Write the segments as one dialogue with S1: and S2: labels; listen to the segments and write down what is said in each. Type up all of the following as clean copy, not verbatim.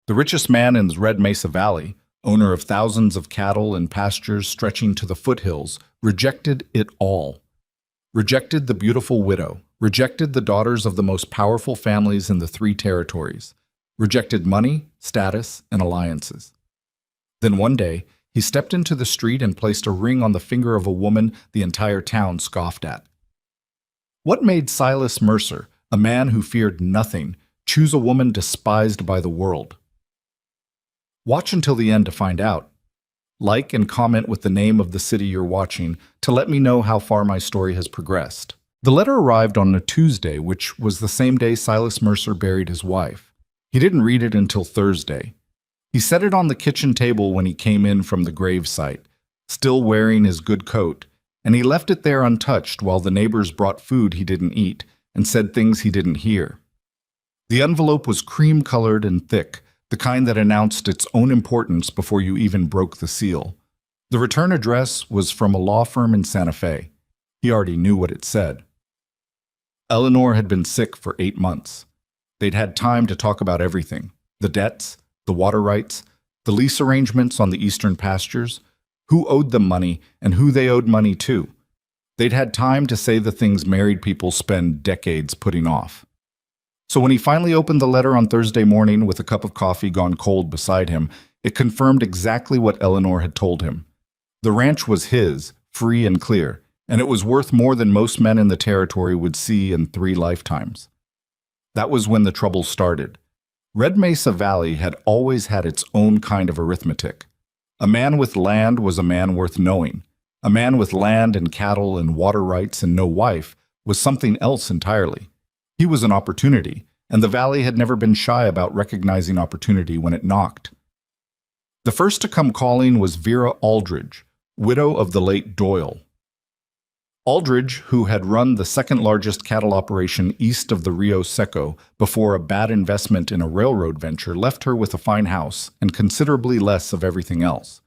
S1: The richest man in the Red Mesa Valley, owner of thousands of cattle and pastures stretching to the foothills, rejected it all. Rejected the beautiful widow, rejected the daughters of the most powerful families in the three territories, rejected money, status, and alliances. Then one day, he stepped into the street and placed a ring on the finger of a woman the entire town scoffed at. What made Silas Mercer, a man who feared nothing, choose a woman despised by the world? Watch until the end to find out. Like and comment with the name of the city you're watching to let me know how far my story has progressed. The letter arrived on a Tuesday, which was the same day Silas Mercer buried his wife. He didn't read it until Thursday. He set it on the kitchen table when he came in from the gravesite, still wearing his good coat, and he left it there untouched while the neighbors brought food he didn't eat and said things he didn't hear. The envelope was cream-colored and thick, the kind that announced its own importance before you even broke the seal. The return address was from a law firm in Santa Fe. He already knew what it said. Eleanor had been sick for 8 months. They'd had time to talk about everything: the debts, the water rights, the lease arrangements on the eastern pastures, who owed them money and who they owed money to. They'd had time to say the things married people spend decades putting off. So when he finally opened the letter on Thursday morning with a cup of coffee gone cold beside him, it confirmed exactly what Eleanor had told him. The ranch was his, free and clear, and it was worth more than most men in the territory would see in 3 lifetimes. That was when the trouble started. Red Mesa Valley had always had its own kind of arithmetic. A man with land was a man worth knowing. A man with land and cattle and water rights and no wife was something else entirely. He was an opportunity, and the valley had never been shy about recognizing opportunity when it knocked. The first to come calling was Vera Aldridge, widow of the late Doyle. Aldridge, who had run the second-largest cattle operation east of the Rio Seco before a bad investment in a railroad venture left her with a fine house and considerably less of everything else.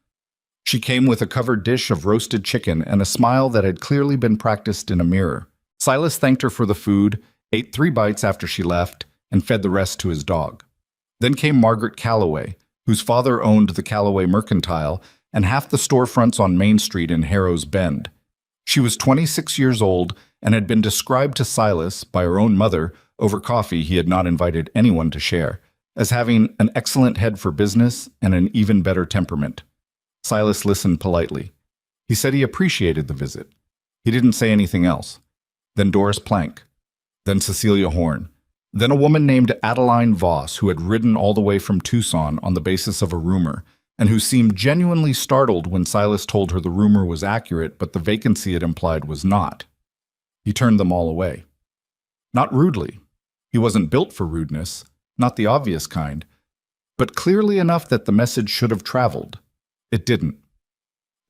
S1: She came with a covered dish of roasted chicken and a smile that had clearly been practiced in a mirror. Silas thanked her for the food, ate 3 bites after she left, and fed the rest to his dog. Then came Margaret Calloway, whose father owned the Calloway Mercantile and half the storefronts on Main Street in Harrow's Bend. She was 26 years old and had been described to Silas by her own mother, over coffee he had not invited anyone to share, as having an excellent head for business and an even better temperament. Silas listened politely. He said he appreciated the visit. He didn't say anything else. Then Doris Plank. Then Cecilia Horn. Then a woman named Adeline Voss, who had ridden all the way from Tucson on the basis of a rumor, and who seemed genuinely startled when Silas told her the rumor was accurate but the vacancy it implied was not. He turned them all away. Not rudely. He wasn't built for rudeness, not the obvious kind, but clearly enough that the message should have traveled. It didn't.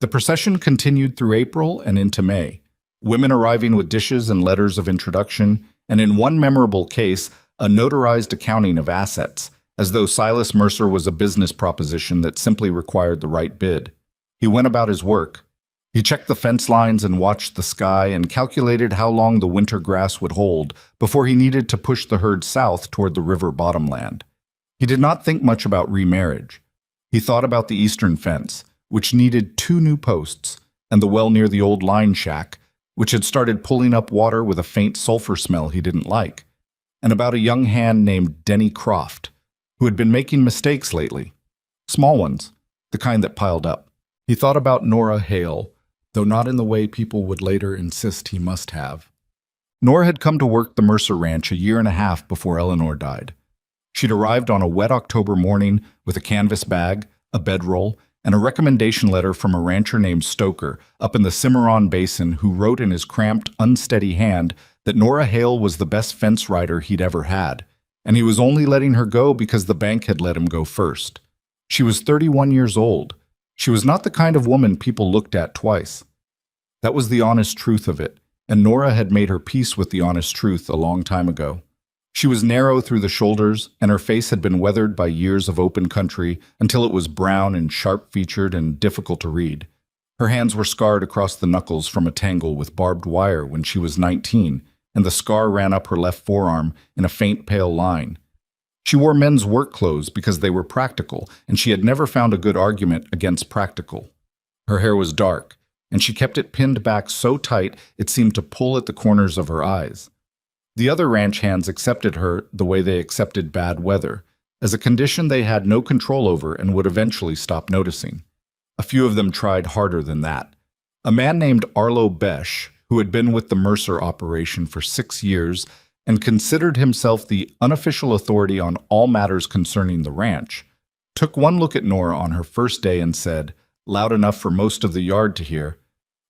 S1: The procession continued through April and into May, women arriving with dishes and letters of introduction, and in one memorable case, a notarized accounting of assets, as though Silas Mercer was a business proposition that simply required the right bid. He went about his work. He checked the fence lines and watched the sky and calculated how long the winter grass would hold before he needed to push the herd south toward the river bottomland. He did not think much about remarriage. He thought about the eastern fence, which needed 2 new posts, and the well near the old line shack, which had started pulling up water with a faint sulfur smell he didn't like, and about a young hand named Denny Croft, who had been making mistakes lately. Small ones, the kind that piled up. He thought about Nora Hale, though not in the way people would later insist he must have. Nora had come to work the Mercer Ranch a 1.5 years before Eleanor died. She'd arrived on a wet October morning with a canvas bag, a bedroll, and a recommendation letter from a rancher named Stoker up in the Cimarron Basin who wrote in his cramped, unsteady hand that Nora Hale was the best fence rider he'd ever had, and he was only letting her go because the bank had let him go first. She was 31 years old. She was not the kind of woman people looked at twice. That was the honest truth of it, and Nora had made her peace with the honest truth a long time ago. She was narrow through the shoulders, and her face had been weathered by years of open country until it was brown and sharp-featured and difficult to read. Her hands were scarred across the knuckles from a tangle with barbed wire when she was 19, and the scar ran up her left forearm in a faint pale line. She wore men's work clothes because they were practical, and she had never found a good argument against practical. Her hair was dark, and she kept it pinned back so tight it seemed to pull at the corners of her eyes. The other ranch hands accepted her the way they accepted bad weather, as a condition they had no control over and would eventually stop noticing. A few of them tried harder than that. A man named Arlo Besh, who had been with the Mercer operation for 6 years and considered himself the unofficial authority on all matters concerning the ranch, took one look at Nora on her first day and said, loud enough for most of the yard to hear,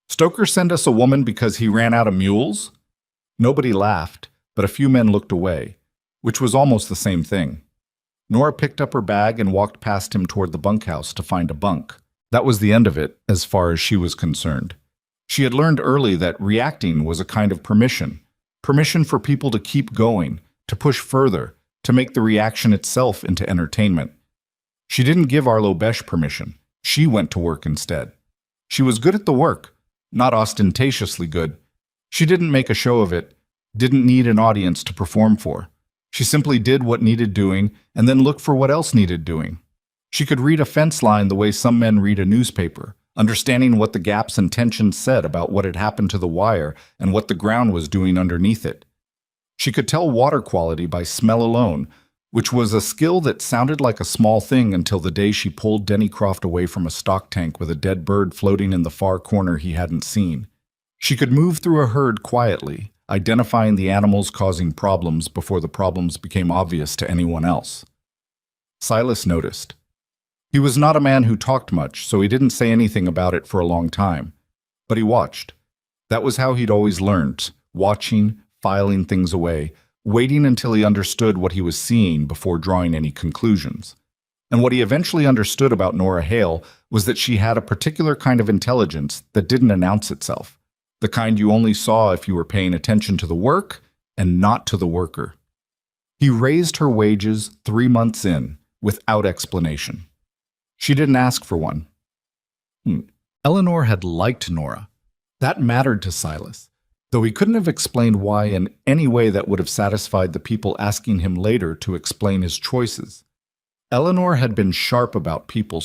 S1: "Stoker send us a woman because he ran out of mules?" Nobody laughed, but a few men looked away, which was almost the same thing. Nora picked up her bag and walked past him toward the bunkhouse to find a bunk. That was the end of it, as far as she was concerned. She had learned early that reacting was a kind of permission for people to keep going, to push further, to make the reaction itself into entertainment. She didn't give Arlo Besh permission. She went to work instead. She was good at the work, not ostentatiously good. She didn't make a show of it, didn't need an audience to perform for. She simply did what needed doing and then looked for what else needed doing. She could read a fence line the way some men read a newspaper, understanding what the gaps and tensions said about what had happened to the wire and what the ground was doing underneath it. She could tell water quality by smell alone, which was a skill that sounded like a small thing until the day she pulled Denny Croft away from a stock tank with a dead bird floating in the far corner he hadn't seen. She could move through a herd quietly, identifying the animals causing problems before the problems became obvious to anyone else. Silas noticed. He was not a man who talked much, so he didn't say anything about it for a long time. But he watched. That was how he'd always learned, watching, filing things away, waiting until he understood what he was seeing before drawing any conclusions. And what he eventually understood about Nora Hale was that she had a particular kind of intelligence that didn't announce itself, the kind you only saw if you were paying attention to the work and not to the worker. He raised her wages 3 months in, without explanation. She didn't ask for one. Eleanor had liked Nora. That mattered to Silas, though he couldn't have explained why in any way that would have satisfied the people asking him later to explain his choices. Eleanor had been sharp about people,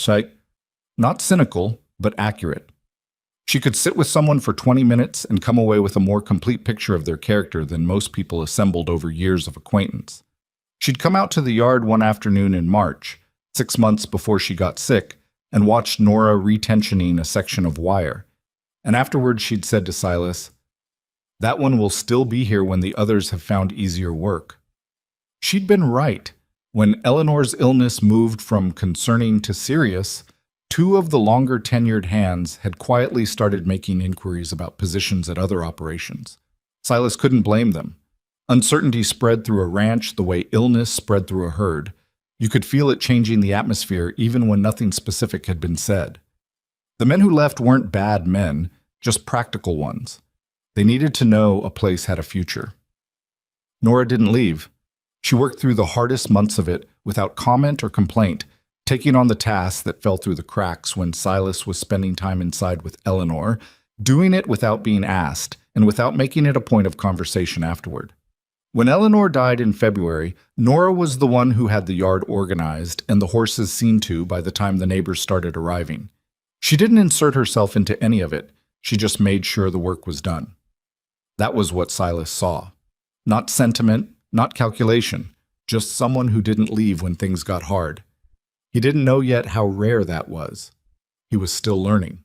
S1: not cynical, but accurate. She could sit with someone for 20 minutes and come away with a more complete picture of their character than most people assembled over years of acquaintance. She'd come out to the yard one afternoon in March, 6 months before she got sick, and watched Nora retensioning a section of wire. And afterwards she'd said to Silas, "That one will still be here when the others have found easier work." She'd been right. When Eleanor's illness moved from concerning to serious, 2 of the longer-tenured hands had quietly started making inquiries about positions at other operations. Silas couldn't blame them. Uncertainty spread through a ranch the way illness spread through a herd. You could feel it changing the atmosphere even when nothing specific had been said. The men who left weren't bad men, just practical ones. They needed to know a place had a future. Nora didn't leave. She worked through the hardest months of it without comment or complaint, taking on the tasks that fell through the cracks when Silas was spending time inside with Eleanor, doing it without being asked and without making it a point of conversation afterward. When Eleanor died in February, Nora was the one who had the yard organized and the horses seen to by the time the neighbors started arriving. She didn't insert herself into any of it. She just made sure the work was done. That was what Silas saw. Not sentiment, not calculation, just someone who didn't leave when things got hard. He didn't know yet how rare that was. He was still learning.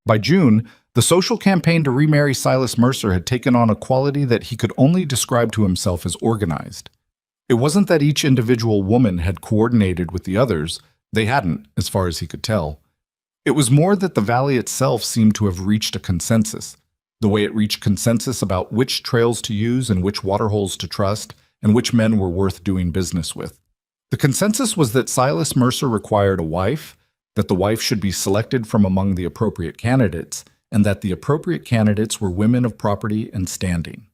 S1: By June, the social campaign to remarry Silas Mercer had taken on a quality that he could only describe to himself as organized. It wasn't that each individual woman had coordinated with the others. They hadn't, as far as he could tell. It was more that the valley itself seemed to have reached a consensus, the way it reached consensus about which trails to use and which waterholes to trust, and which men were worth doing business with. The consensus was that Silas Mercer required a wife, that the wife should be selected from among the appropriate candidates, and that the appropriate candidates were women of property and standing.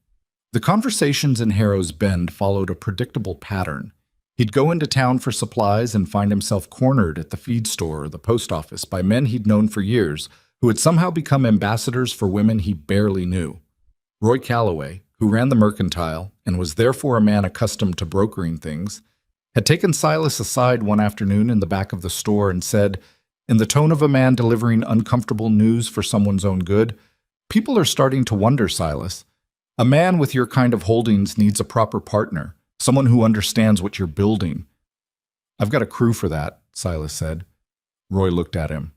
S1: The conversations in Harrow's Bend followed a predictable pattern. He'd go into town for supplies and find himself cornered at the feed store or the post office by men he'd known for years who had somehow become ambassadors for women he barely knew. Roy Calloway, who ran the mercantile and was therefore a man accustomed to brokering things, had taken Silas aside one afternoon in the back of the store and said, in the tone of a man delivering uncomfortable news for someone's own good, "People are starting to wonder, Silas. A man with your kind of holdings needs a proper partner, someone who understands what you're building." "I've got a crew for that," Silas said. Roy looked at him.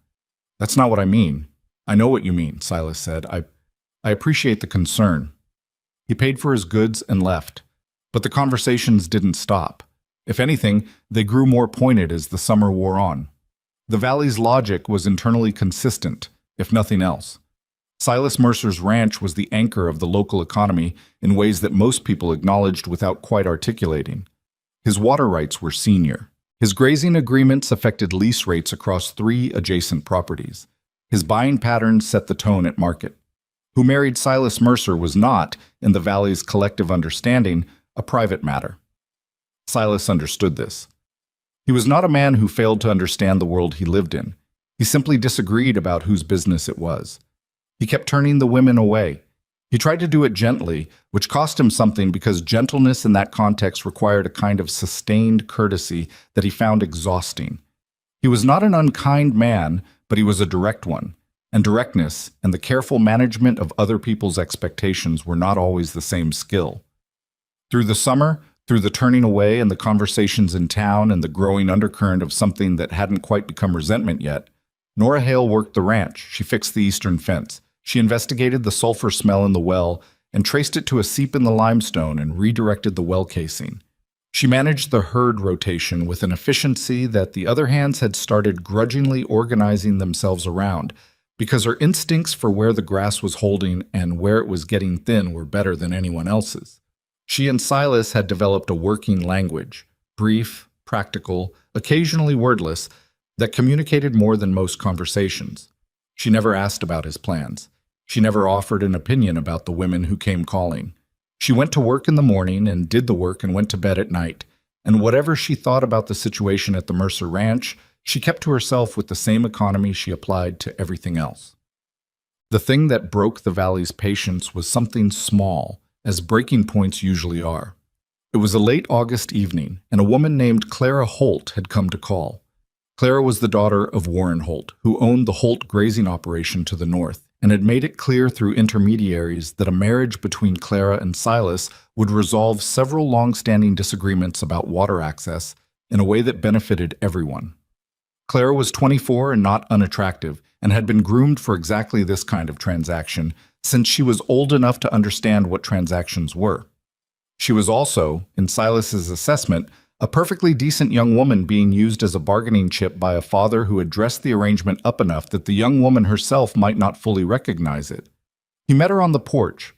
S1: "That's not what I mean." "I know what you mean," Silas said. I appreciate the concern." He paid for his goods and left. But the conversations didn't stop. If anything, they grew more pointed as the summer wore on. The valley's logic was internally consistent, if nothing else. Silas Mercer's ranch was the anchor of the local economy in ways that most people acknowledged without quite articulating. His water rights were senior. His grazing agreements affected lease rates across 3 adjacent properties. His buying patterns set the tone at market. Who married Silas Mercer was not, in the valley's collective understanding, a private matter. Silas understood this. He was not a man who failed to understand the world he lived in. He simply disagreed about whose business it was. He kept turning the women away. He tried to do it gently, which cost him something because gentleness in that context required a kind of sustained courtesy that he found exhausting. He was not an unkind man, but he was a direct one, and directness and the careful management of other people's expectations were not always the same skill. Through the summer, through the turning away and the conversations in town and the growing undercurrent of something that hadn't quite become resentment yet, Nora Hale worked the ranch. She fixed the eastern fence. She investigated the sulfur smell in the well and traced it to a seep in the limestone and redirected the well casing. She managed the herd rotation with an efficiency that the other hands had started grudgingly organizing themselves around, because her instincts for where the grass was holding and where it was getting thin were better than anyone else's. She and Silas had developed a working language, brief, practical, occasionally wordless, that communicated more than most conversations. She never asked about his plans. She never offered an opinion about the women who came calling. She went to work in the morning and did the work and went to bed at night, and whatever she thought about the situation at the Mercer Ranch, she kept to herself with the same economy she applied to everything else. The thing that broke the valley's patience was something small, as breaking points usually are. It was a late August evening, and a woman named Clara Holt had come to call. Clara was the daughter of Warren Holt, who owned the Holt grazing operation to the north, and had made it clear through intermediaries that a marriage between Clara and Silas would resolve several long-standing disagreements about water access in a way that benefited everyone. Clara was 24 and not unattractive, and had been groomed for exactly this kind of transaction since she was old enough to understand what transactions were. She was also, in Silas's assessment, a perfectly decent young woman being used as a bargaining chip by a father who had dressed the arrangement up enough that the young woman herself might not fully recognize it. He met her on the porch.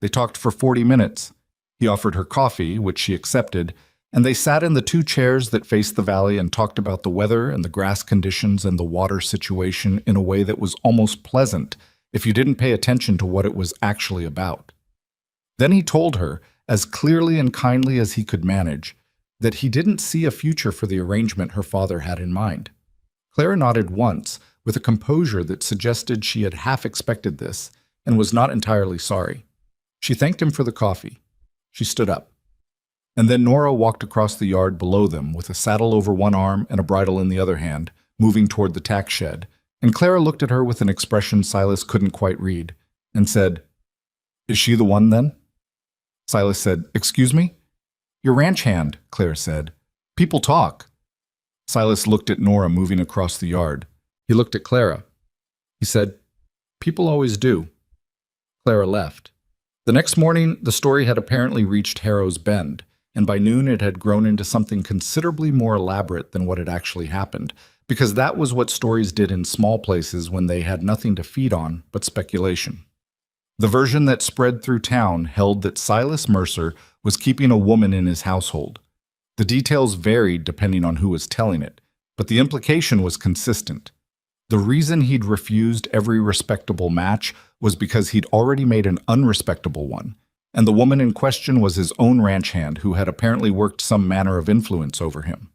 S1: They talked for 40 minutes. He offered her coffee, which she accepted, and they sat in the 2 chairs that faced the valley and talked about the weather and the grass conditions and the water situation in a way that was almost pleasant if you didn't pay attention to what it was actually about. Then he told her, as clearly and kindly as he could manage, that he didn't see a future for the arrangement her father had in mind. Clara nodded once, with a composure that suggested she had half expected this, and was not entirely sorry. She thanked him for the coffee. She stood up. And then Nora walked across the yard below them with a saddle over one arm and a bridle in the other hand, moving toward the tack shed, and Clara looked at her with an expression Silas couldn't quite read, and said, "Is she the one, then?" Silas said, "Excuse me?" "Your ranch hand," Clara said. "People talk." Silas looked at Nora moving across the yard. He looked at Clara. He said, "People always do." Clara left. The next morning, the story had apparently reached Harrow's Bend, and by noon it had grown into something considerably more elaborate than what had actually happened, because that was what stories did in small places when they had nothing to feed on but speculation. The version that spread through town held that Silas Mercer was keeping a woman in his household. The details varied depending on who was telling it, but the implication was consistent. The reason he'd refused every respectable match was because he'd already made an unrespectable one, and the woman in question was his own ranch hand who had apparently worked some manner of influence over him.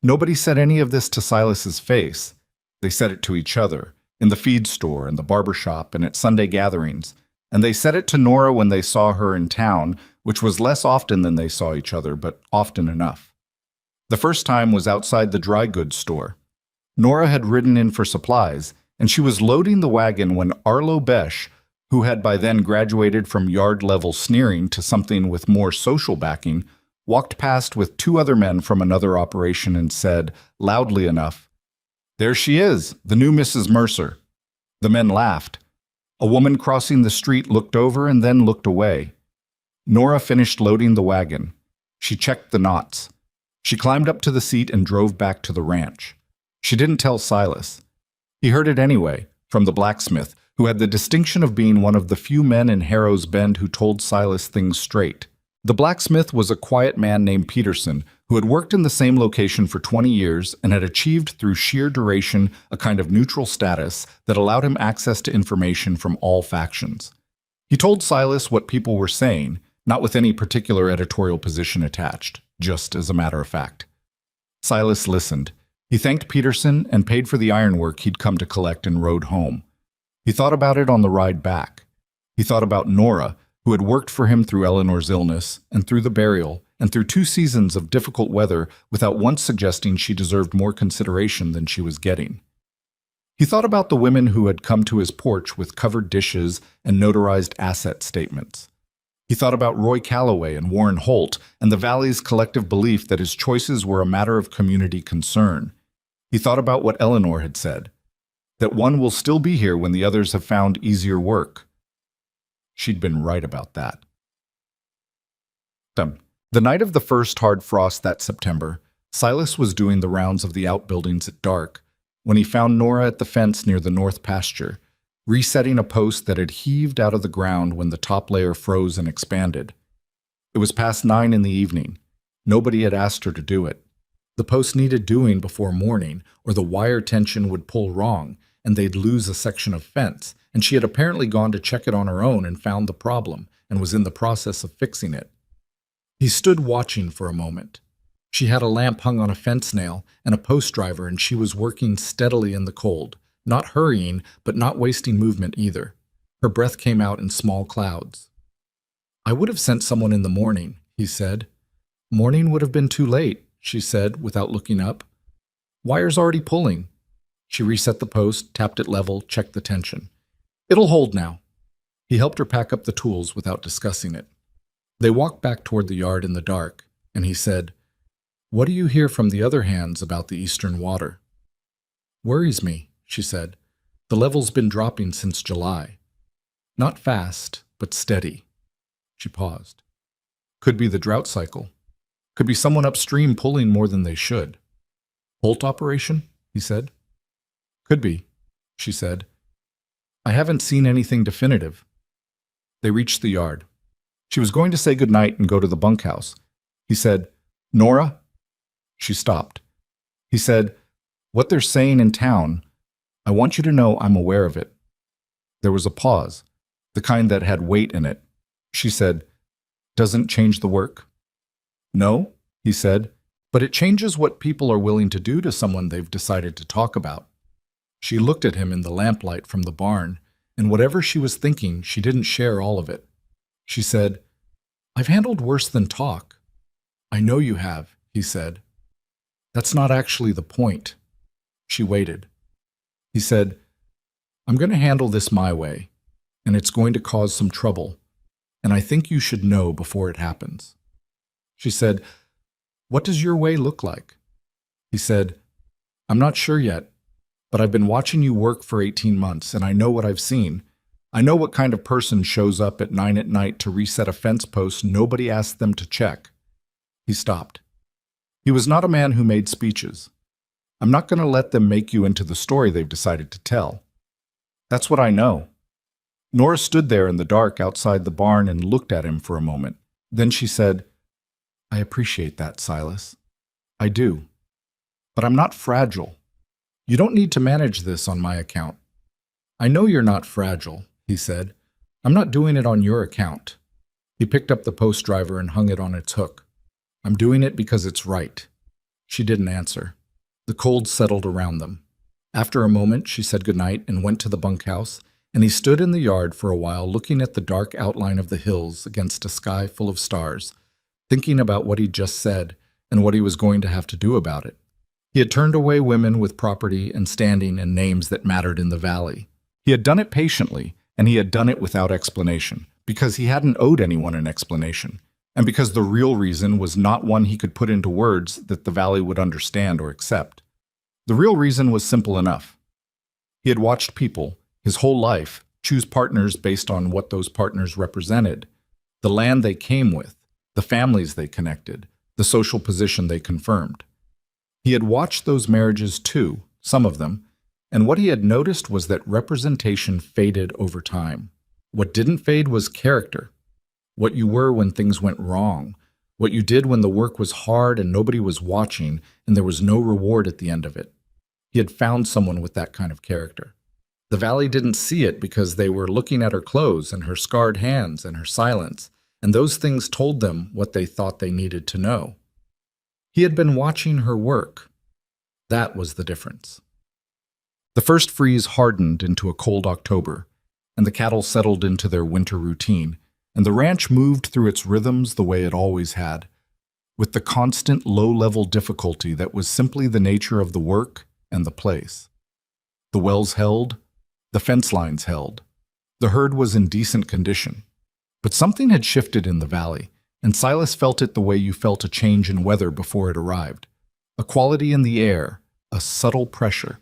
S1: Nobody said any of this to Silas's face. They said it to each other, in the feed store and the barber shop and at Sunday gatherings, and they said it to Nora when they saw her in town, which was less often than they saw each other, but often enough. The first time was outside the dry goods store. Nora had ridden in for supplies, and she was loading the wagon when Arlo Besh, who had by then graduated from yard-level sneering to something with more social backing, walked past with two other men from another operation and said, loudly enough, "There she is, the new Mrs. Mercer." The men laughed. A woman crossing the street looked over and then looked away. Nora finished loading the wagon. She checked the knots. She climbed up to the seat and drove back to the ranch. She didn't tell Silas. He heard it anyway, from the blacksmith, who had the distinction of being one of the few men in Harrow's Bend who told Silas things straight. The blacksmith was a quiet man named Peterson, who had worked in the same location for 20 years and had achieved through sheer duration a kind of neutral status that allowed him access to information from all factions. He told Silas what people were saying, not with any particular editorial position attached, just as a matter of fact. Silas listened. He thanked Peterson and paid for the ironwork he'd come to collect and rode home. He thought about it on the ride back. He thought about Nora, who had worked for him through Eleanor's illness and through the burial and through 2 seasons of difficult weather without once suggesting she deserved more consideration than she was getting. He thought about the women who had come to his porch with covered dishes and notarized asset statements. He thought about Roy Calloway and Warren Holt and the Valley's collective belief that his choices were a matter of community concern. He thought about what Eleanor had said, that one will still be here when the others have found easier work. She'd been right about that. The night of the first hard frost that September, Silas was doing the rounds of the outbuildings at dark when he found Nora at the fence near the north pasture, resetting a post that had heaved out of the ground when the top layer froze and expanded. It was past 9 in the evening. Nobody had asked her to do it. The post needed doing before morning, or the wire tension would pull wrong, and they'd lose a section of fence, and she had apparently gone to check it on her own and found the problem, and was in the process of fixing it. He stood watching for a moment. She had a lamp hung on a fence nail and a post driver, and she was working steadily in the cold, not hurrying, but not wasting movement either. Her breath came out in small clouds. "I would have sent someone in the morning," he said. "Morning would have been too late," she said, without looking up. "Wire's already pulling." She reset the post, tapped it level, checked the tension. "It'll hold now." He helped her pack up the tools without discussing it. They walked back toward the yard in the dark, and he said, "What do you hear from the other hands about the eastern water?" "Worries me," she said. "The level's been dropping since July. Not fast, but steady." She paused. "Could be the drought cycle. Could be someone upstream pulling more than they should." "Holt operation?" he said. "Could be," she said. "I haven't seen anything definitive." They reached the yard. She was going to say goodnight and go to the bunkhouse. He said, "Nora?" She stopped. He said, "What they're saying in town, I want you to know I'm aware of it." There was a pause, the kind that had weight in it. She said, "Doesn't change the work?" "No," he said, "but it changes what people are willing to do to someone they've decided to talk about." She looked at him in the lamplight from the barn, and whatever she was thinking, she didn't share all of it. She said, "I've handled worse than talk." "I know you have," he said. "That's not actually the point." She waited. He said, "I'm going to handle this my way, and it's going to cause some trouble, and I think you should know before it happens." She said, "What does your way look like?" He said, "I'm not sure yet, but I've been watching you work for 18 months, and I know what I've seen. I know what kind of person shows up at 9 at night to reset a fence post nobody asked them to check." He stopped. He was not a man who made speeches. "I'm not going to let them make you into the story they've decided to tell. That's what I know." Nora stood there in the dark outside the barn and looked at him for a moment. Then she said, "I appreciate that, Silas. I do. But I'm not fragile. You don't need to manage this on my account." "I know you're not fragile," he said. "I'm not doing it on your account." He picked up the post driver and hung it on its hook. "I'm doing it because it's right." She didn't answer. The cold settled around them. After a moment, she said goodnight and went to the bunkhouse, and he stood in the yard for a while looking at the dark outline of the hills against a sky full of stars, thinking about what he'd just said and what he was going to have to do about it. He had turned away women with property and standing and names that mattered in the valley. He had done it patiently, and he had done it without explanation, because he hadn't owed anyone an explanation, and because the real reason was not one he could put into words that the valley would understand or accept. The real reason was simple enough. He had watched people, his whole life, choose partners based on what those partners represented, the land they came with, the families they connected, the social position they confirmed. He had watched those marriages too, some of them, and what he had noticed was that representation faded over time. What didn't fade was character. What you were when things went wrong, what you did when the work was hard and nobody was watching and there was no reward at the end of it. He had found someone with that kind of character. The valley didn't see it because they were looking at her clothes and her scarred hands and her silence, and those things told them what they thought they needed to know. He had been watching her work. That was the difference. The first freeze hardened into a cold October, and the cattle settled into their winter routine, and the ranch moved through its rhythms the way it always had, with the constant low-level difficulty that was simply the nature of the work and the place. The wells held, the fence lines held, the herd was in decent condition. But something had shifted in the valley, and Silas felt it the way you felt a change in weather before it arrived. A quality in the air, a subtle pressure.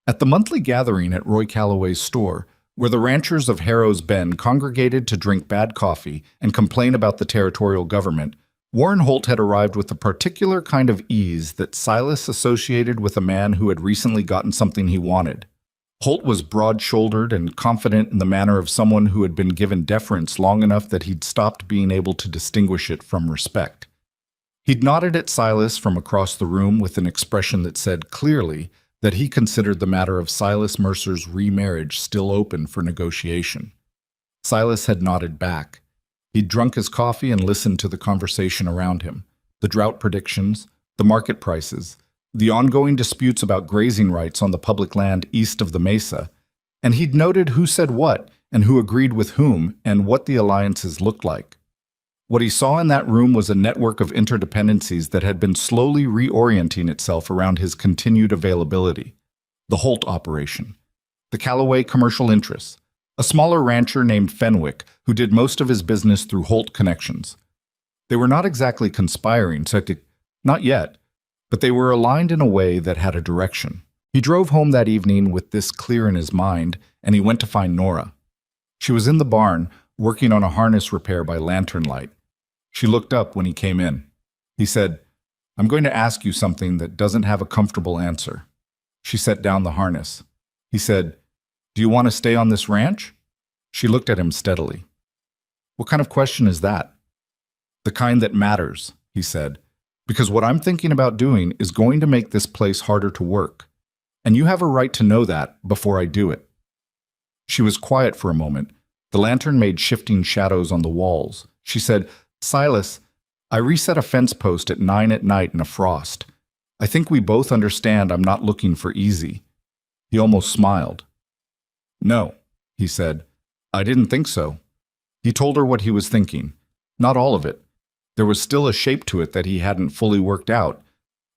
S1: At the monthly gathering at Roy Calloway's store, where the ranchers of Harrow's Bend congregated to drink bad coffee and complain about the territorial government, Warren Holt had arrived with a particular kind of ease that Silas associated with a man who had recently gotten something he wanted. Holt was broad-shouldered and confident in the manner of someone who had been given deference long enough that he'd stopped being able to distinguish it from respect. He'd nodded at Silas from across the room with an expression that said clearly that he considered the matter of Silas Mercer's remarriage still open for negotiation. Silas had nodded back. He'd drunk his coffee and listened to the conversation around him, the drought predictions, the market prices, the ongoing disputes about grazing rights on the public land east of the mesa, and he'd noted who said what and who agreed with whom and what the alliances looked like. What he saw in that room was a network of interdependencies that had been slowly reorienting itself around his continued availability. The Holt operation, the Calloway commercial interests, a smaller rancher named Fenwick who did most of his business through Holt connections. They were not exactly conspiring, not yet, but they were aligned in a way that had a direction. He drove home that evening with this clear in his mind, and he went to find Nora. She was in the barn, working on a harness repair by lantern light. She looked up when he came in. He said, "I'm going to ask you something that doesn't have a comfortable answer." She set down the harness. He said, "Do you want to stay on this ranch?" She looked at him steadily. "What kind of question is that?" "The kind that matters," he said, "because what I'm thinking about doing is going to make this place harder to work. And you have a right to know that before I do it." She was quiet for a moment. The lantern made shifting shadows on the walls. She said, "Silas, I reset a fence post at 9 at night in a frost. I think we both understand I'm not looking for easy." He almost smiled. "No," he said, "I didn't think so." He told her what he was thinking. Not all of it. There was still a shape to it that he hadn't fully worked out,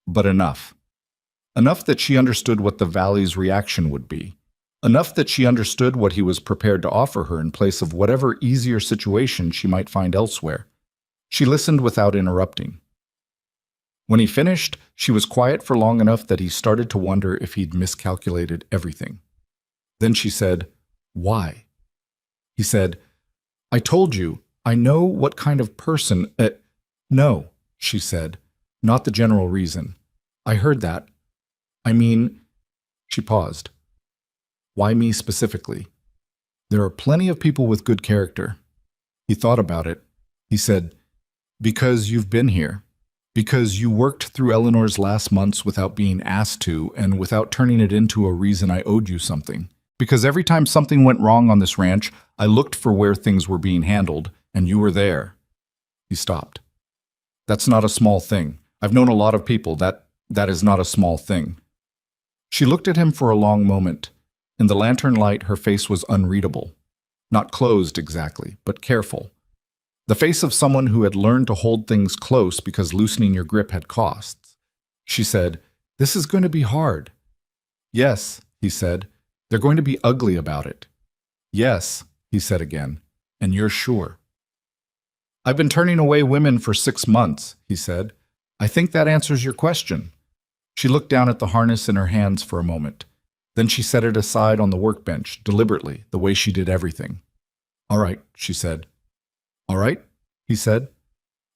S1: but enough. Enough that she understood what the valley's reaction would be. Enough that she understood what he was prepared to offer her in place of whatever easier situation she might find elsewhere. She listened without interrupting. When he finished, she was quiet for long enough that he started to wonder if he'd miscalculated everything. Then she said, "Why?" He said, "I told you, I know what kind of person—" "No," she said, "not the general reason. I heard that. I mean—" She paused. "Why me specifically? There are plenty of people with good character." He thought about it. He said, "Because you've been here. Because you worked through Eleanor's last months without being asked to and without turning it into a reason I owed you something. Because every time something went wrong on this ranch, I looked for where things were being handled, and you were there." He stopped. "That's not a small thing. I've known a lot of people. That is not a small thing." She looked at him for a long moment. In the lantern light, her face was unreadable. Not closed exactly, but careful. The face of someone who had learned to hold things close because loosening your grip had costs. She said, "This is going to be hard." "Yes," he said, "they're going to be ugly about it." "Yes," he said again, "and you're sure." "I've been turning away women for 6 months," he said. "I think that answers your question." She looked down at the harness in her hands for a moment. Then she set it aside on the workbench, deliberately, the way she did everything. "All right," she said. "All right," he said.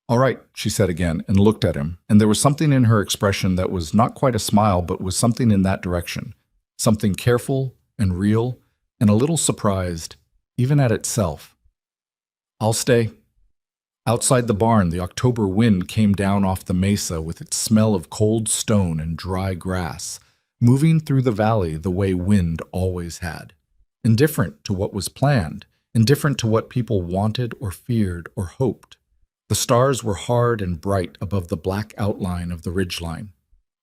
S1: "All right," she said again, and looked at him, and there was something in her expression that was not quite a smile, but was something in that direction. Something careful and real, and a little surprised, even at itself. "I'll stay." Outside the barn, the October wind came down off the mesa with its smell of cold stone and dry grass, moving through the valley the way wind always had. Indifferent to what was planned, indifferent to what people wanted or feared or hoped. The stars were hard and bright above the black outline of the ridgeline.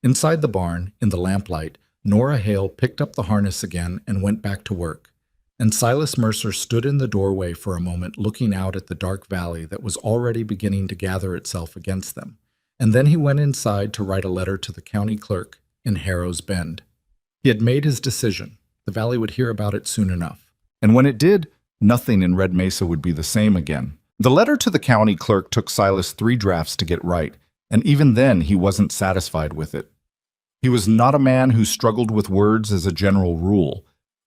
S1: Inside the barn, in the lamplight, Nora Hale picked up the harness again and went back to work. And Silas Mercer stood in the doorway for a moment, looking out at the dark valley that was already beginning to gather itself against them. And then he went inside to write a letter to the county clerk in Harrow's Bend. He had made his decision. The valley would hear about it soon enough. And when it did, nothing in Red Mesa would be the same again. The letter to the county clerk took Silas 3 drafts to get right, and even then he wasn't satisfied with it. He was not a man who struggled with words as a general rule.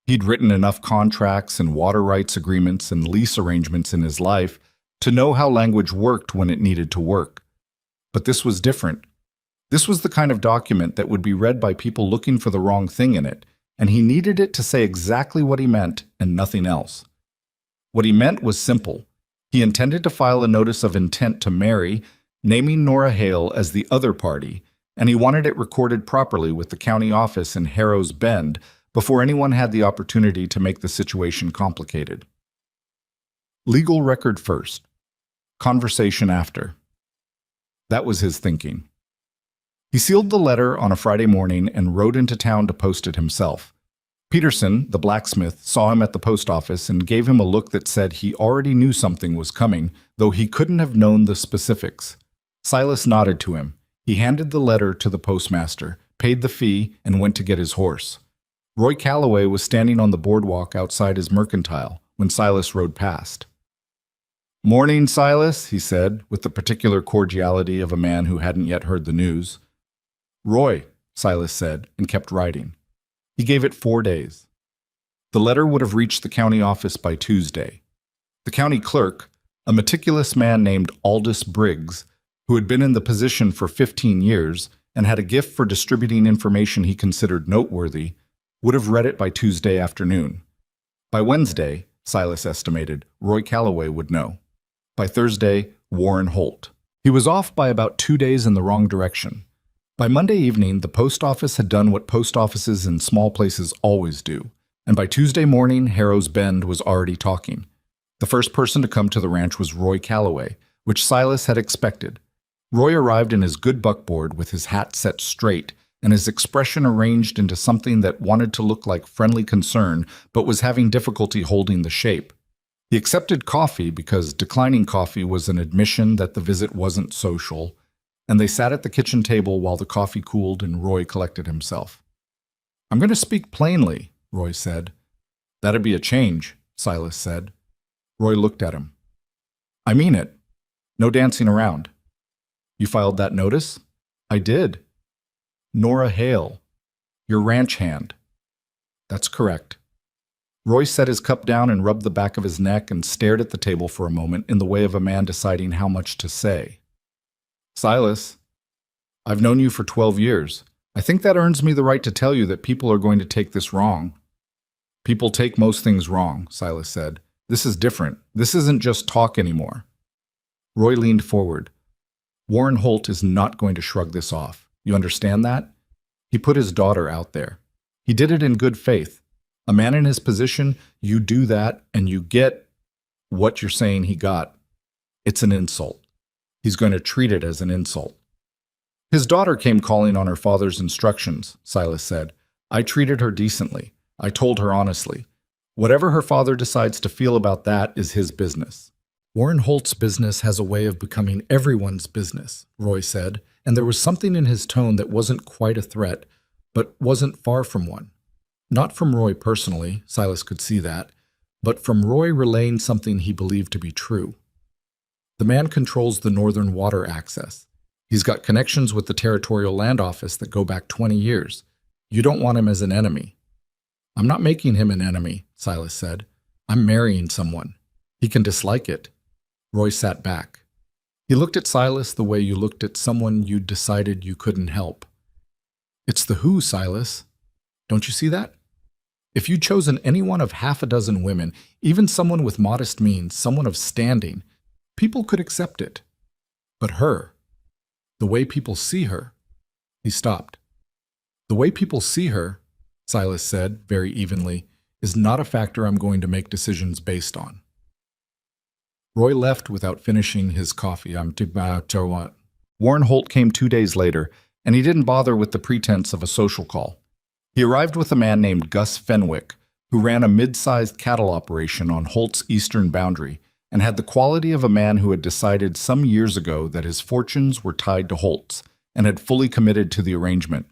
S1: He'd written enough contracts and water rights agreements and lease arrangements in his life to know how language worked when it needed to work. But this was different. This was the kind of document that would be read by people looking for the wrong thing in it, and he needed it to say exactly what he meant and nothing else. What he meant was simple. He intended to file a notice of intent to marry, naming Nora Hale as the other party, and he wanted it recorded properly with the county office in Harrow's Bend before anyone had the opportunity to make the situation complicated. Legal record first. Conversation after. That was his thinking. He sealed the letter on a Friday morning and rode into town to post it himself. Peterson, the blacksmith, saw him at the post office and gave him a look that said he already knew something was coming, though he couldn't have known the specifics. Silas nodded to him. He handed the letter to the postmaster, paid the fee, and went to get his horse. Roy Calloway was standing on the boardwalk outside his mercantile when Silas rode past. "Morning, Silas," he said, with the particular cordiality of a man who hadn't yet heard the news. "Roy," Silas said, and kept writing. He gave it 4 days. The letter would have reached the county office by Tuesday. The county clerk, a meticulous man named Aldous Briggs, who had been in the position for 15 years and had a gift for distributing information he considered noteworthy, would have read it by Tuesday afternoon. By Wednesday, Silas estimated, Roy Calloway would know. By Thursday, Warren Holt. He was off by about 2 days in the wrong direction. By Monday evening, the post office had done what post offices in small places always do, and by Tuesday morning, Harrow's Bend was already talking. The first person to come to the ranch was Roy Calloway, which Silas had expected. Roy arrived in his good buckboard with his hat set straight and his expression arranged into something that wanted to look like friendly concern but was having difficulty holding the shape. He accepted coffee because declining coffee was an admission that the visit wasn't social, and they sat at the kitchen table while the coffee cooled and Roy collected himself. "I'm going to speak plainly," Roy said. "That'd be a change," Silas said. Roy looked at him. "I mean it. No dancing around." "You filed that notice?" "I did." "Nora Hale, your ranch hand." "That's correct." Roy set his cup down and rubbed the back of his neck and stared at the table for a moment in the way of a man deciding how much to say. "Silas, I've known you for 12 years. I think that earns me the right to tell you that people are going to take this wrong." "People take most things wrong," Silas said. "This is different. This isn't just talk anymore." Roy leaned forward. "Warren Holt is not going to shrug this off. You understand that? He put his daughter out there. He did it in good faith. A man in his position, you do that and you get what you're saying he got. It's an insult. He's going to treat it as an insult." "His daughter came calling on her father's instructions," Silas said. "I treated her decently. I told her honestly. Whatever her father decides to feel about that is his business." Warren Holt's business has a way of becoming everyone's business, Roy said, and there was something in his tone that wasn't quite a threat, but wasn't far from one. Not from Roy personally, Silas could see that, but from Roy relaying something he believed to be true. The man controls the northern water access. He's got connections with the Territorial Land Office that go back 20 years. You don't want him as an enemy. I'm not making him an enemy, Silas said. I'm marrying someone. He can dislike it. Roy sat back. He looked at Silas the way you looked at someone you'd decided you couldn't help. It's the who, Silas. Don't you see that? If you'd chosen any one of half a dozen women, even someone with modest means, someone of standing, people could accept it. But her, the way people see her. He stopped. The way people see her, Silas said very evenly, is not a factor I'm going to make decisions based on. Roy left without finishing his coffee. Warren Holt came 2 days later, and he didn't bother with the pretense of a social call. He arrived with a man named Gus Fenwick, who ran a mid-sized cattle operation on Holt's eastern boundary and had the quality of a man who had decided some years ago that his fortunes were tied to Holt's and had fully committed to the arrangement.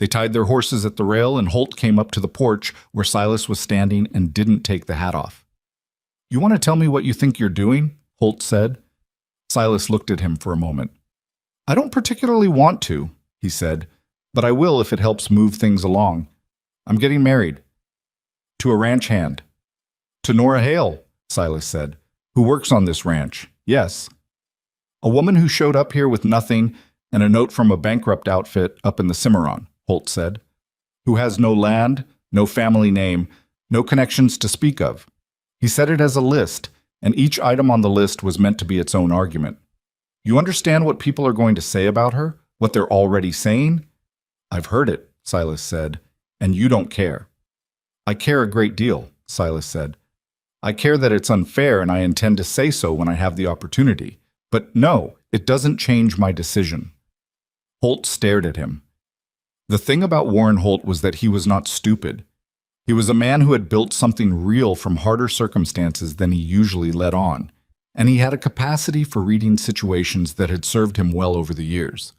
S1: They tied their horses at the rail, and Holt came up to the porch where Silas was standing and didn't take the hat off. You want to tell me what you think you're doing? Holt said. Silas looked at him for a moment. I don't particularly want to, he said, but I will if it helps move things along. I'm getting married. To a ranch hand. To Nora Hale, Silas said, who works on this ranch. Yes. A woman who showed up here with nothing and a note from a bankrupt outfit up in the Cimarron, Holt said, who has no land, no family name, no connections to speak of. He said it as a list, and each item on the list was meant to be its own argument. You understand what people are going to say about her? What they're already saying? I've heard it, Silas said, and you don't care. I care a great deal, Silas said. I care that it's unfair, and I intend to say so when I have the opportunity. But no, it doesn't change my decision. Holt stared at him. The thing about Warren Holt was that he was not stupid. He was a man who had built something real from harder circumstances than he usually let on, and he had a capacity for reading situations that had served him well over the years.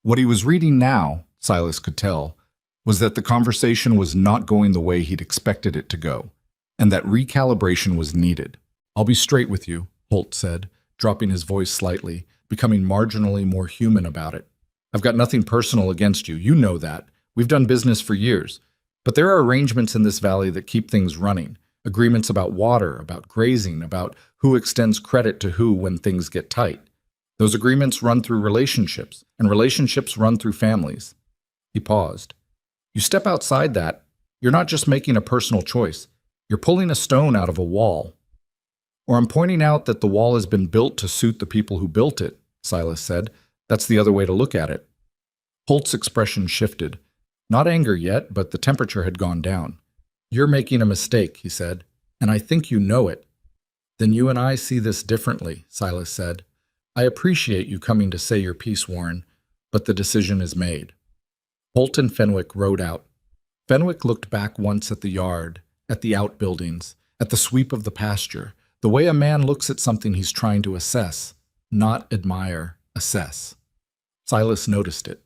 S1: What he was reading now, Silas could tell, was that the conversation was not going the way he'd expected it to go, and that recalibration was needed. I'll be straight with you, Holt said, dropping his voice slightly, becoming marginally more human about it. I've got nothing personal against you. You know that. We've done business for years. But there are arrangements in this valley that keep things running. Agreements about water, about grazing, about who extends credit to who when things get tight. Those agreements run through relationships, and relationships run through families. He paused. You step outside that, you're not just making a personal choice. You're pulling a stone out of a wall. Or I'm pointing out that the wall has been built to suit the people who built it, Silas said. That's the other way to look at it. Holt's expression shifted. Not anger yet, but the temperature had gone down. You're making a mistake, he said, and I think you know it. Then you and I see this differently, Silas said. I appreciate you coming to say your piece, Warren, but the decision is made. Holt and Fenwick rode out. Fenwick looked back once at the yard, at the outbuildings, at the sweep of the pasture, the way a man looks at something he's trying to assess, not admire, assess. Silas noticed it.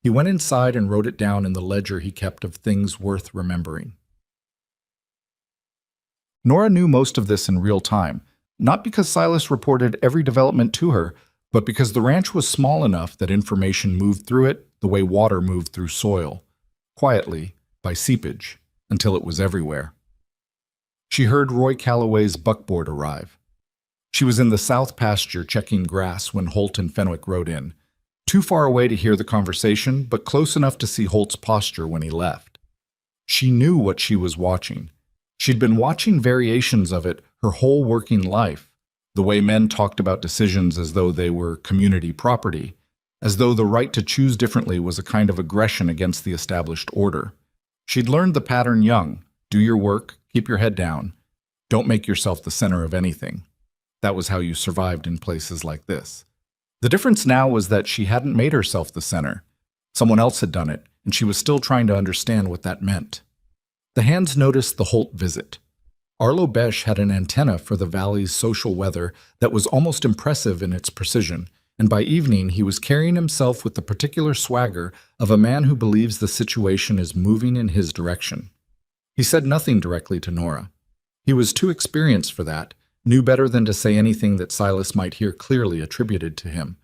S1: He went inside and wrote it down in the ledger he kept of things worth remembering. Nora knew most of this in real time, not because Silas reported every development to her, but because the ranch was small enough that information moved through it the way water moved through soil, quietly, by seepage, until it was everywhere. She heard Roy Calloway's buckboard arrive. She was in the south pasture checking grass when Holt and Fenwick rode in. Too far away to hear the conversation, but close enough to see Holt's posture when he left. She knew what she was watching. She'd been watching variations of it her whole working life, the way men talked about decisions as though they were community property, as though the right to choose differently was a kind of aggression against the established order. She'd learned the pattern young. Do your work, keep your head down. Don't make yourself the center of anything. That was how you survived in places like this. The difference now was that she hadn't made herself the center. Someone else had done it, and she was still trying to understand what that meant. The hands noticed the Holt visit. Arlo Besh had an antenna for the valley's social weather that was almost impressive in its precision, and by evening he was carrying himself with the particular swagger of a man who believes the situation is moving in his direction. He said nothing directly to Nora. He was too experienced for that, knew better than to say anything that Silas might hear clearly attributed to him.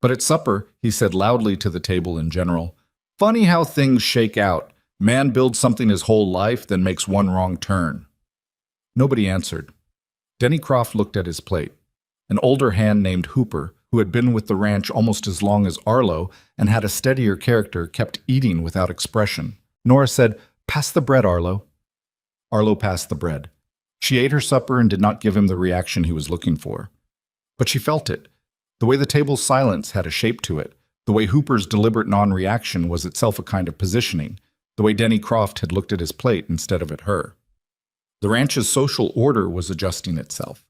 S1: But at supper, he said loudly to the table in general, "Funny how things shake out. Man builds something his whole life, then makes one wrong turn." Nobody answered. Denny Croft looked at his plate. An older hand named Hooper, who had been with the ranch almost as long as Arlo and had a steadier character, kept eating without expression. Nora said, "Pass the bread, Arlo." Arlo passed the bread. She ate her supper and did not give him the reaction he was looking for. But she felt it. The way the table's silence had a shape to it, the way Hooper's deliberate non-reaction was itself a kind of positioning, the way Denny Croft had looked at his plate instead of at her. The ranch's social order was adjusting itself.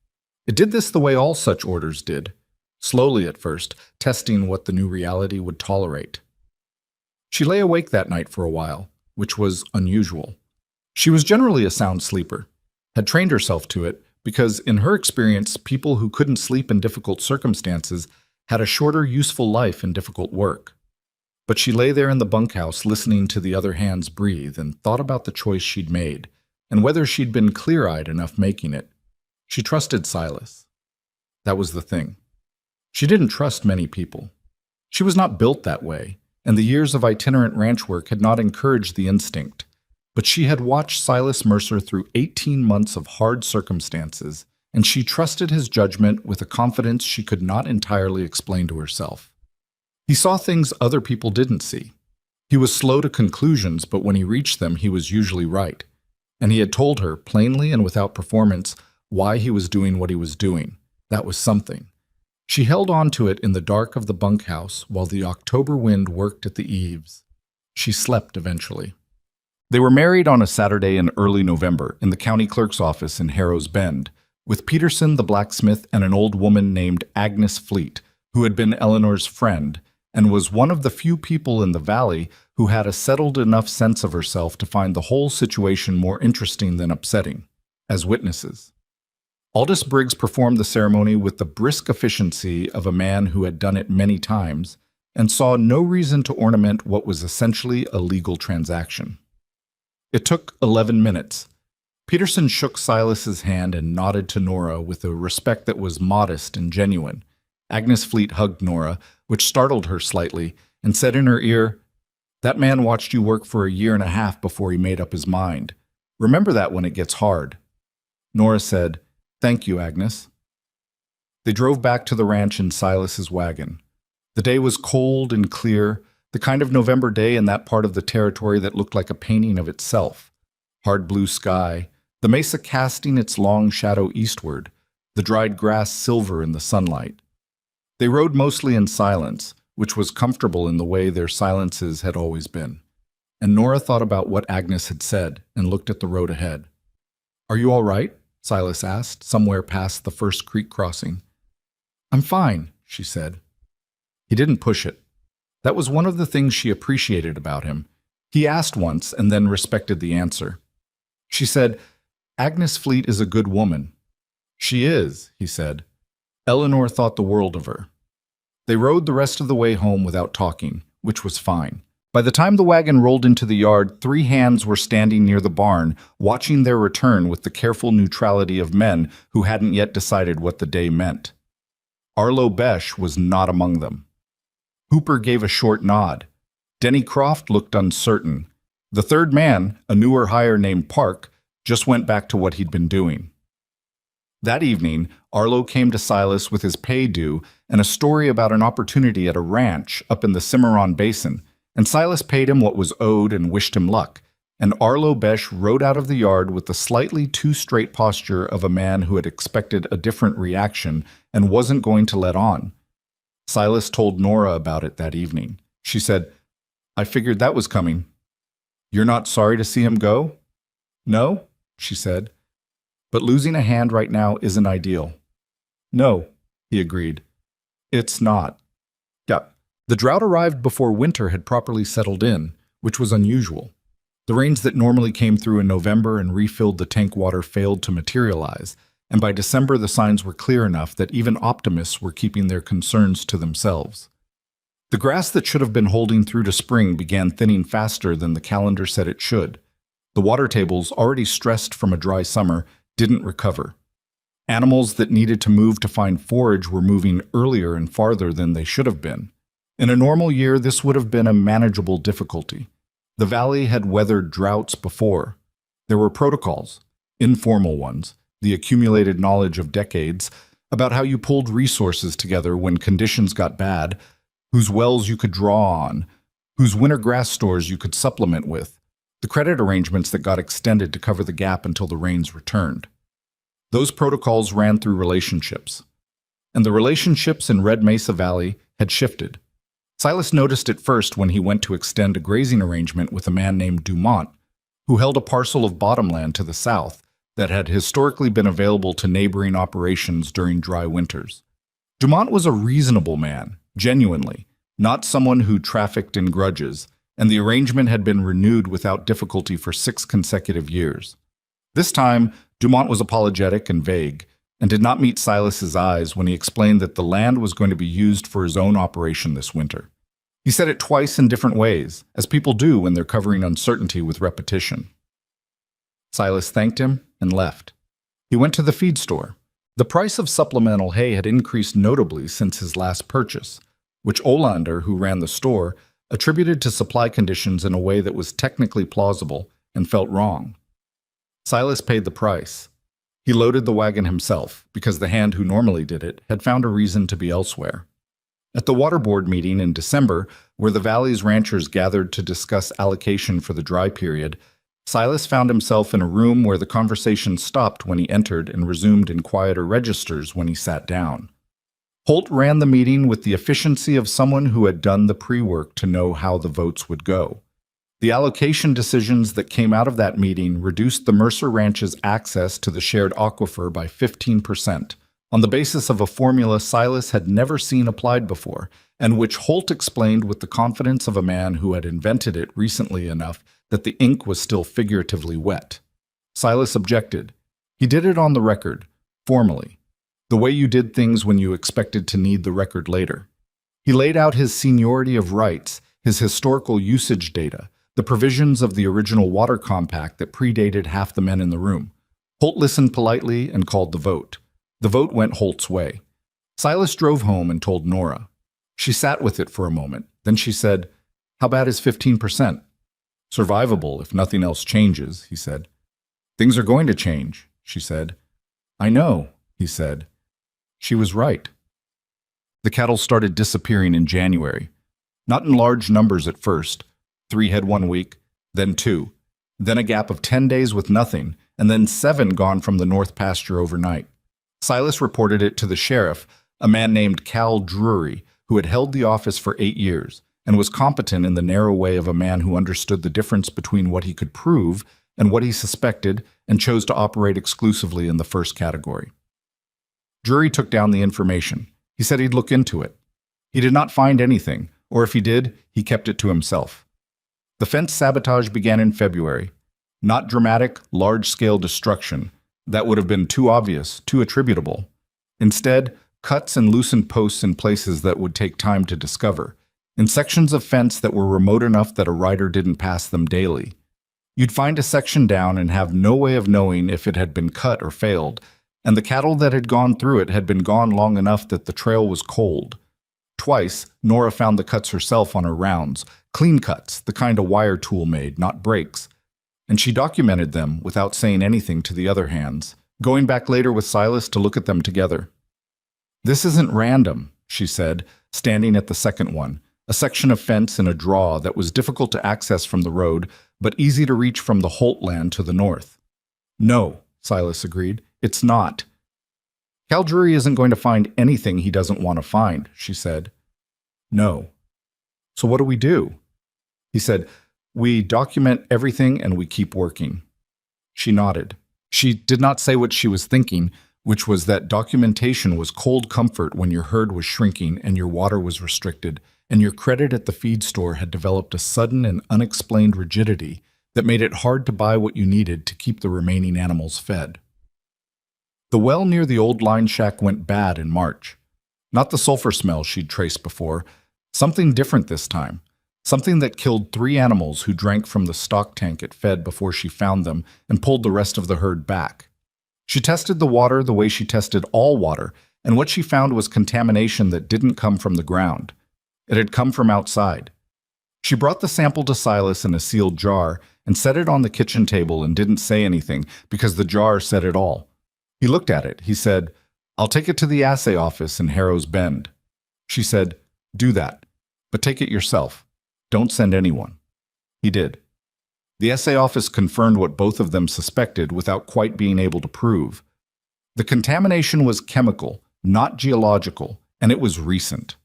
S1: It did this the way all such orders did, slowly at first, testing what the new reality would tolerate. She lay awake that night for a while, which was unusual. She was generally a sound sleeper, had trained herself to it because, in her experience, people who couldn't sleep in difficult circumstances had a shorter, useful life in difficult work. But she lay there in the bunkhouse listening to the other hands breathe and thought about the choice she'd made, and whether she'd been clear-eyed enough making it. She trusted Silas. That was the thing. She didn't trust many people. She was not built that way, and the years of itinerant ranch work had not encouraged the instinct. But she had watched Silas Mercer through 18 months of hard circumstances, and she trusted his judgment with a confidence she could not entirely explain to herself. He saw things other people didn't see. He was slow to conclusions, but when he reached them, he was usually right. And he had told her, plainly and without performance, why he was doing what he was doing. That was something. She held on to it in the dark of the bunkhouse while the October wind worked at the eaves. She slept eventually. They were married on a Saturday in early November in the county clerk's office in Harrow's Bend, with Peterson the blacksmith and an old woman named Agnes Fleet, who had been Eleanor's friend and was one of the few people in the valley who had a settled enough sense of herself to find the whole situation more interesting than upsetting, as witnesses. Aldous Briggs performed the ceremony with the brisk efficiency of a man who had done it many times and saw no reason to ornament what was essentially a legal transaction. It took 11 minutes. Peterson shook Silas's hand and nodded to Nora with a respect that was modest and genuine. Agnes Fleet hugged Nora, which startled her slightly, and said in her ear, "That man watched you work for a year and a half before he made up his mind. Remember that when it gets hard." Nora said, "Thank you, Agnes." They drove back to the ranch in Silas's wagon. The day was cold and clear, the kind of November day in that part of the territory that looked like a painting of itself. Hard blue sky, the mesa casting its long shadow eastward, the dried grass silver in the sunlight. They rode mostly in silence, which was comfortable in the way their silences had always been. And Nora thought about what Agnes had said and looked at the road ahead. "Are you all right?" Silas asked, somewhere past the first creek crossing. "I'm fine," she said. He didn't push it. That was one of the things she appreciated about him. He asked once and then respected the answer. She said, "Agnes Fleet is a good woman." "She is," he said. Eleanor thought the world of her. They rode the rest of the way home without talking, which was fine. By the time the wagon rolled into the yard, 3 hands were standing near the barn, watching their return with the careful neutrality of men who hadn't yet decided what the day meant. Arlo Besh was not among them. Hooper gave a short nod. Denny Croft looked uncertain. The third man, a newer hire named Park, just went back to what he'd been doing. That evening, Arlo came to Silas with his pay due and a story about an opportunity at a ranch up in the Cimarron Basin, and Silas paid him what was owed and wished him luck, and Arlo Besh rode out of the yard with the slightly too straight posture of a man who had expected a different reaction and wasn't going to let on. Silas told Nora about it that evening. She said, "I figured that was coming." "You're not sorry to see him go?" "No," she said. "But losing a hand right now isn't ideal." "No," he agreed. "It's not." Yeah. The drought arrived before winter had properly settled in, which was unusual. The rains that normally came through in November and refilled the tank water failed to materialize, and by December the signs were clear enough that even optimists were keeping their concerns to themselves. The grass that should have been holding through to spring began thinning faster than the calendar said it should. The water tables, already stressed from a dry summer, didn't recover. Animals that needed to move to find forage were moving earlier and farther than they should have been. In a normal year, this would have been a manageable difficulty. The valley had weathered droughts before. There were protocols, informal ones, the accumulated knowledge of decades, about how you pulled resources together when conditions got bad, whose wells you could draw on, whose winter grass stores you could supplement with, the credit arrangements that got extended to cover the gap until the rains returned. Those protocols ran through relationships. And the relationships in Red Mesa Valley had shifted. Silas noticed it first when he went to extend a grazing arrangement with a man named Dumont, who held a parcel of bottomland to the south that had historically been available to neighboring operations during dry winters. Dumont was a reasonable man, genuinely, not someone who trafficked in grudges, and the arrangement had been renewed without difficulty for 6 consecutive years. This time, Dumont was apologetic and vague, and did not meet Silas's eyes when he explained that the land was going to be used for his own operation this winter. He said it twice in different ways, as people do when they're covering uncertainty with repetition. Silas thanked him and left. He went to the feed store. The price of supplemental hay had increased notably since his last purchase, which Olander, who ran the store, attributed to supply conditions in a way that was technically plausible and felt wrong. Silas paid the price. He loaded the wagon himself, because the hand who normally did it had found a reason to be elsewhere. At the water board meeting in December, where the valley's ranchers gathered to discuss allocation for the dry period, Silas found himself in a room where the conversation stopped when he entered and resumed in quieter registers when he sat down. Holt ran the meeting with the efficiency of someone who had done the pre-work to know how the votes would go. The allocation decisions that came out of that meeting reduced the Mercer Ranch's access to the shared aquifer by 15%, on the basis of a formula Silas had never seen applied before, and which Holt explained with the confidence of a man who had invented it recently enough that the ink was still figuratively wet. Silas objected. He did it on the record, formally, the way you did things when you expected to need the record later. He laid out his seniority of rights, his historical usage data, the provisions of the original water compact that predated half the men in the room. Holt listened politely and called the vote. The vote went Holt's way. Silas drove home and told Nora. She sat with it for a moment. Then she said, "How bad is 15%? "Survivable if nothing else changes," he said. "Things are going to change," she said. "I know," he said. She was right. The cattle started disappearing in January. Not in large numbers at first. 3 head one week, then 2, then a gap of 10 days with nothing, and then 7 gone from the north pasture overnight. Silas reported it to the sheriff, a man named Cal Drury, who had held the office for 8 years, and was competent in the narrow way of a man who understood the difference between what he could prove and what he suspected, and chose to operate exclusively in the first category. Drury took down the information. He said he'd look into it. He did not find anything, or if he did, he kept it to himself. The fence sabotage began in February. Not dramatic, large-scale destruction. That would have been too obvious, too attributable. Instead, cuts and loosened posts in places that would take time to discover, in sections of fence that were remote enough that a rider didn't pass them daily. You'd find a section down and have no way of knowing if it had been cut or failed, and the cattle that had gone through it had been gone long enough that the trail was cold. Twice, Nora found the cuts herself on her rounds, clean cuts, the kind a wire tool made, not breaks. And she documented them without saying anything to the other hands, going back later with Silas to look at them together. "This isn't random," she said, standing at the second one, a section of fence in a draw that was difficult to access from the road, but easy to reach from the Holt land to the north. "No," Silas agreed, "it's not." "Cal Drury isn't going to find anything he doesn't want to find," she said. "No." "So what do we do?" He said, "We document everything and we keep working." She nodded. She did not say what she was thinking, which was that documentation was cold comfort when your herd was shrinking and your water was restricted, and your credit at the feed store had developed a sudden and unexplained rigidity that made it hard to buy what you needed to keep the remaining animals fed. The well near the old line shack went bad in March. Not the sulfur smell she'd traced before, something different this time. Something that killed 3 animals who drank from the stock tank it fed before she found them and pulled the rest of the herd back. She tested the water the way she tested all water, and what she found was contamination that didn't come from the ground. It had come from outside. She brought the sample to Silas in a sealed jar and set it on the kitchen table and didn't say anything because the jar said it all. He looked at it. He said, "I'll take it to the assay office in Harrow's Bend." She said, "Do that, but take it yourself. Don't send anyone." He did. The assay office confirmed what both of them suspected without quite being able to prove. The contamination was chemical, not geological, and it was recent.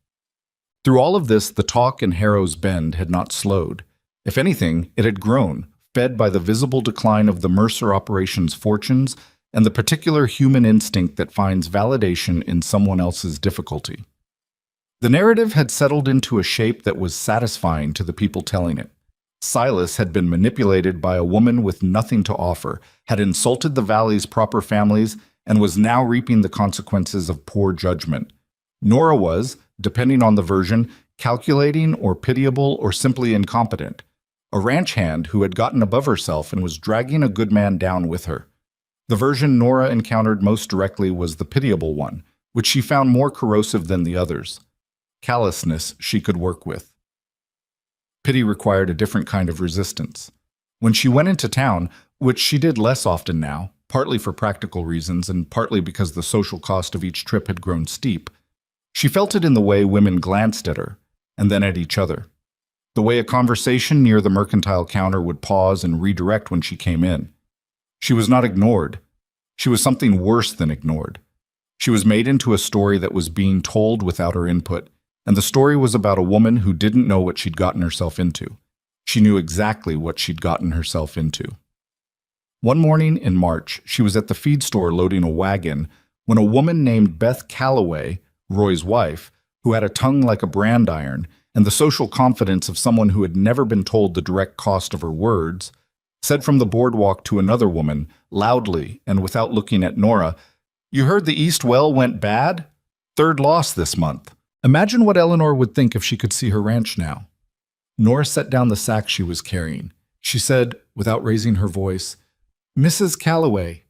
S1: Through all of this, the talk in Harrow's Bend had not slowed. If anything, it had grown, fed by the visible decline of the Mercer operation's fortunes and the particular human instinct that finds validation in someone else's difficulty. The narrative had settled into a shape that was satisfying to the people telling it. Silas had been manipulated by a woman with nothing to offer, had insulted the Valley's proper families, and was now reaping the consequences of poor judgment. Nora was, depending on the version, calculating or pitiable or simply incompetent. A ranch hand who had gotten above herself and was dragging a good man down with her. The version Nora encountered most directly was the pitiable one, which she found more corrosive than the others. Callousness she could work with. Pity required a different kind of resistance. When she went into town, which she did less often now, partly for practical reasons and partly because the social cost of each trip had grown steep, she felt it in the way women glanced at her, and then at each other. The way a conversation near the mercantile counter would pause and redirect when she came in. She was not ignored. She was something worse than ignored. She was made into a story that was being told without her input, and the story was about a woman who didn't know what she'd gotten herself into. She knew exactly what she'd gotten herself into. One morning in March, she was at the feed store loading a wagon when a woman named Beth Calloway, Roy's wife, who had a tongue like a brand iron and the social confidence of someone who had never been told the direct cost of her words, said from the boardwalk to another woman, loudly and without looking at Nora, "You heard the East Well went bad? 3rd loss this month." Imagine what Eleanor would think if she could see her ranch now. Nora set down the sack she was carrying. She said, without raising her voice, "Mrs. Calloway."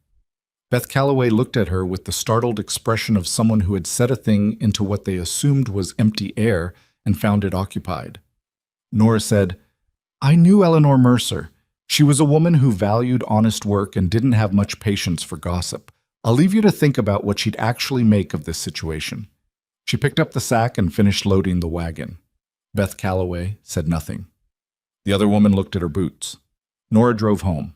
S1: Beth Calloway looked at her with the startled expression of someone who had set a thing into what they assumed was empty air and found it occupied. Nora said, "I knew Eleanor Mercer. She was a woman who valued honest work and didn't have much patience for gossip. I'll leave you to think about what she'd actually make of this situation." She picked up the sack and finished loading the wagon. Beth Calloway said nothing. The other woman looked at her boots. Nora drove home.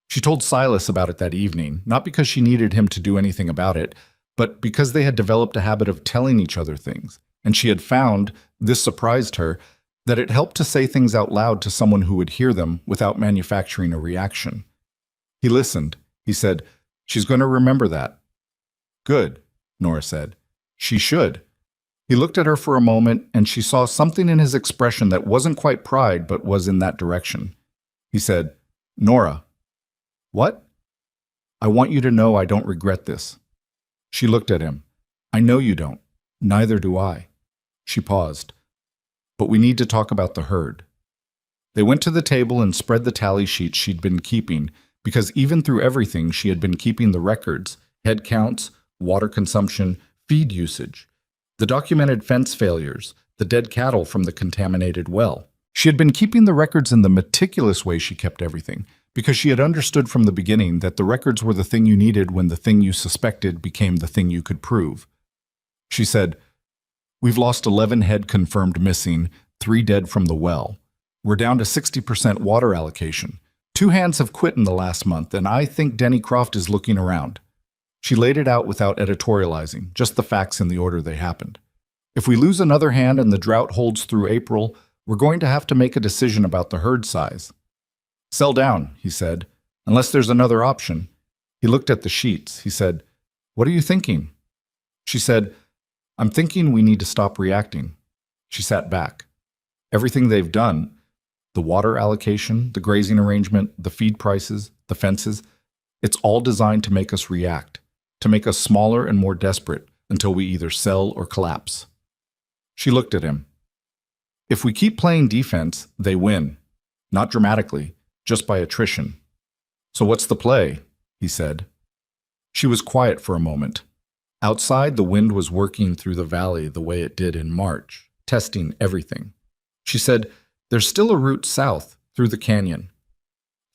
S1: She told Silas about it that evening, not because she needed him to do anything about it, but because they had developed a habit of telling each other things, and she had found, this surprised her, that it helped to say things out loud to someone who would hear them without manufacturing a reaction. He listened. He said, "She's going to remember that." "Good," Nora said. "She should." He looked at her for a moment, and she saw something in his expression that wasn't quite pride, but was in that direction. He said, "Nora." "What?" "I want you to know I don't regret this." She looked at him. "I know you don't. Neither do I." She paused. "But we need to talk about the herd." They went to the table and spread the tally sheets she'd been keeping, because even through everything she had been keeping the records, head counts, water consumption, feed usage, the documented fence failures, the dead cattle from the contaminated well. She had been keeping the records in the meticulous way she kept everything, because she had understood from the beginning that the records were the thing you needed when the thing you suspected became the thing you could prove. She said, "We've lost 11 head confirmed missing, 3 dead from the well. We're down to 60% water allocation. 2 hands have quit in the last month, and I think Denny Croft is looking around." She laid it out without editorializing, just the facts in the order they happened. "If we lose another hand and the drought holds through April, we're going to have to make a decision about the herd size." "Sell down," he said, "unless there's another option." He looked at the sheets. He said, "What are you thinking?" She said, "I'm thinking we need to stop reacting." She sat back. "Everything they've done, The water allocation, the grazing arrangement, the feed prices, the fences, it's all designed to make us react, to make us smaller and more desperate until we either sell or collapse. She looked at him. If we keep playing defense, they win. Not dramatically, just by attrition. So what's the play? He said. She was quiet for a moment. Outside, the wind was working through the valley the way it did in March, testing everything. She said, "There's still a route south, through the canyon."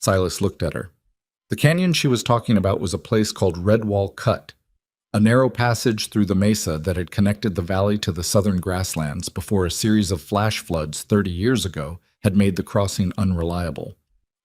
S1: Silas looked at her. The canyon she was talking about was a place called Redwall Cut, a narrow passage through the mesa that had connected the valley to the southern grasslands before a series of flash floods 30 years ago had made the crossing unreliable.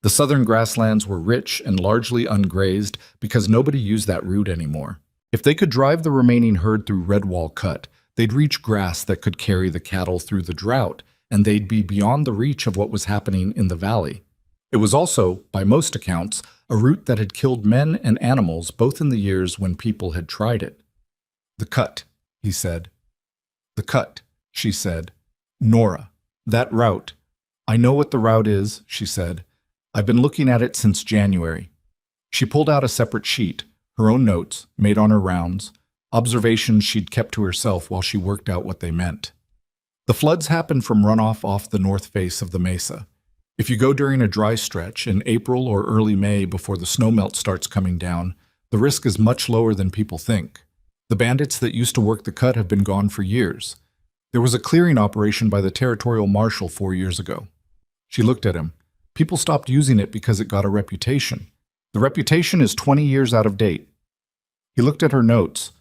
S1: The southern grasslands were rich and largely ungrazed because nobody used that route anymore. If they could drive the remaining herd through Redwall Cut, they'd reach grass that could carry the cattle through the drought, and they'd be beyond the reach of what was happening in the valley. It was also, by most accounts, a route that had killed men and animals both in the years when people had tried it. "The cut," he said. "The cut," she said. "Nora, that route. I know what the route is," she said. "I've been looking at it since January." She pulled out a separate sheet, her own notes, made on her rounds, observations she'd kept to herself while she worked out what they meant. The floods happened from runoff off the north face of the mesa. If you go during a dry stretch in April or early May before the snowmelt starts coming down, the risk is much lower than people think. The bandits that used to work the cut have been gone for years. There was a clearing operation by the territorial marshal 4 years ago. She looked at him. People stopped using it because it got a reputation. The reputation is 20 years out of date. He looked at her notes.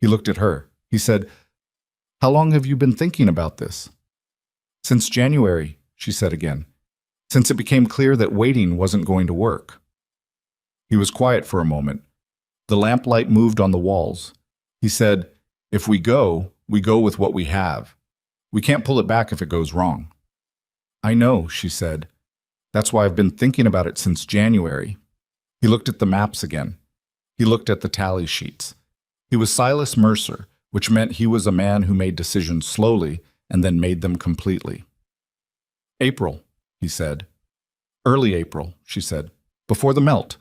S1: He looked at her. He said, "How long have you been thinking about this?" "Since January," she said again. "Since it became clear that waiting wasn't going to work." He was quiet for a moment. The lamplight moved on the walls. He said, "If we go with what we have. We can't pull it back if it goes wrong." "I know," she said. "That's why I've been thinking about it since January." He looked at the maps again. He looked at the tally sheets. He was Silas Mercer, which meant he was a man who made decisions slowly and then made them completely. "April," he said. "Early April," she said. "Before the melt."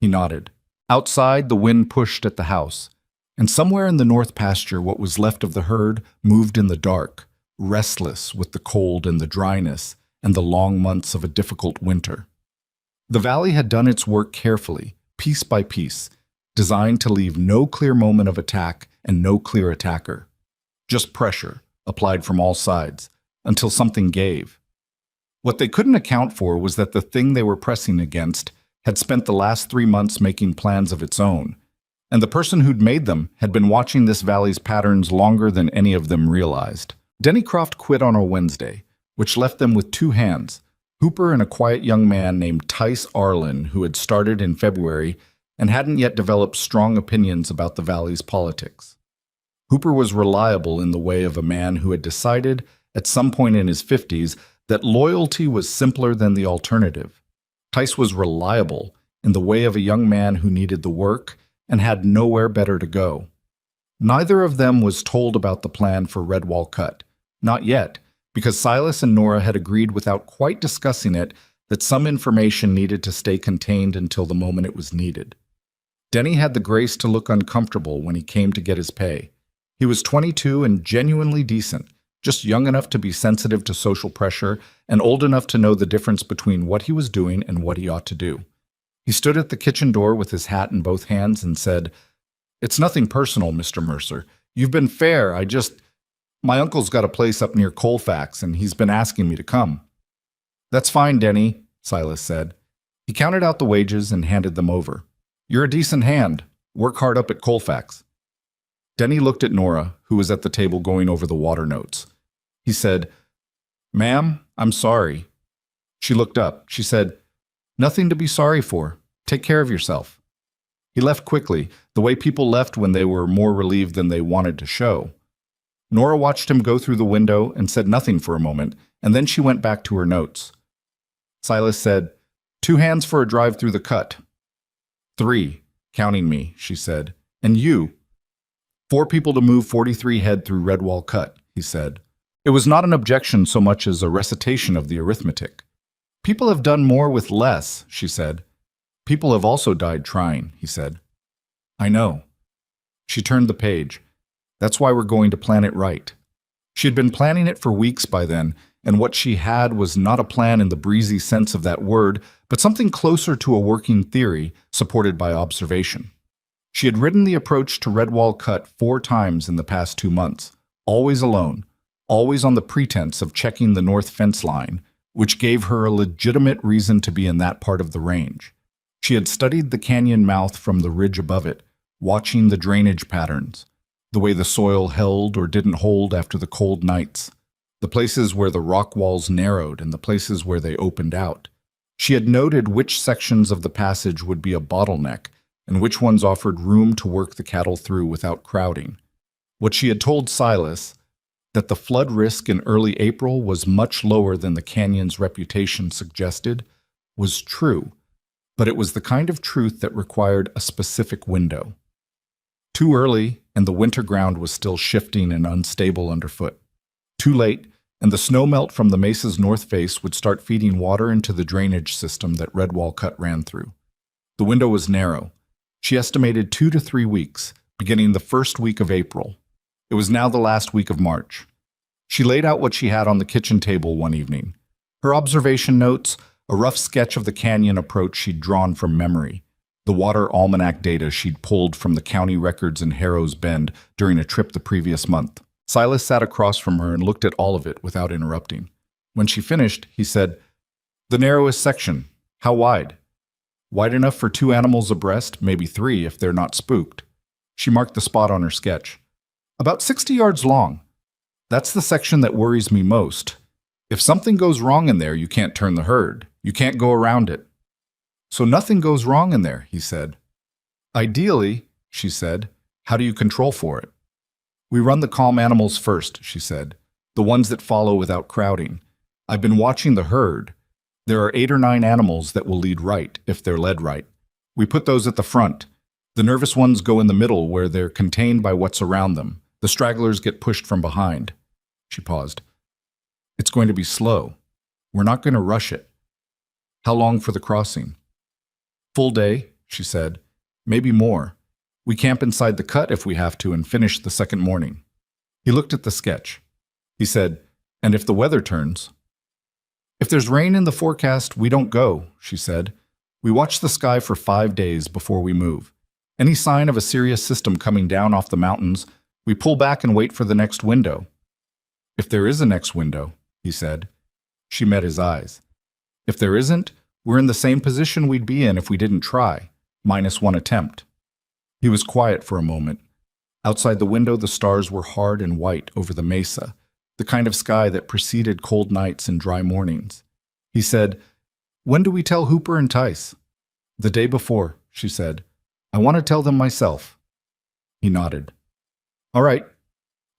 S1: He nodded. Outside, the wind pushed at the house, and somewhere in the north pasture what was left of the herd moved in the dark, restless with the cold and the dryness and the long months of a difficult winter. The valley had done its work carefully, piece by piece, designed to leave no clear moment of attack and no clear attacker. Just pressure, applied from all sides, until something gave. What they couldn't account for was that the thing they were pressing against had spent the last 3 months making plans of its own, and the person who'd made them had been watching this valley's patterns longer than any of them realized. Denny Croft quit on a Wednesday, which left them with 2 hands, Hooper and a quiet young man named Tice Arlen, who had started in February and hadn't yet developed strong opinions about the valley's politics. Hooper was reliable in the way of a man who had decided, at some point in his 50s, that loyalty was simpler than the alternative. Tice was reliable in the way of a young man who needed the work and had nowhere better to go. Neither of them was told about the plan for Redwall Cut. Not yet, because Silas and Nora had agreed without quite discussing it that some information needed to stay contained until the moment it was needed. Denny had the grace to look uncomfortable when he came to get his pay. He was 22 and genuinely decent, just young enough to be sensitive to social pressure and old enough to know the difference between what he was doing and what he ought to do. He stood at the kitchen door with his hat in both hands and said, "It's nothing personal, Mr. Mercer. You've been fair. My uncle's got a place up near Colfax, and he's been asking me to come." "That's fine, Denny," Silas said. He counted out the wages and handed them over. "You're a decent hand. Work hard up at Colfax." Denny looked at Nora, who was at the table going over the water notes. He said, "Ma'am, I'm sorry." She looked up. She said, "Nothing to be sorry for. Take care of yourself." He left quickly, the way people left when they were more relieved than they wanted to show. Nora watched him go through the window and said nothing for a moment, and then she went back to her notes. Silas said, "2 hands for a drive through the cut." "3, counting me," she said. "And you?" "4 people to move 43 head through Redwall Cut," he said. It was not an objection so much as a recitation of the arithmetic. People have done more with less, she said. People have also died trying, he said. I know. She turned the page. That's why we're going to plan it right. She had been planning it for weeks by then, and what she had was not a plan in the breezy sense of that word, but something closer to a working theory supported by observation. She had ridden the approach to Redwall Cut 4 times in the past 2 months, always alone, always on the pretense of checking the north fence line, which gave her a legitimate reason to be in that part of the range. She had studied the canyon mouth from the ridge above it, watching the drainage patterns, the way the soil held or didn't hold after the cold nights, the places where the rock walls narrowed and the places where they opened out. She had noted which sections of the passage would be a bottleneck and which ones offered room to work the cattle through without crowding. What she had told Silas, that the flood risk in early April was much lower than the canyon's reputation suggested, was true, but it was the kind of truth that required a specific window. Too early, and the winter ground was still shifting and unstable underfoot. Too late, and the snowmelt from the mesa's north face would start feeding water into the drainage system that Redwall Cut ran through. The window was narrow. She estimated 2 to 3 weeks, beginning the first week of April. It was now the last week of March. She laid out what she had on the kitchen table one evening. Her observation notes, a rough sketch of the canyon approach she'd drawn from memory, the water almanac data she'd pulled from the county records in Harrow's Bend during a trip the previous month. Silas sat across from her and looked at all of it without interrupting. When she finished, he said, "The narrowest section. How wide?" "Wide enough for 2 animals abreast, maybe 3 if they're not spooked." She marked the spot on her sketch. "About 60 yards long. That's the section that worries me most. If something goes wrong in there, you can't turn the herd. You can't go around it." "So nothing goes wrong in there," he said. "Ideally," she said, "how do you control for it?" "We run the calm animals first," she said, "the ones that follow without crowding. I've been watching the herd. There are 8 or 9 animals that will lead right, if they're led right. We put those at the front. The nervous ones go in the middle where they're contained by what's around them. The stragglers get pushed from behind." She paused. "It's going to be slow. We're not going to rush it." "How long for the crossing?" "Full day," she said. "Maybe more. We camp inside the cut if we have to and finish the second morning." He looked at the sketch. He said, "And if the weather turns?" "If there's rain in the forecast, we don't go," she said. "We watch the sky for 5 days before we move. Any sign of a serious system coming down off the mountains, we pull back and wait for the next window." "If there is a next window," he said. She met his eyes. "If there isn't, we're in the same position we'd be in if we didn't try, -1 attempt." He was quiet for a moment. Outside the window, the stars were hard and white over the mesa, the kind of sky that preceded cold nights and dry mornings. He said, "When do we tell Hooper and Tice?" "The day before," she said. "I want to tell them myself." He nodded. "All right."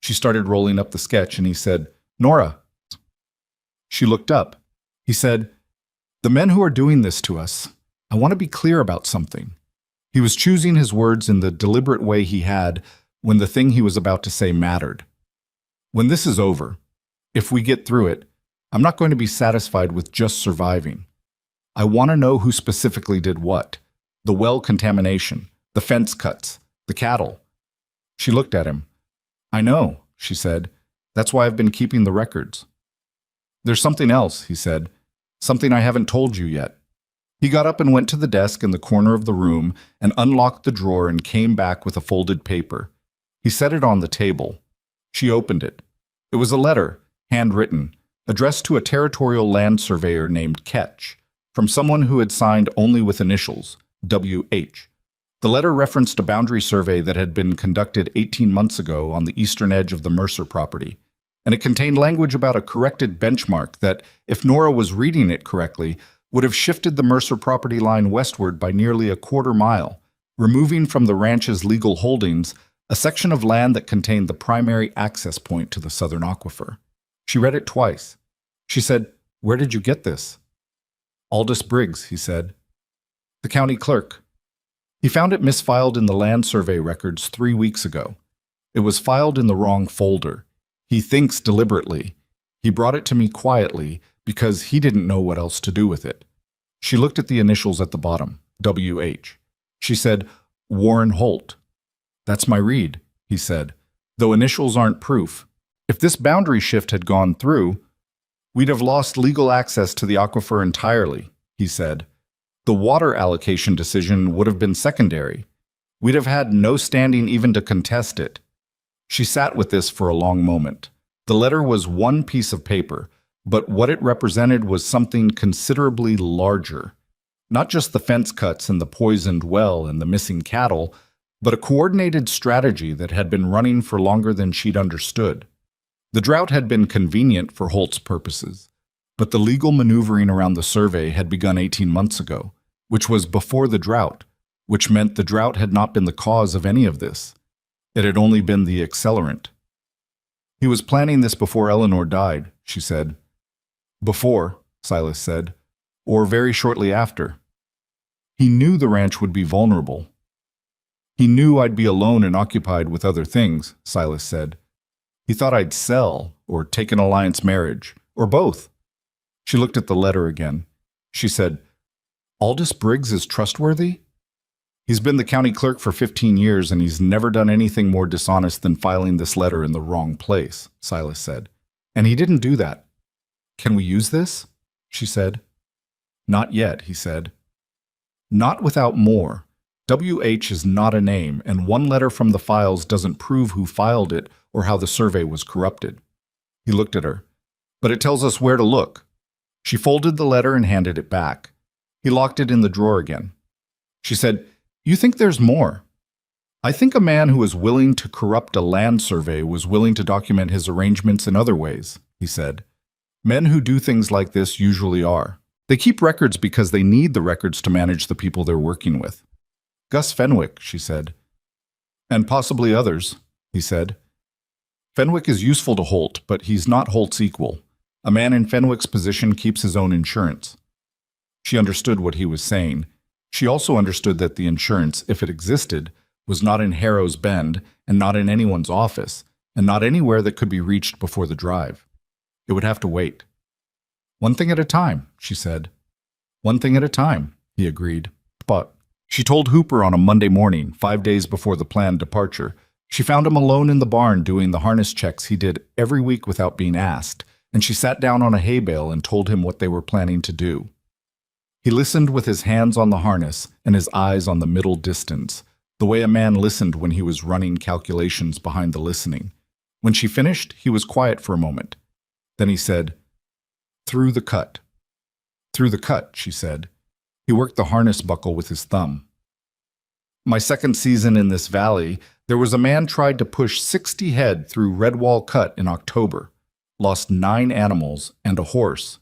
S1: She started rolling up the sketch, and he said, "Nora." She looked up. He said, "The men who are doing this to us, I want to be clear about something." He was choosing his words in the deliberate way he had when the thing he was about to say mattered. "When this is over, if we get through it, I'm not going to be satisfied with just surviving. I want to know who specifically did what. The well contamination, the fence cuts, the cattle." She looked at him. "I know," she said. "That's why I've been keeping the records." "There's something else," he said. "Something I haven't told you yet." He got up and went to the desk in the corner of the room and unlocked the drawer and came back with a folded paper. He set it on the table. She opened it. It was a letter, handwritten, addressed to a territorial land surveyor named Ketch, from someone who had signed only with initials, W.H. The letter referenced a boundary survey that had been conducted 18 months ago on the eastern edge of the Mercer property, and it contained language about a corrected benchmark that, if Nora was reading it correctly, would have shifted the Mercer property line westward by nearly a quarter mile, removing from the ranch's legal holdings a section of land that contained the primary access point to the southern aquifer. She read it twice. She said, "Where did you get this?" "Aldous Briggs," he said. "The county clerk." He found it misfiled in the land survey records 3 weeks ago. It was filed in the wrong folder. He thinks deliberately. He brought it to me quietly because he didn't know what else to do with it. She looked at the initials at the bottom, WH. She said, Warren Holt. That's my read, he said, though initials aren't proof. If this boundary shift had gone through, we'd have lost legal access to the aquifer entirely, he said. The water allocation decision would have been secondary. We'd have had no standing even to contest it. She sat with this for a long moment. The letter was one piece of paper, but what it represented was something considerably larger. Not just the fence cuts and the poisoned well and the missing cattle, but a coordinated strategy that had been running for longer than she'd understood. The drought had been convenient for Holt's purposes, but the legal maneuvering around the survey had begun 18 months ago, which was before the drought, which meant the drought had not been the cause of any of this. It had only been the accelerant. He was planning this before Eleanor died, she said. Before, Silas said, or very shortly after. He knew the ranch would be vulnerable. He knew I'd be alone and occupied with other things, Silas said. He thought I'd sell, or take an alliance marriage, or both. She looked at the letter again. She said, Aldous Briggs is trustworthy? He's been the county clerk for 15 years and he's never done anything more dishonest than filing this letter in the wrong place, Silas said. And he didn't do that. Can we use this? She said. Not yet, he said. Not without more. WH is not a name, and one letter from the files doesn't prove who filed it or how the survey was corrupted. He looked at her. But it tells us where to look. She folded the letter and handed it back. He locked it in the drawer again. She said, You think there's more? I think a man who is willing to corrupt a land survey was willing to document his arrangements in other ways, he said. Men who do things like this usually are. They keep records because they need the records to manage the people they're working with. Gus Fenwick, she said. And possibly others, he said. Fenwick is useful to Holt, but he's not Holt's equal. A man in Fenwick's position keeps his own insurance. She understood what he was saying. She also understood that the insurance, if it existed, was not in Harrow's Bend and not in anyone's office, and not anywhere that could be reached before the drive. It would have to wait. One thing at a time, she said. One thing at a time, he agreed. But she told Hooper on a Monday morning, 5 days before the planned departure. She found him alone in the barn doing the harness checks he did every week without being asked, and she sat down on a hay bale and told him what they were planning to do. He listened with his hands on the harness and his eyes on the middle distance, the way a man listened when he was running calculations behind the listening. When she finished, he was quiet for a moment. Then he said, Through the cut. Through the cut, she said. He worked the harness buckle with his thumb. My second season in this valley, there was a man tried to push 60 head through Redwall Cut in October. Lost 9 animals and a horse.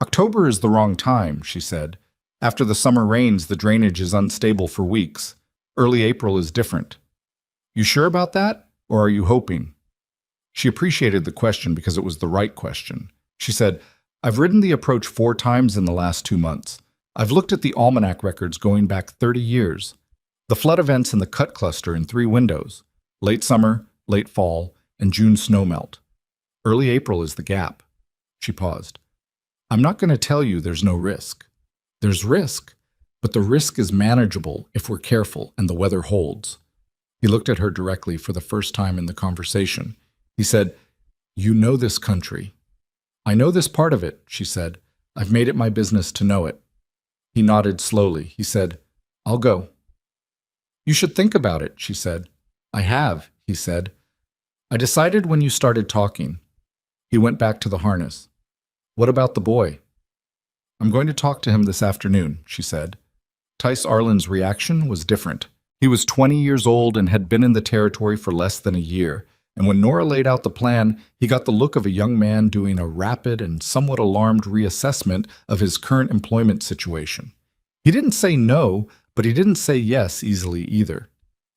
S1: October is the wrong time, she said. After the summer rains, the drainage is unstable for weeks. Early April is different. You sure about that, or are you hoping? She appreciated the question because it was the right question. She said, I've ridden the approach 4 times in the last 2 months. I've looked at the almanac records going back 30 years. The flood events in the cut cluster in 3 windows. Late summer, late fall, and June snowmelt. Early April is the gap. She paused. I'm not going to tell you there's no risk. There's risk, but the risk is manageable if we're careful and the weather holds. He looked at her directly for the first time in the conversation. He said, You know this country. I know this part of it, she said. I've made it my business to know it. He nodded slowly. He said, I'll go. You should think about it, she said. I have, he said. I decided when you started talking. He went back to the harness. What about the boy? I'm going to talk to him this afternoon, she said. Tice Arlen's reaction was different. He was 20 years old and had been in the territory for less than a year, and when Nora laid out the plan, he got the look of a young man doing a rapid and somewhat alarmed reassessment of his current employment situation. He didn't say no, but he didn't say yes easily either.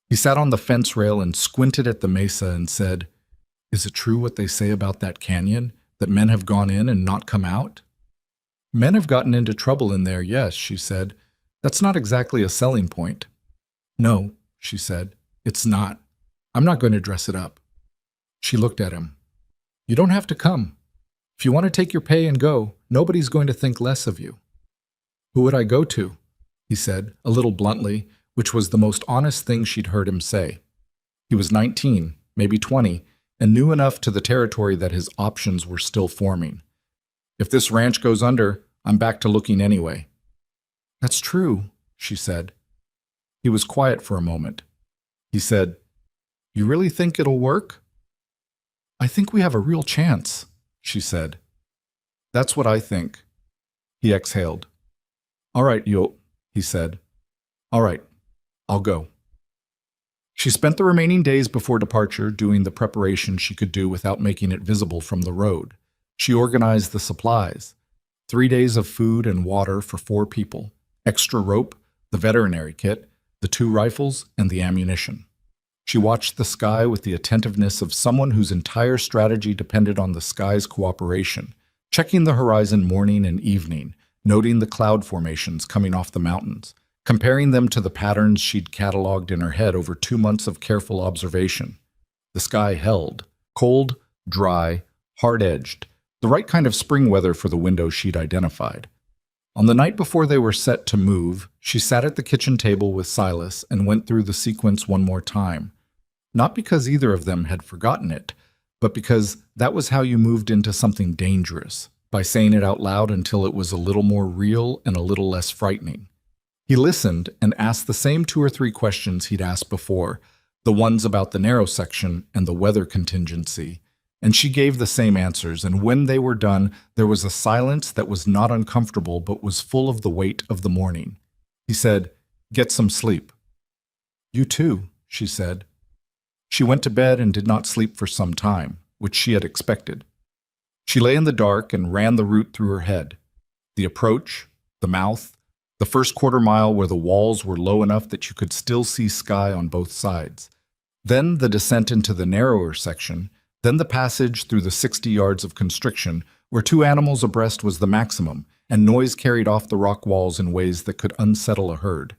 S1: He sat on the fence rail and squinted at the mesa and said, Is it true what they say about that canyon, that men have gone in and not come out? Men have gotten into trouble in there, yes, she said. That's not exactly a selling point. No, she said, it's not. I'm not going to dress it up. She looked at him. You don't have to come. If you want to take your pay and go, nobody's going to think less of you. Who would I go to? He said, a little bluntly, which was the most honest thing she'd heard him say. He was 19, maybe 20, and knew enough to the territory that his options were still forming. If this ranch goes under, I'm back to looking anyway. That's true, she said. He was quiet for a moment. He said, You really think it'll work? I think we have a real chance, she said. That's what I think. He exhaled. All right, he said. All right, I'll go. She spent the remaining days before departure doing the preparation she could do without making it visible from the road. She organized the supplies. 3 days of food and water for 4 people, extra rope, the veterinary kit, the 2 rifles, and the ammunition. She watched the sky with the attentiveness of someone whose entire strategy depended on the sky's cooperation, checking the horizon morning and evening, noting the cloud formations coming off the mountains, comparing them to the patterns she'd cataloged in her head over 2 months of careful observation. The sky held, cold, dry, hard-edged, the right kind of spring weather for the window she'd identified. On the night before they were set to move, she sat at the kitchen table with Silas and went through the sequence one more time. Not because either of them had forgotten it, but because that was how you moved into something dangerous, by saying it out loud until it was a little more real and a little less frightening. He listened and asked the same 2 or 3 questions he'd asked before, the ones about the narrow section and the weather contingency, and she gave the same answers, and when they were done, there was a silence that was not uncomfortable but was full of the weight of the morning. He said, Get some sleep. You too, she said. She went to bed and did not sleep for some time, which she had expected. She lay in the dark and ran the route through her head. The approach, the mouth, the first quarter-mile where the walls were low enough that you could still see sky on both sides. Then the descent into the narrower section, then the passage through the 60 yards of constriction, where 2 animals abreast was the maximum, and noise carried off the rock walls in ways that could unsettle a herd.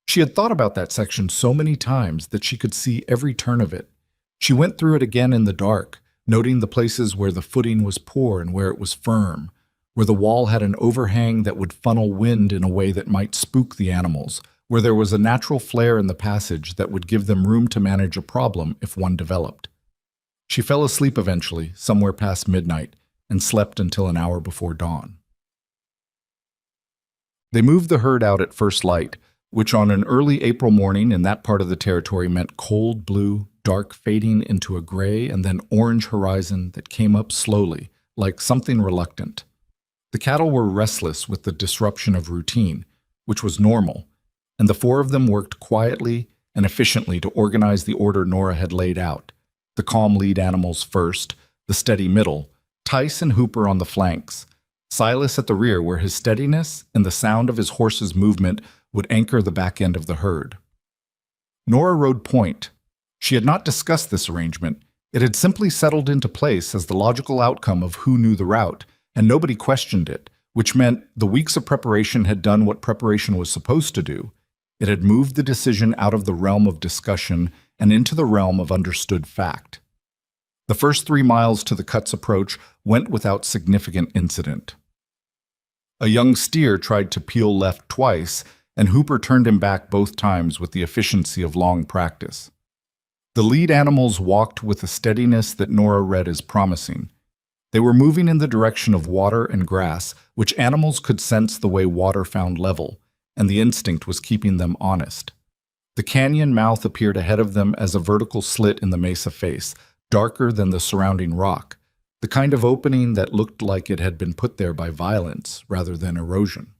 S1: She had thought about that section so many times that she could see every turn of it. She went through it again in the dark, noting the places where the footing was poor and where it was firm, where the wall had an overhang that would funnel wind in a way that might spook the animals, where there was a natural flare in the passage that would give them room to manage a problem if one developed. She fell asleep eventually, somewhere past midnight, and slept until an hour before dawn. They moved the herd out at first light, which on an early April morning in that part of the territory meant cold blue, dark fading into a gray and then orange horizon that came up slowly, like something reluctant. The cattle were restless with the disruption of routine, which was normal, and the 4 of them worked quietly and efficiently to organize the order Nora had laid out. The calm lead animals first, the steady middle, Tice and Hooper on the flanks, Silas at the rear where his steadiness and the sound of his horse's movement would anchor the back end of the herd. Nora rode point. She had not discussed this arrangement. It had simply settled into place as the logical outcome of who knew the route, and nobody questioned it, which meant the weeks of preparation had done what preparation was supposed to do. It had moved the decision out of the realm of discussion and into the realm of understood fact. The first 3 miles to the cut's approach went without significant incident. A young steer tried to peel left twice, and Hooper turned him back both times with the efficiency of long practice. The lead animals walked with a steadiness that Nora read as promising. They were moving in the direction of water and grass, which animals could sense the way water found level, and the instinct was keeping them honest. The canyon mouth appeared ahead of them as a vertical slit in the mesa face, darker than the surrounding rock, the kind of opening that looked like it had been put there by violence rather than erosion.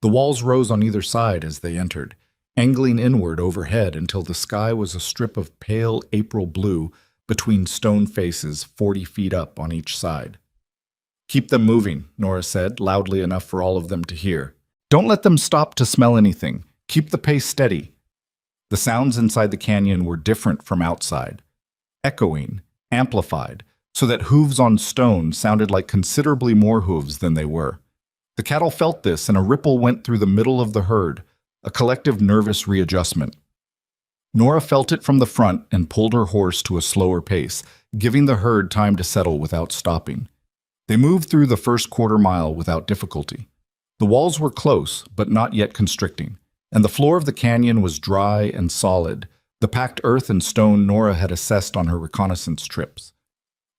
S1: The walls rose on either side as they entered, angling inward overhead until the sky was a strip of pale April blue between stone faces 40 feet up on each side. "Keep them moving," Nora said, loudly enough for all of them to hear. "Don't let them stop to smell anything. Keep the pace steady." The sounds inside the canyon were different from outside, echoing, amplified, so that hooves on stone sounded like considerably more hooves than they were. The cattle felt this, and a ripple went through the middle of the herd, a collective nervous readjustment. Nora felt it from the front and pulled her horse to a slower pace, giving the herd time to settle without stopping. They moved through the first quarter mile without difficulty. The walls were close, but not yet constricting, and the floor of the canyon was dry and solid, the packed earth and stone Nora had assessed on her reconnaissance trips.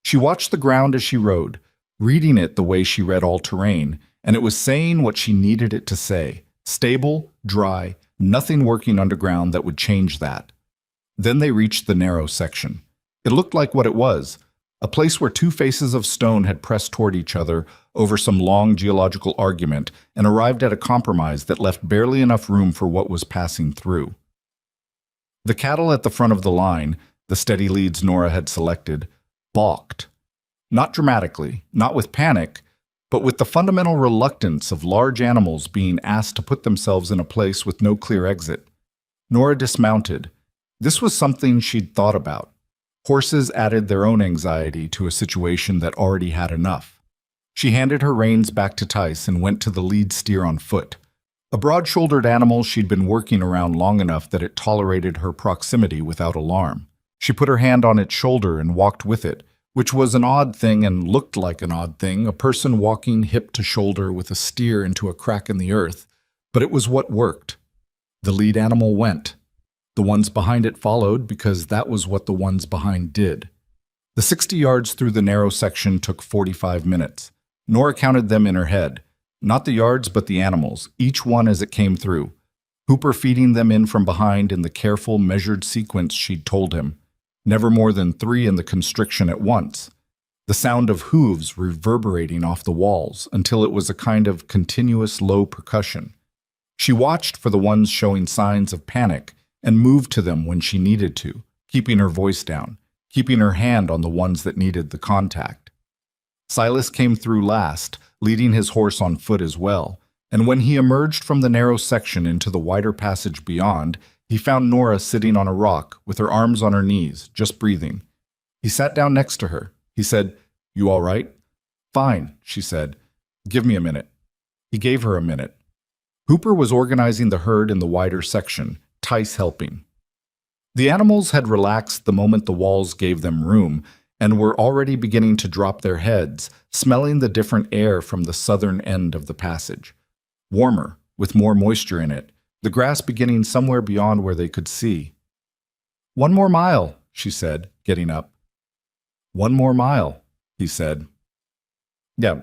S1: She watched the ground as she rode, reading it the way she read all terrain, and it was saying what she needed it to say: stable, dry, nothing working underground that would change that. Then they reached the narrow section. It looked like what it was, a place where two faces of stone had pressed toward each other over some long geological argument and arrived at a compromise that left barely enough room for what was passing through. The cattle at the front of the line, the steady leads Nora had selected, balked. Not dramatically, not with panic, but with the fundamental reluctance of large animals being asked to put themselves in a place with no clear exit. Nora dismounted. This was something she'd thought about. Horses added their own anxiety to a situation that already had enough. She handed her reins back to Tice and went to the lead steer on foot. A broad-shouldered animal she'd been working around long enough that it tolerated her proximity without alarm. She put her hand on its shoulder and walked with it, which was an odd thing and looked like an odd thing, a person walking hip to shoulder with a steer into a crack in the earth, but it was what worked. The lead animal went. The ones behind it followed because that was what the ones behind did. The 60 yards through the narrow section took 45 minutes. Nora counted them in her head. Not the yards, but the animals, each one as it came through. Hooper feeding them in from behind in the careful, measured sequence she'd told him. Never more than 3 in the constriction at once. The sound of hooves reverberating off the walls until it was a kind of continuous low percussion. She watched for the ones showing signs of panic and moved to them when she needed to, keeping her voice down, keeping her hand on the ones that needed the contact. Silas came through last, leading his horse on foot as well, and when he emerged from the narrow section into the wider passage beyond, he found Nora sitting on a rock with her arms on her knees, just breathing. He sat down next to her. He said, "You all right?" "Fine," she said. "Give me a minute." He gave her a minute. Hooper was organizing the herd in the wider section, Tice helping. The animals had relaxed the moment the walls gave them room and were already beginning to drop their heads, smelling the different air from the southern end of the passage. Warmer, with more moisture in it, the grass beginning somewhere beyond where they could see. "1 more mile," she said, getting up. "1 more mile," he said. Yeah,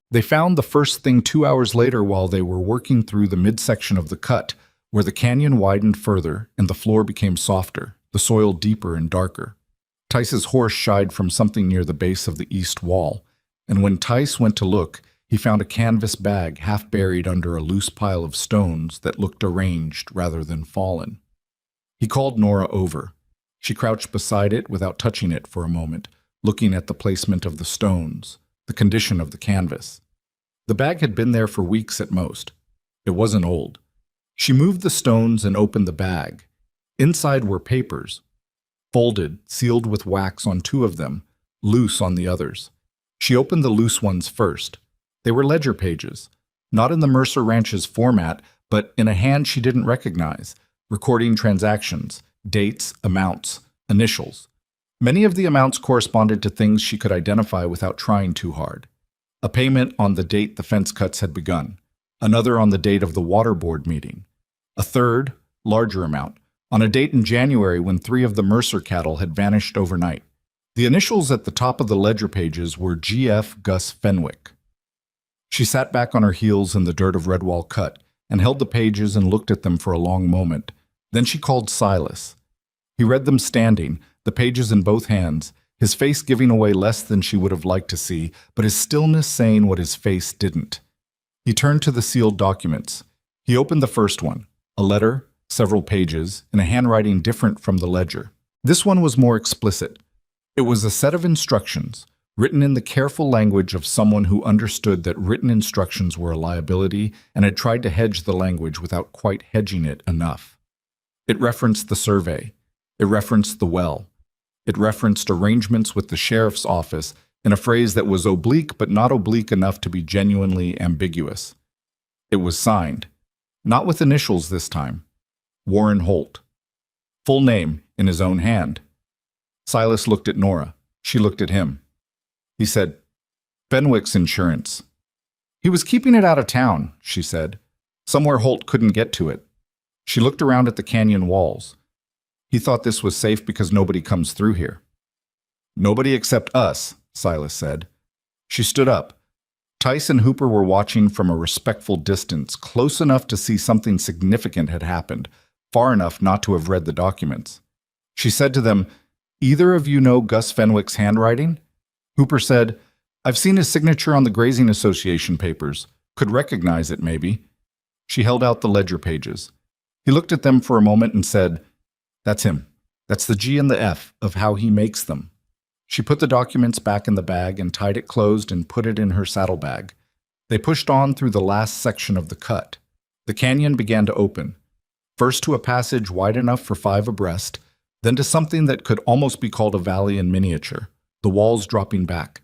S1: they found the first thing 2 hours later while they were working through the midsection of the cut, where the canyon widened further and the floor became softer, the soil deeper and darker. Tice's horse shied from something near the base of the east wall, and when Tice went to look, he found a canvas bag half buried under a loose pile of stones that looked arranged rather than fallen. He called Nora over. She crouched beside it without touching it for a moment, looking at the placement of the stones, the condition of the canvas. The bag had been there for weeks at most. It wasn't old. She moved the stones and opened the bag. Inside were papers, folded, sealed with wax on 2 of them, loose on the others. She opened the loose ones first. They were ledger pages, not in the Mercer Ranch's format, but in a hand she didn't recognize, recording transactions, dates, amounts, initials. Many of the amounts corresponded to things she could identify without trying too hard. A payment on the date the fence cuts had begun, another on the date of the water board meeting, a third, larger amount, on a date in January when 3 of the Mercer cattle had vanished overnight. The initials at the top of the ledger pages were G.F. Gus Fenwick. She sat back on her heels in the dirt of Redwall Cut and held the pages and looked at them for a long moment. Then she called Silas. He read them standing, the pages in both hands, his face giving away less than she would have liked to see, but his stillness saying what his face didn't. He turned to the sealed documents. He opened the first one, a letter, several pages, in a handwriting different from the ledger. This one was more explicit. It was a set of instructions, written in the careful language of someone who understood that written instructions were a liability and had tried to hedge the language without quite hedging it enough. It referenced the survey. It referenced the well. It referenced arrangements with the sheriff's office in a phrase that was oblique but not oblique enough to be genuinely ambiguous. It was signed, not with initials this time, Warren Holt. full name in his own hand. Silas looked at Nora. She looked at him. He said, "Fenwick's Insurance." "He was keeping it out of town," she said. "Somewhere Holt couldn't get to it." She looked around at the canyon walls. "He thought this was safe because nobody comes through here." "Nobody except us," Silas said. She stood up. Tice and Hooper were watching from a respectful distance, close enough to see something significant had happened, far enough not to have read the documents. She said to them, "Either of you know Gus Fenwick's handwriting?" Hooper said, "I've seen his signature on the Grazing Association papers. Could recognize it, maybe." She held out the ledger pages. He looked at them for a moment and said, "That's him. That's the G and the F of how he makes them." She put the documents back in the bag and tied it closed and put it in her saddlebag. They pushed on through the last section of the cut. The canyon began to open, first to a passage wide enough for 5 abreast, then to something that could almost be called a valley in miniature, the walls dropping back,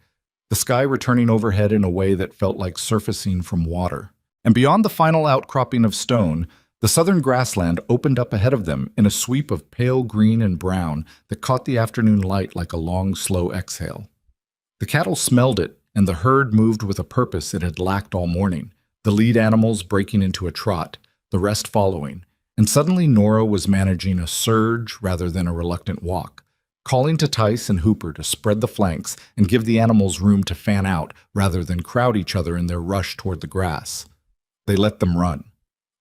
S1: the sky returning overhead in a way that felt like surfacing from water. And beyond the final outcropping of stone, the southern grassland opened up ahead of them in a sweep of pale green and brown that caught the afternoon light like a long, slow exhale. The cattle smelled it, and the herd moved with a purpose it had lacked all morning, the lead animals breaking into a trot, the rest following, and suddenly Nora was managing a surge rather than a reluctant walk, calling to Tice and Hooper to spread the flanks and give the animals room to fan out rather than crowd each other in their rush toward the grass. They let them run.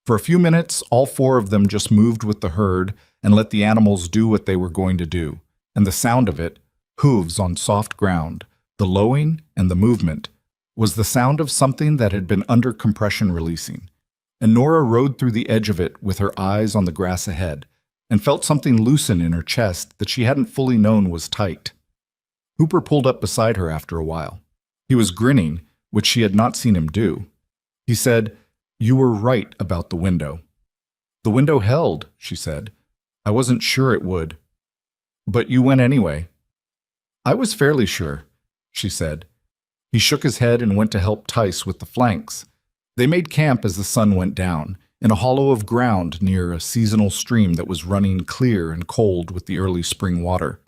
S1: For a few minutes, all 4 of them just moved with the herd and let the animals do what they were going to do, and the sound of it, hooves on soft ground, the lowing and the movement, was the sound of something that had been under compression releasing. And Nora rode through the edge of it with her eyes on the grass ahead, and felt something loosen in her chest that she hadn't fully known was tight. Hooper pulled up beside her after a while. He was grinning, which she had not seen him do. He said, "You were right about the window." "The window held," she said. "I wasn't sure it would." "But you went anyway." "I was fairly sure," she said. He shook his head and went to help Tice with the flanks. They made camp as the sun went down, in a hollow of ground near a seasonal stream that was running clear and cold with the early spring water.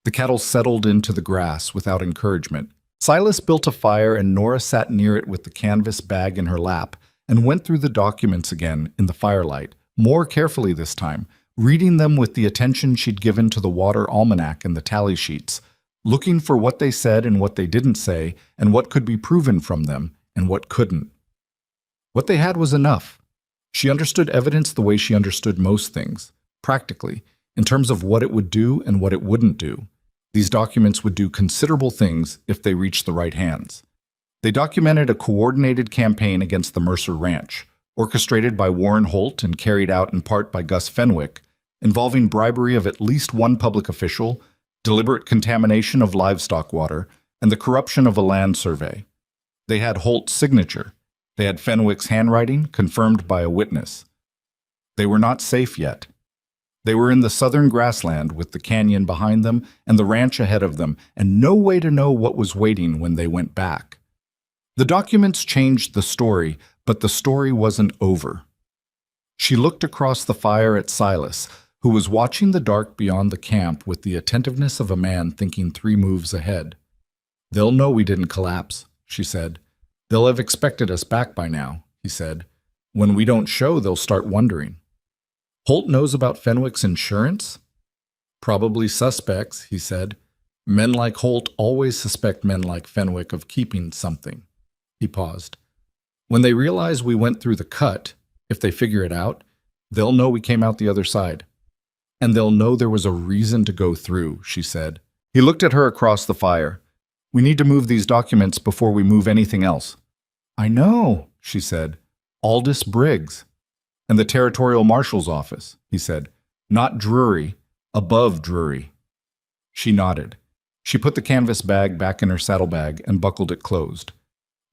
S1: The cattle settled into the grass without encouragement. Silas built a fire and Nora sat near it with the canvas bag in her lap, and went through the documents again in the firelight, more carefully this time, reading them with the attention she'd given to the water almanac and the tally sheets, looking for what they said and what they didn't say, and what could be proven from them and what couldn't. What they had was enough. She understood evidence the way she understood most things, practically, in terms of what it would do and what it wouldn't do. These documents would do considerable things if they reached the right hands. They documented a coordinated campaign against the Mercer Ranch, orchestrated by Warren Holt and carried out in part by Gus Fenwick, involving bribery of at least one public official, deliberate contamination of livestock water, and the corruption of a land survey. They had Holt's signature. They had Fenwick's handwriting, confirmed by a witness. They were not safe yet. They were in the southern grassland with the canyon behind them and the ranch ahead of them, and no way to know what was waiting when they went back. The documents changed the story, but the story wasn't over. She looked across the fire at Silas, who was watching the dark beyond the camp with the attentiveness of a man thinking 3 moves ahead. "They'll know we didn't collapse," she said. "They'll have expected us back by now," he said. "When we don't show, they'll start wondering." "Holt knows about Fenwick's insurance?" "Probably suspects," he said. "Men like Holt always suspect men like Fenwick of keeping something." He paused. "When they realize we went through the cut, if they figure it out, they'll know we came out the other side. And they'll know there was a reason to go through," she said. He looked at her across the fire. "We need to move these documents before we move anything else." "I know," she said. "Aldous Briggs." "And the Territorial Marshal's office," he said. "Not Drury, above Drury." She nodded. She put the canvas bag back in her saddlebag and buckled it closed.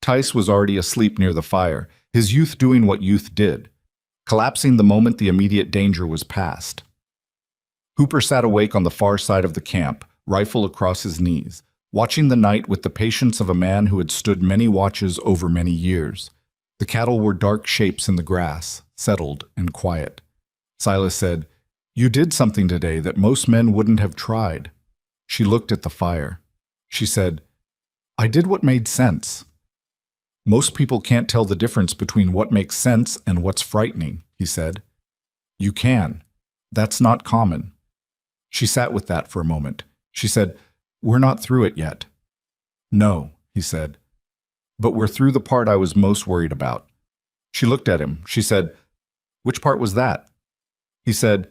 S1: Tice was already asleep near the fire, his youth doing what youth did, collapsing the moment the immediate danger was past. Hooper sat awake on the far side of the camp, rifle across his knees, watching the night with the patience of a man who had stood many watches over many years. The cattle were dark shapes in the grass, settled and quiet. Silas said, You did something today that most men wouldn't have tried. She looked at the fire. She said, I did what made sense. Most people can't tell the difference between what makes sense and what's frightening, he said. You can. That's not common. She sat with that for a moment. She said, We're not through it yet. No, he said. But we're through the part I was most worried about. She looked at him. She said, Which part was that? He said,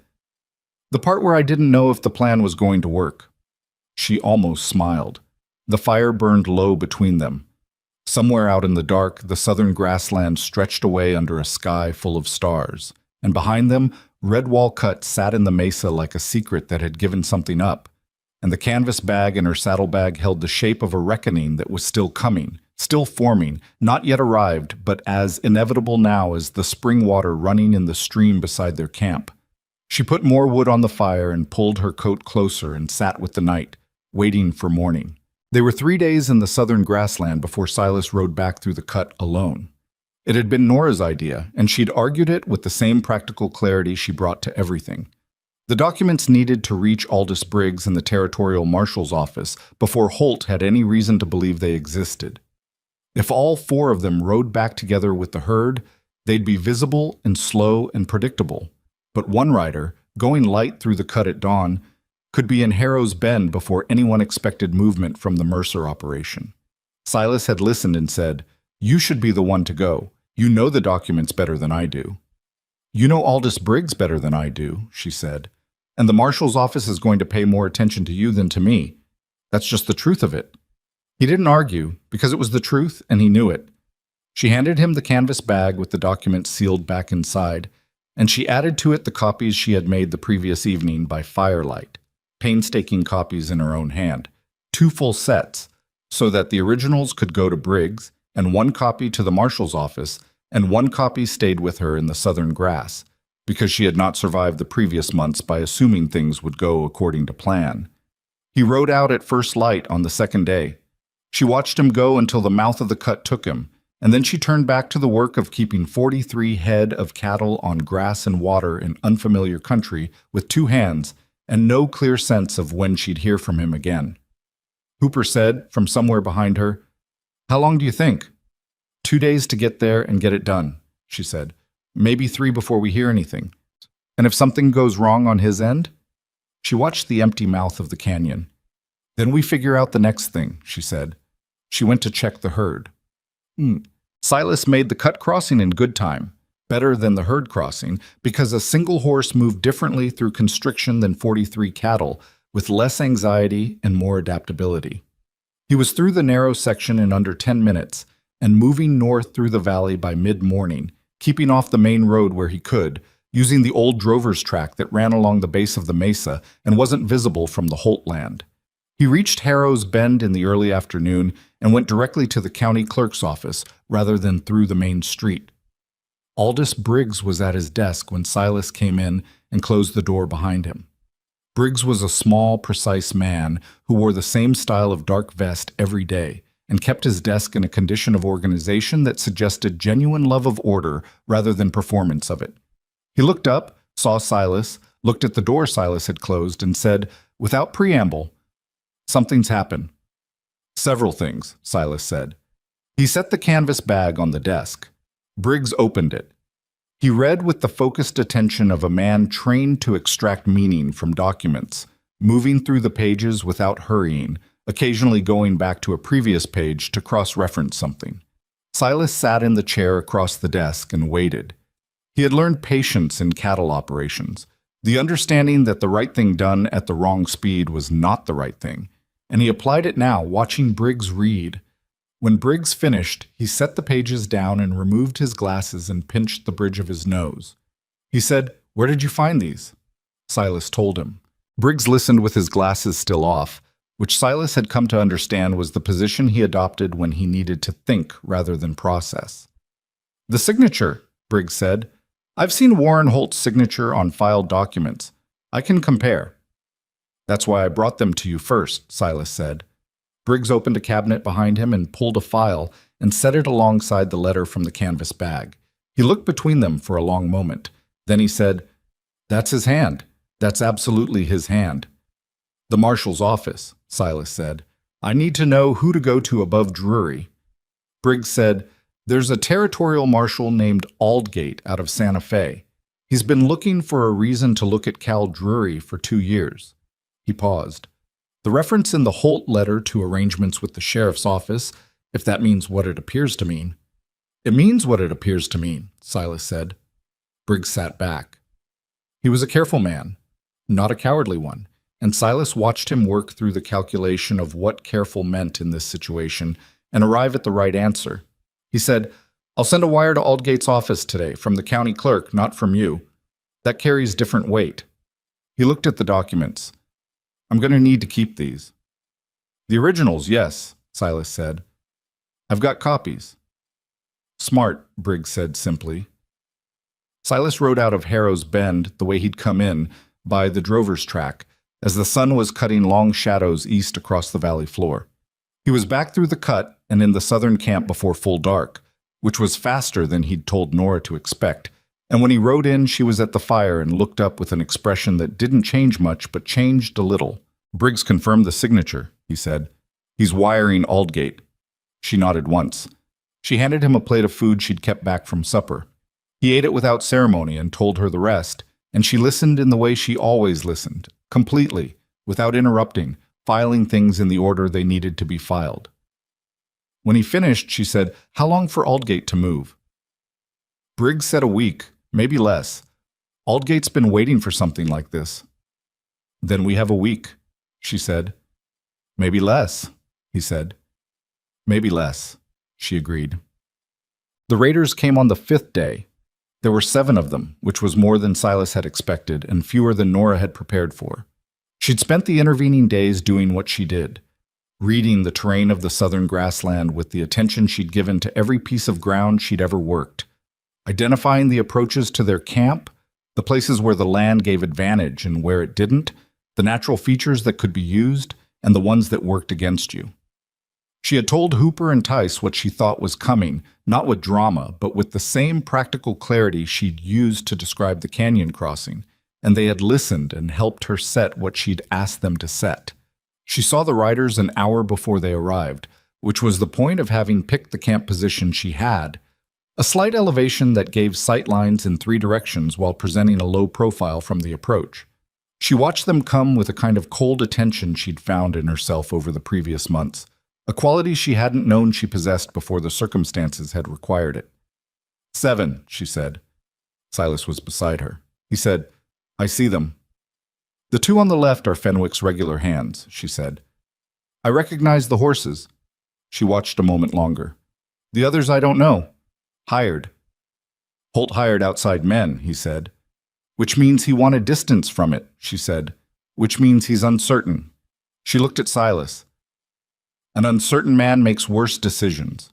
S1: The part where I didn't know if the plan was going to work. She almost smiled. The fire burned low between them. Somewhere out in the dark, the southern grassland stretched away under a sky full of stars, and behind them, Redwall Cut sat in the mesa like a secret that had given something up, and the canvas bag in her saddlebag held the shape of a reckoning that was still coming, still forming, not yet arrived, but as inevitable now as the spring water running in the stream beside their camp. She put more wood on the fire and pulled her coat closer and sat with the night, waiting for morning. They were 3 days in the southern grassland before Silas rode back through the cut alone. It had been Nora's idea, and she'd argued it with the same practical clarity she brought to everything. The documents needed to reach Aldous Briggs in the Territorial Marshal's office before Holt had any reason to believe they existed. If all 4 of them rode back together with the herd, they'd be visible and slow and predictable. But one rider, going light through the cut at dawn, could be in Harrow's Bend before anyone expected movement from the Mercer operation. Silas had listened and said, You should be the one to go. You know the documents better than I do. You know Aldous Briggs better than I do, she said. And the Marshal's office is going to pay more attention to you than to me. That's just the truth of it. He didn't argue, because it was the truth and he knew it. She handed him the canvas bag with the documents sealed back inside, and she added to it the copies she had made the previous evening by firelight. Painstaking copies in her own hand, 2 full sets, so that the originals could go to Briggs, and 1 copy to the Marshal's office, and 1 copy stayed with her in the southern grass, because she had not survived the previous months by assuming things would go according to plan. He rode out at first light on the second day. She watched him go until the mouth of the cut took him, and then she turned back to the work of keeping 43 head of cattle on grass and water in unfamiliar country with 2 hands, and no clear sense of when she'd hear from him again. Hooper said, from somewhere behind her, How long do you think? 2 days to get there and get it done, she said. Maybe 3 before we hear anything. And if something goes wrong on his end? She watched the empty mouth of the canyon. Then we figure out the next thing, she said. She went to check the herd. Silas made the cut crossing in good time. Better than the herd crossing, because a single horse moved differently through constriction than 43 cattle, with less anxiety and more adaptability. He was through the narrow section in under 10 minutes, and moving north through the valley by mid-morning, keeping off the main road where he could, using the old drover's track that ran along the base of the mesa and wasn't visible from the Holt land. He reached Harrow's Bend in the early afternoon and went directly to the county clerk's office rather than through the main street. Aldous Briggs was at his desk when Silas came in and closed the door behind him. Briggs was a small, precise man who wore the same style of dark vest every day and kept his desk in a condition of organization that suggested genuine love of order rather than performance of it. He looked up, saw Silas, looked at the door Silas had closed, and said, without preamble, Something's happened. Several things, Silas said. He set the canvas bag on the desk. Briggs opened it. He read with the focused attention of a man trained to extract meaning from documents, moving through the pages without hurrying, occasionally going back to a previous page to cross-reference something. Silas sat in the chair across the desk and waited. He had learned patience in cattle operations, the understanding that the right thing done at the wrong speed was not the right thing, and he applied it now, watching Briggs read. When Briggs finished, he set the pages down and removed his glasses and pinched the bridge of his nose. He said, "Where did you find these?" Silas told him. Briggs listened with his glasses still off, which Silas had come to understand was the position he adopted when he needed to think rather than process. "The signature," Briggs said. "I've seen Warren Holt's signature on filed documents. I can compare." "That's why I brought them to you first," Silas said. Briggs opened a cabinet behind him and pulled a file and set it alongside the letter from the canvas bag. He looked between them for a long moment. Then he said, "That's his hand. That's absolutely his hand. The marshal's office, Silas said. I need to know who to go to above Drury. Briggs said, There's a territorial marshal named Aldgate out of Santa Fe. He's been looking for a reason to look at Cal Drury for 2 years. He paused. The reference in the Holt letter to arrangements with the sheriff's office, if that means what it appears to mean. It means what it appears to mean, Silas said. Briggs sat back. He was a careful man, not a cowardly one, and Silas watched him work through the calculation of what careful meant in this situation and arrive at the right answer. He said, I'll send a wire to Aldgate's office today, from the county clerk, not from you. That carries different weight. He looked at the documents. I'm going to need to keep these. The originals, yes, Silas said. I've got copies. Smart, Briggs said simply. Silas rode out of Harrow's Bend the way he'd come in, by the drover's track, as the sun was cutting long shadows east across the valley floor. He was back through the cut and in the southern camp before full dark, which was faster than he'd told Nora to expect, and when he rode in, she was at the fire and looked up with an expression that didn't change much but changed a little. Briggs confirmed the signature, he said. He's wiring Aldgate. She nodded once. She handed him a plate of food she'd kept back from supper. He ate it without ceremony and told her the rest, and she listened in the way she always listened, completely, without interrupting, filing things in the order they needed to be filed. When he finished, she said, How long for Aldgate to move? Briggs said a week, maybe less. Aldgate's been waiting for something like this. Then we have a week, she said. Maybe less, he said. Maybe less, she agreed. The raiders came on the 5th day. There were 7 of them, which was more than Silas had expected and fewer than Nora had prepared for. She'd spent the intervening days doing what she did, reading the terrain of the southern grassland with the attention she'd given to every piece of ground she'd ever worked, identifying the approaches to their camp, the places where the land gave advantage and where it didn't, the natural features that could be used, and the ones that worked against you. She had told Hooper and Tice what she thought was coming, not with drama, but with the same practical clarity she'd used to describe the canyon crossing, and they had listened and helped her set what she'd asked them to set. She saw the riders an hour before they arrived, which was the point of having picked the camp position she had, a slight elevation that gave sight lines in 3 directions while presenting a low profile from the approach. She watched them come with a kind of cold attention she'd found in herself over the previous months, a quality she hadn't known she possessed before the circumstances had required it. 7, she said. Silas was beside her. He said, I see them. The 2 on the left are Fenwick's regular hands, she said. I recognize the horses. She watched a moment longer. The others I don't know. Hired. Holt hired outside men, he said. Which means he wanted distance from it, she said. Which means he's uncertain. She looked at Silas. An uncertain man makes worse decisions.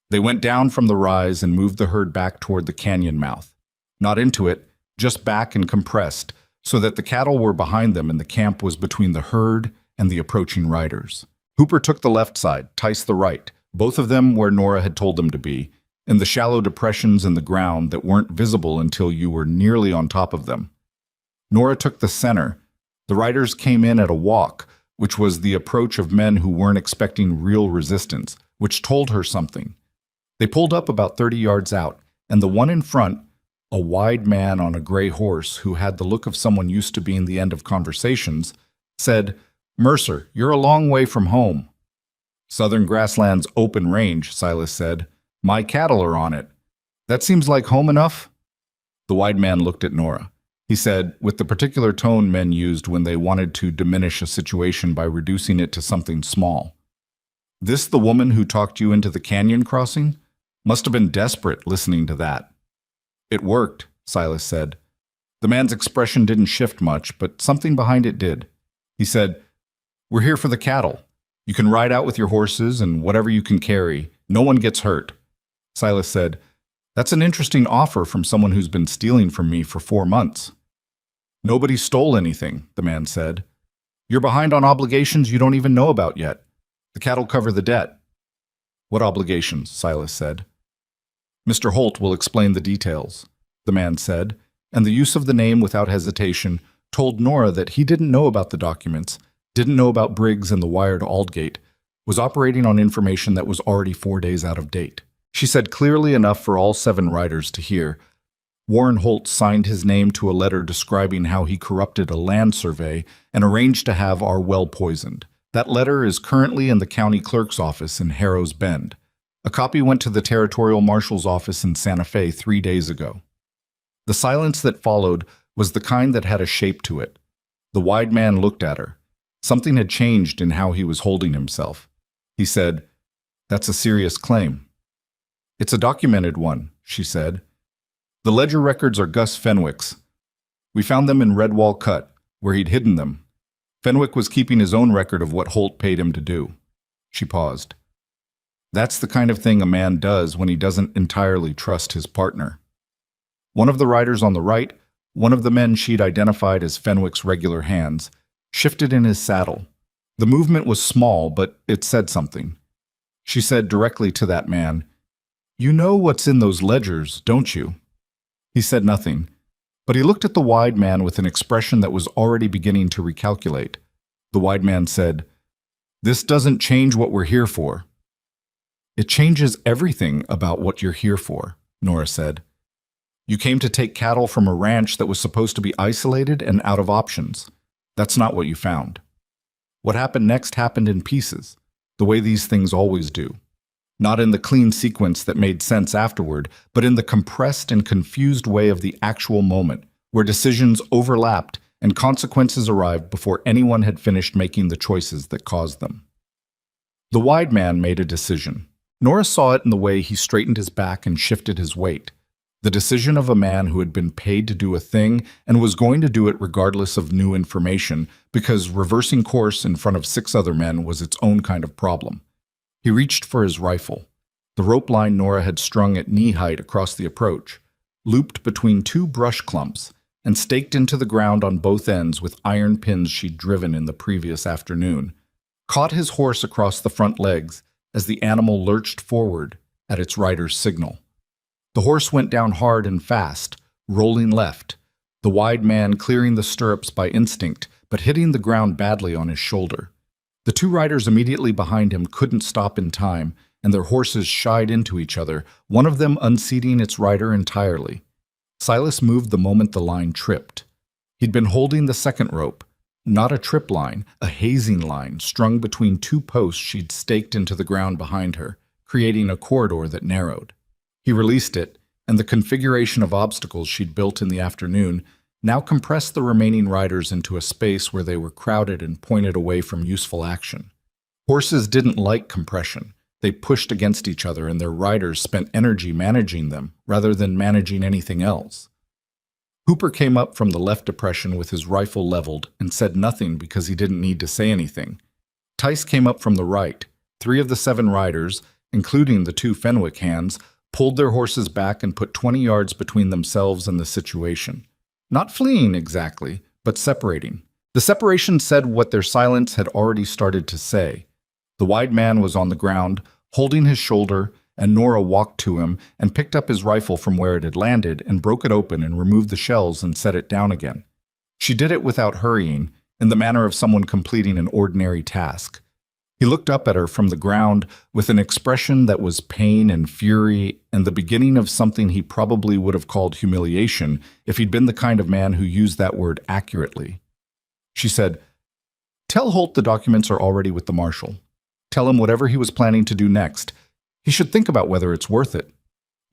S1: They went down from the rise and moved the herd back toward the canyon mouth. Not into it, just back and compressed, so that the cattle were behind them and the camp was between the herd and the approaching riders. Hooper took the left side, Tice the right, both of them where Nora had told them to be, in the shallow depressions in the ground that weren't visible until you were nearly on top of them. Nora took the center. The riders came in at a walk, which was the approach of men who weren't expecting real resistance, which told her something. They pulled up about 30 yards out, and the one in front, a wide man on a gray horse who had the look of someone used to being the end of conversations, said, Mercer, you're a long way from home. Southern grassland's open range, Silas said. My cattle are on it. That seems like home enough? The wide man looked at Nora. He said, with the particular tone men used when they wanted to diminish a situation by reducing it to something small. This the woman who talked you into the canyon crossing? Must have been desperate listening to that. It worked, Silas said. The man's expression didn't shift much, but something behind it did. He said, We're here for the cattle. You can ride out with your horses and whatever you can carry. No one gets hurt. Silas said, That's an interesting offer from someone who's been stealing from me for 4 months. Nobody stole anything, the man said. You're behind on obligations you don't even know about yet. The cattle cover the debt. What obligations? Silas said. Mr. Holt will explain the details, the man said, and the use of the name without hesitation told Nora that he didn't know about the documents, didn't know about Briggs and the wire to Aldgate, was operating on information that was already 4 days out of date. She said clearly enough for all 7 riders to hear. Warren Holt signed his name to a letter describing how he corrupted a land survey and arranged to have our well poisoned. That letter is currently in the county clerk's office in Harrow's Bend. A copy went to the territorial marshal's office in Santa Fe 3 days ago. The silence that followed was the kind that had a shape to it. The wide man looked at her. Something had changed in how he was holding himself. He said, "That's a serious claim." "It's a documented one," she said. "The ledger records are Gus Fenwick's. We found them in Redwall Cut, where he'd hidden them. Fenwick was keeping his own record of what Holt paid him to do." She paused. "That's the kind of thing a man does when he doesn't entirely trust his partner." One of the riders on the right, one of the men she'd identified as Fenwick's regular hands, shifted in his saddle. The movement was small, but it said something. She said directly to that man, "You know what's in those ledgers, don't you?" He said nothing, but he looked at the wide man with an expression that was already beginning to recalculate. The wide man said, "This doesn't change what we're here for." "It changes everything about what you're here for," Nora said. "You came to take cattle from a ranch that was supposed to be isolated and out of options. That's not what you found. What happened next happened in pieces, the way these things always do. Not in the clean sequence that made sense afterward, but in the compressed and confused way of the actual moment, where decisions overlapped and consequences arrived before anyone had finished making the choices that caused them." The wide man made a decision. Nora saw it in the way he straightened his back and shifted his weight. The decision of a man who had been paid to do a thing and was going to do it regardless of new information, because reversing course in front of 6 other men was its own kind of problem. He reached for his rifle. The rope line Nora had strung at knee height across the approach, looped between 2 brush clumps, and staked into the ground on both ends with iron pins she'd driven in the previous afternoon, caught his horse across the front legs as the animal lurched forward at its rider's signal. The horse went down hard and fast, rolling left, the wide man clearing the stirrups by instinct, but hitting the ground badly on his shoulder. The 2 riders immediately behind him couldn't stop in time, and their horses shied into each other, one of them unseating its rider entirely. Silas moved the moment the line tripped. He'd been holding the second rope, not a trip line, a hazing line strung between 2 posts she'd staked into the ground behind her, creating a corridor that narrowed. He released it, and the configuration of obstacles she'd built in the afternoon now compressed the remaining riders into a space where they were crowded and pointed away from useful action. Horses didn't like compression. They pushed against each other, and their riders spent energy managing them rather than managing anything else. Hooper came up from the left depression with his rifle leveled and said nothing because he didn't need to say anything. Tice came up from the right. 3 of the 7 riders, including the 2 Fenwick hands, pulled their horses back and put 20 yards between themselves and the situation. Not fleeing exactly, but separating. The separation said what their silence had already started to say. The wide man was on the ground, holding his shoulder, and Nora walked to him and picked up his rifle from where it had landed and broke it open and removed the shells and set it down again. She did it without hurrying, in the manner of someone completing an ordinary task. He looked up at her from the ground with an expression that was pain and fury and the beginning of something he probably would have called humiliation if he'd been the kind of man who used that word accurately. She said, "Tell Holt the documents are already with the marshal. Tell him whatever he was planning to do next. He should think about whether it's worth it."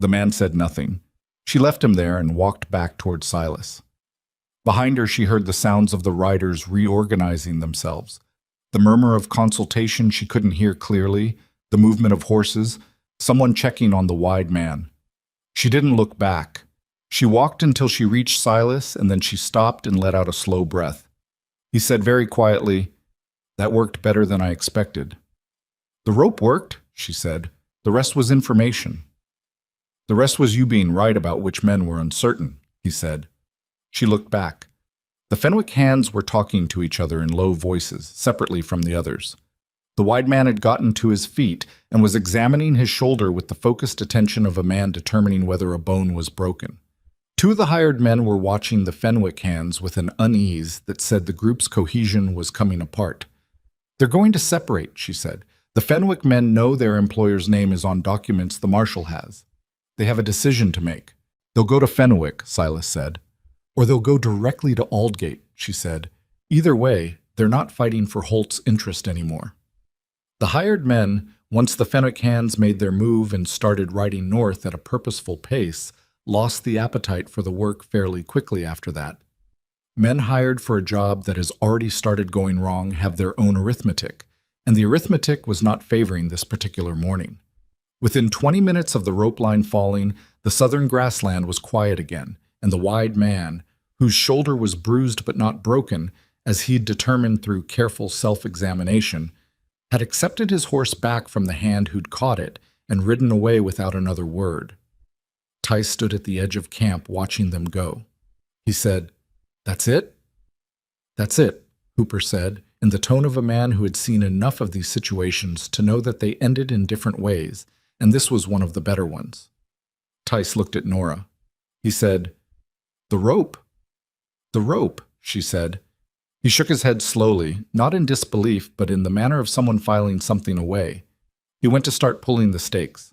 S1: The man said nothing. She left him there and walked back toward Silas. Behind her, she heard the sounds of the riders reorganizing themselves. The murmur of consultation she couldn't hear clearly, the movement of horses, someone checking on the wide man. She didn't look back. She walked until she reached Silas, and then she stopped and let out a slow breath. He said very quietly, "That worked better than I expected." "The rope worked," she said. "The rest was information." "The rest was you being right about which men were uncertain," he said. She looked back. The Fenwick hands were talking to each other in low voices, separately from the others. The wide man had gotten to his feet and was examining his shoulder with the focused attention of a man determining whether a bone was broken. Two of the hired men were watching the Fenwick hands with an unease that said the group's cohesion was coming apart. "They're going to separate," she said. "The Fenwick men know their employer's name is on documents the marshal has. They have a decision to make. They'll go to Fenwick," Silas said. "Or they'll go directly to Aldgate," she said. "Either way, they're not fighting for Holt's interest anymore." The hired men, once the Fenwick hands made their move and started riding north at a purposeful pace, lost the appetite for the work fairly quickly after that. Men hired for a job that has already started going wrong have their own arithmetic, and the arithmetic was not favoring this particular morning. Within 20 minutes of the rope line falling, the southern grassland was quiet again, and the wide man, whose shoulder was bruised but not broken, as he'd determined through careful self-examination, had accepted his horse back from the hand who'd caught it and ridden away without another word. Tice stood at the edge of camp watching them go. He said, "That's it?" "That's it," Hooper said, in the tone of a man who had seen enough of these situations to know that they ended in different ways, and this was one of the better ones. Tice looked at Nora. He said, "The rope." "The rope," she said. He shook his head slowly, not in disbelief, but in the manner of someone filing something away. He went to start pulling the stakes.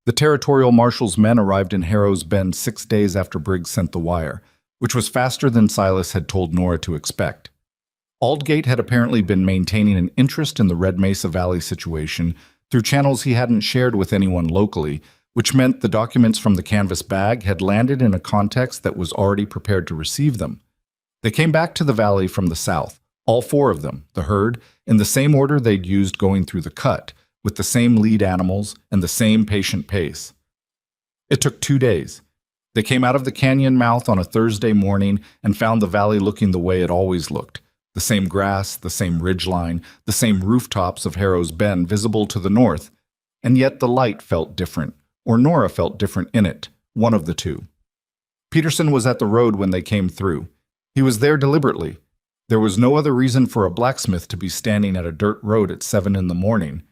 S1: The territorial marshal's men arrived in Harrow's Bend 6 days after Briggs sent the wire, which was faster than Silas had told Nora to expect. Aldgate had apparently been maintaining an interest in the Red Mesa Valley situation through channels he hadn't shared with anyone locally, which meant the documents from the canvas bag had landed in a context that was already prepared to receive them. They came back to the valley from the south, all four of them, the herd, in the same order they'd used going through the cut, with the same lead animals and the same patient pace. It took 2 days. They came out of the canyon mouth on a Thursday morning and found the valley looking the way it always looked. The same grass, the same ridgeline, the same rooftops of Harrow's Bend visible to the north, and yet the light felt different, or Nora felt different in it, one of the two. Peterson was at the road when they came through. He was there deliberately. There was no other reason for a blacksmith to be standing at a dirt road at 7 in the morning.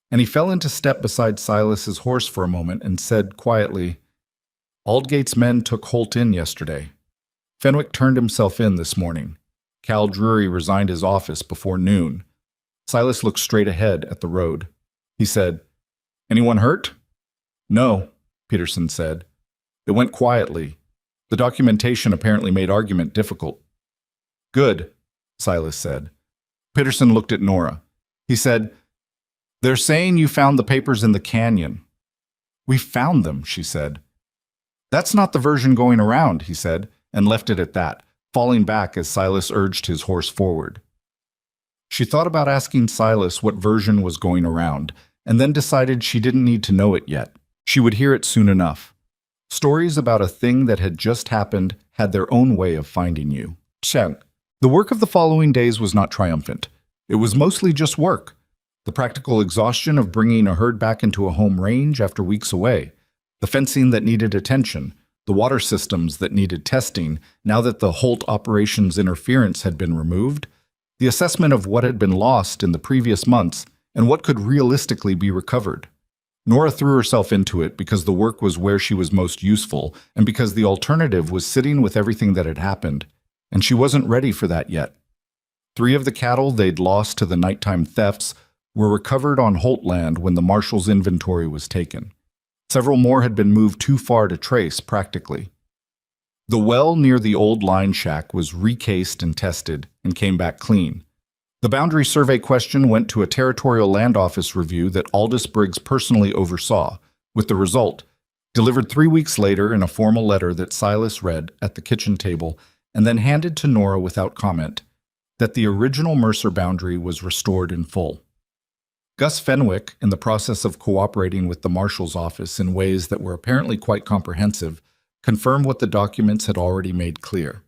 S1: And he fell into step beside Silas's horse for a moment and said quietly, "Aldgate's men took Holt in yesterday. Fenwick turned himself in this morning. Cal Drury resigned his office before noon." Silas looked straight ahead at the road. He said, "Anyone hurt?" "No," Peterson said. "It went quietly. The documentation apparently made argument difficult." "Good," Silas said. Peterson looked at Nora. He said, "They're saying you found the papers in the canyon." "We found them," she said. "That's not the version going around," he said, and left it at that, falling back as Silas urged his horse forward. She thought about asking Silas what version was going around, and then decided she didn't need to know it yet. She would hear it soon enough. Stories about a thing that had just happened had their own way of finding you. The work of the following days was not triumphant. It was mostly just work. The practical exhaustion of bringing a herd back into a home range after weeks away, the fencing that needed attention, the water systems that needed testing now that the Holt operations interference had been removed, the assessment of what had been lost in the previous months and what could realistically be recovered. Nora threw herself into it because the work was where she was most useful and because the alternative was sitting with everything that had happened, and she wasn't ready for that yet. 3 of the cattle they'd lost to the nighttime thefts were recovered on Holt land when the marshal's inventory was taken. Several more had been moved too far to trace, practically. The well near the old line shack was recased and tested and came back clean. The boundary survey question went to a territorial land office review that Aldous Briggs personally oversaw, with the result, delivered 3 weeks later in a formal letter that Silas read at the kitchen table and then handed to Nora without comment, that the original Mercer boundary was restored in full. Gus Fenwick, in the process of cooperating with the marshal's office in ways that were apparently quite comprehensive, confirmed what the documents had already made clear.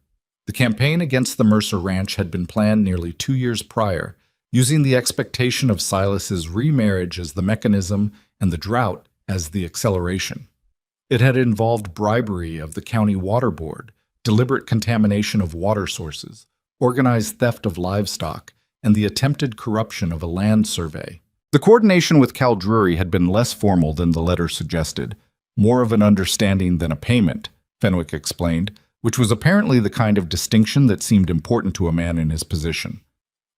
S1: The campaign against the Mercer Ranch had been planned nearly 2 years prior, using the expectation of Silas's remarriage as the mechanism and the drought as the acceleration. It had involved bribery of the county water board, deliberate contamination of water sources, organized theft of livestock, and the attempted corruption of a land survey. The coordination with Cal Drury had been less formal than the letter suggested. More of an understanding than a payment, Fenwick explained, which was apparently the kind of distinction that seemed important to a man in his position.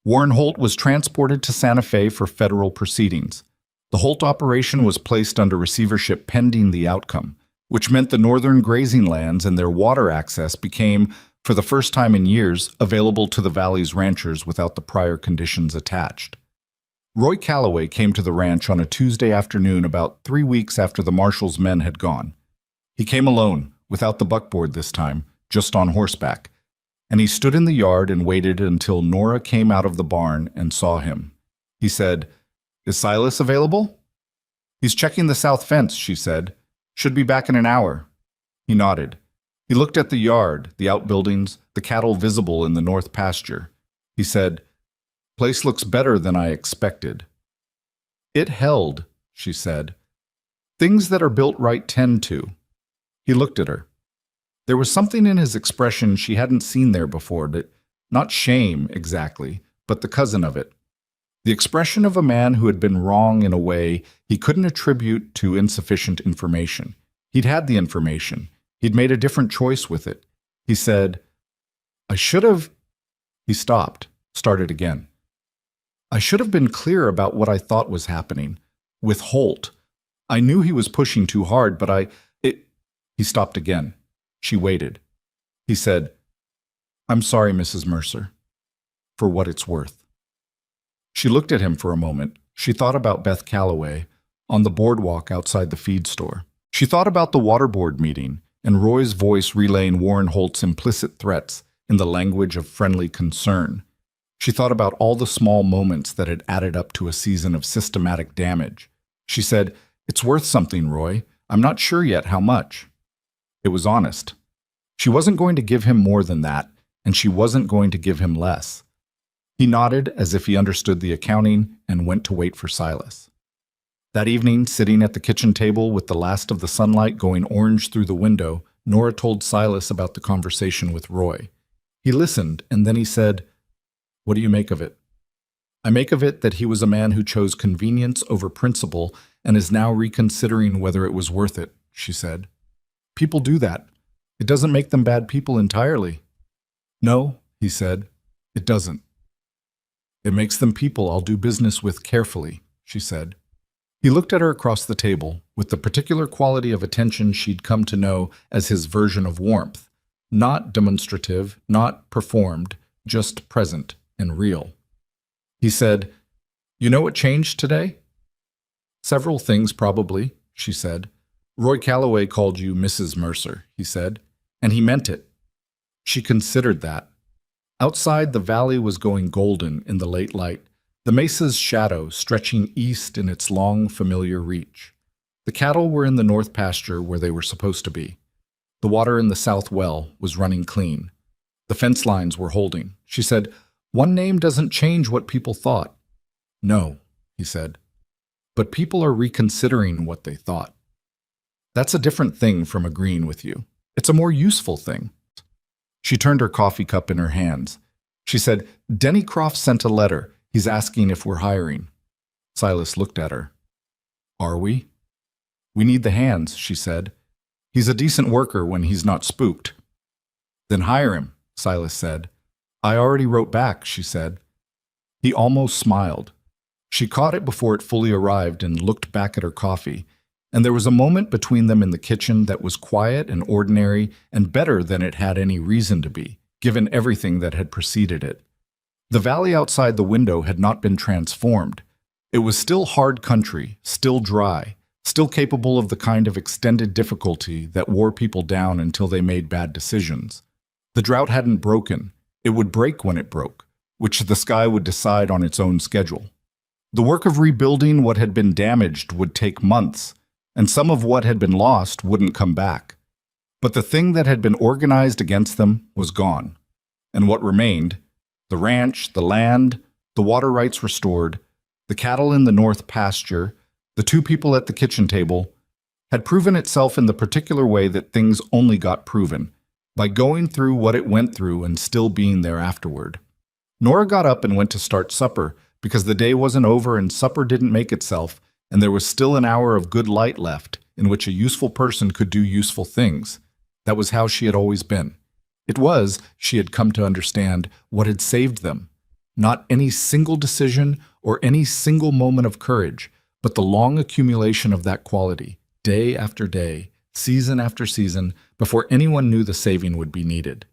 S1: Warren Holt was transported to Santa Fe for federal proceedings. The Holt operation was placed under receivership pending the outcome, which meant the northern grazing lands and their water access became, for the first time in years, available to the valley's ranchers without the prior conditions attached. Roy Calloway came to the ranch on a Tuesday afternoon about 3 weeks after the marshal's men had gone. He came alone, without the buckboard this time, just on horseback, and he stood in the yard and waited until Nora came out of the barn and saw him. He said, "Is Silas available?" "He's checking the south fence," she said. "Should be back in an hour." He nodded. He looked at the yard, the outbuildings, the cattle visible in the north pasture. He said, "Place looks better than I expected." "It held," she said. "Things that are built right tend to." He looked at her. There was something in his expression she hadn't seen there before, that not shame exactly, but the cousin of it. The expression of a man who had been wrong in a way he couldn't attribute to insufficient information. He'd had the information. He'd made a different choice with it. He said, "I should have—" He stopped, started again. "I should have been clear about what I thought was happening. With Holt. I knew he was pushing too hard, but He stopped again. She waited. He said, "I'm sorry, Mrs. Mercer. For what it's worth." She looked at him for a moment. She thought about Beth Calloway on the boardwalk outside the feed store. She thought about the water board meeting and Roy's voice relaying Warren Holt's implicit threats in the language of friendly concern. She thought about all the small moments that had added up to a season of systematic damage. She said, "It's worth something, Roy. I'm not sure yet how much." It was honest. She wasn't going to give him more than that, and she wasn't going to give him less. He nodded as if he understood the accounting and went to wait for Silas. That evening, sitting at the kitchen table with the last of the sunlight going orange through the window, Nora told Silas about the conversation with Roy. He listened, and then he said, "What do you make of it?" "I make of it that he was a man who chose convenience over principle and is now reconsidering whether it was worth it," she said. "People do that. It doesn't make them bad people entirely." "No," he said, "it doesn't." "It makes them people I'll do business with carefully," she said. He looked at her across the table, with the particular quality of attention she'd come to know as his version of warmth, not demonstrative, not performed, just present and real. He said, "You know what changed today?" "Several things, probably," she said. "Roy Calloway called you Mrs. Mercer," he said, "and he meant it." She considered that. Outside, the valley was going golden in the late light, the mesa's shadow stretching east in its long, familiar reach. The cattle were in the north pasture where they were supposed to be. The water in the south well was running clean. The fence lines were holding. She said, "One name doesn't change what people thought." "No," he said, "but people are reconsidering what they thought." "That's a different thing from agreeing with you. It's a more useful thing." She turned her coffee cup in her hands. She said, "Denny Croft sent a letter. He's asking if we're hiring." Silas looked at her. "Are we?" "We need the hands," she said. "He's a decent worker when he's not spooked." "Then hire him," Silas said. "I already wrote back," she said. He almost smiled. She caught it before it fully arrived and looked back at her coffee, and there was a moment between them in the kitchen that was quiet and ordinary and better than it had any reason to be, given everything that had preceded it. The valley outside the window had not been transformed. It was still hard country, still dry, still capable of the kind of extended difficulty that wore people down until they made bad decisions. The drought hadn't broken. It would break when it broke, which the sky would decide on its own schedule. The work of rebuilding what had been damaged would take months, and some of what had been lost wouldn't come back. But the thing that had been organized against them was gone. And what remained, the ranch, the land, the water rights restored, the cattle in the north pasture, the two people at the kitchen table, had proven itself in the particular way that things only got proven, by going through what it went through and still being there afterward. Nora got up and went to start supper, because the day wasn't over and supper didn't make itself, and there was still an hour of good light left, in which a useful person could do useful things. That was how she had always been. It was, she had come to understand, what had saved them. Not any single decision or any single moment of courage, but the long accumulation of that quality, day after day, season after season, before anyone knew the saving would be needed.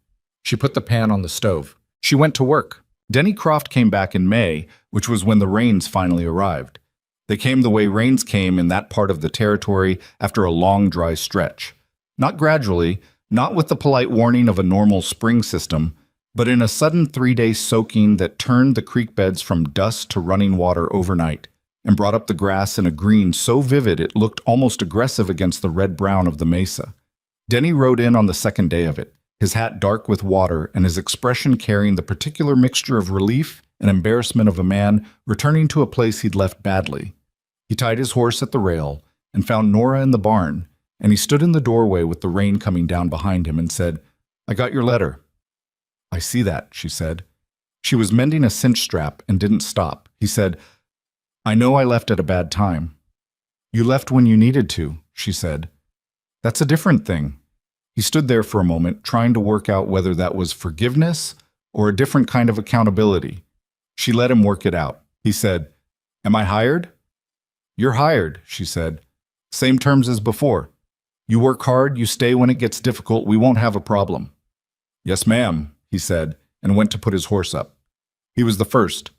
S1: She put the pan on the stove. She went to work. Denny Croft came back in May, which was when the rains finally arrived. They came the way rains came in that part of the territory after a long dry stretch. Not gradually, not with the polite warning of a normal spring system, but in a sudden 3-day soaking that turned the creek beds from dust to running water overnight and brought up the grass in a green so vivid it looked almost aggressive against the red-brown of the mesa. Denny rode in on the second day of it, his hat dark with water and his expression carrying the particular mixture of relief and embarrassment of a man returning to a place he'd left badly. He tied his horse at the rail and found Nora in the barn, and he stood in the doorway with the rain coming down behind him and said, "I got your letter." "I see that," she said. She was mending a cinch strap and didn't stop. He said, "I know I left at a bad time." "You left when you needed to," she said. "That's a different thing." He stood there for a moment, trying to work out whether that was forgiveness or a different kind of accountability. She let him work it out. He said, "Am I hired?" "You're hired," she said. "Same terms as before. You work hard, you stay when it gets difficult, we won't have a problem." "Yes, ma'am," he said, and went to put his horse up. He was the first.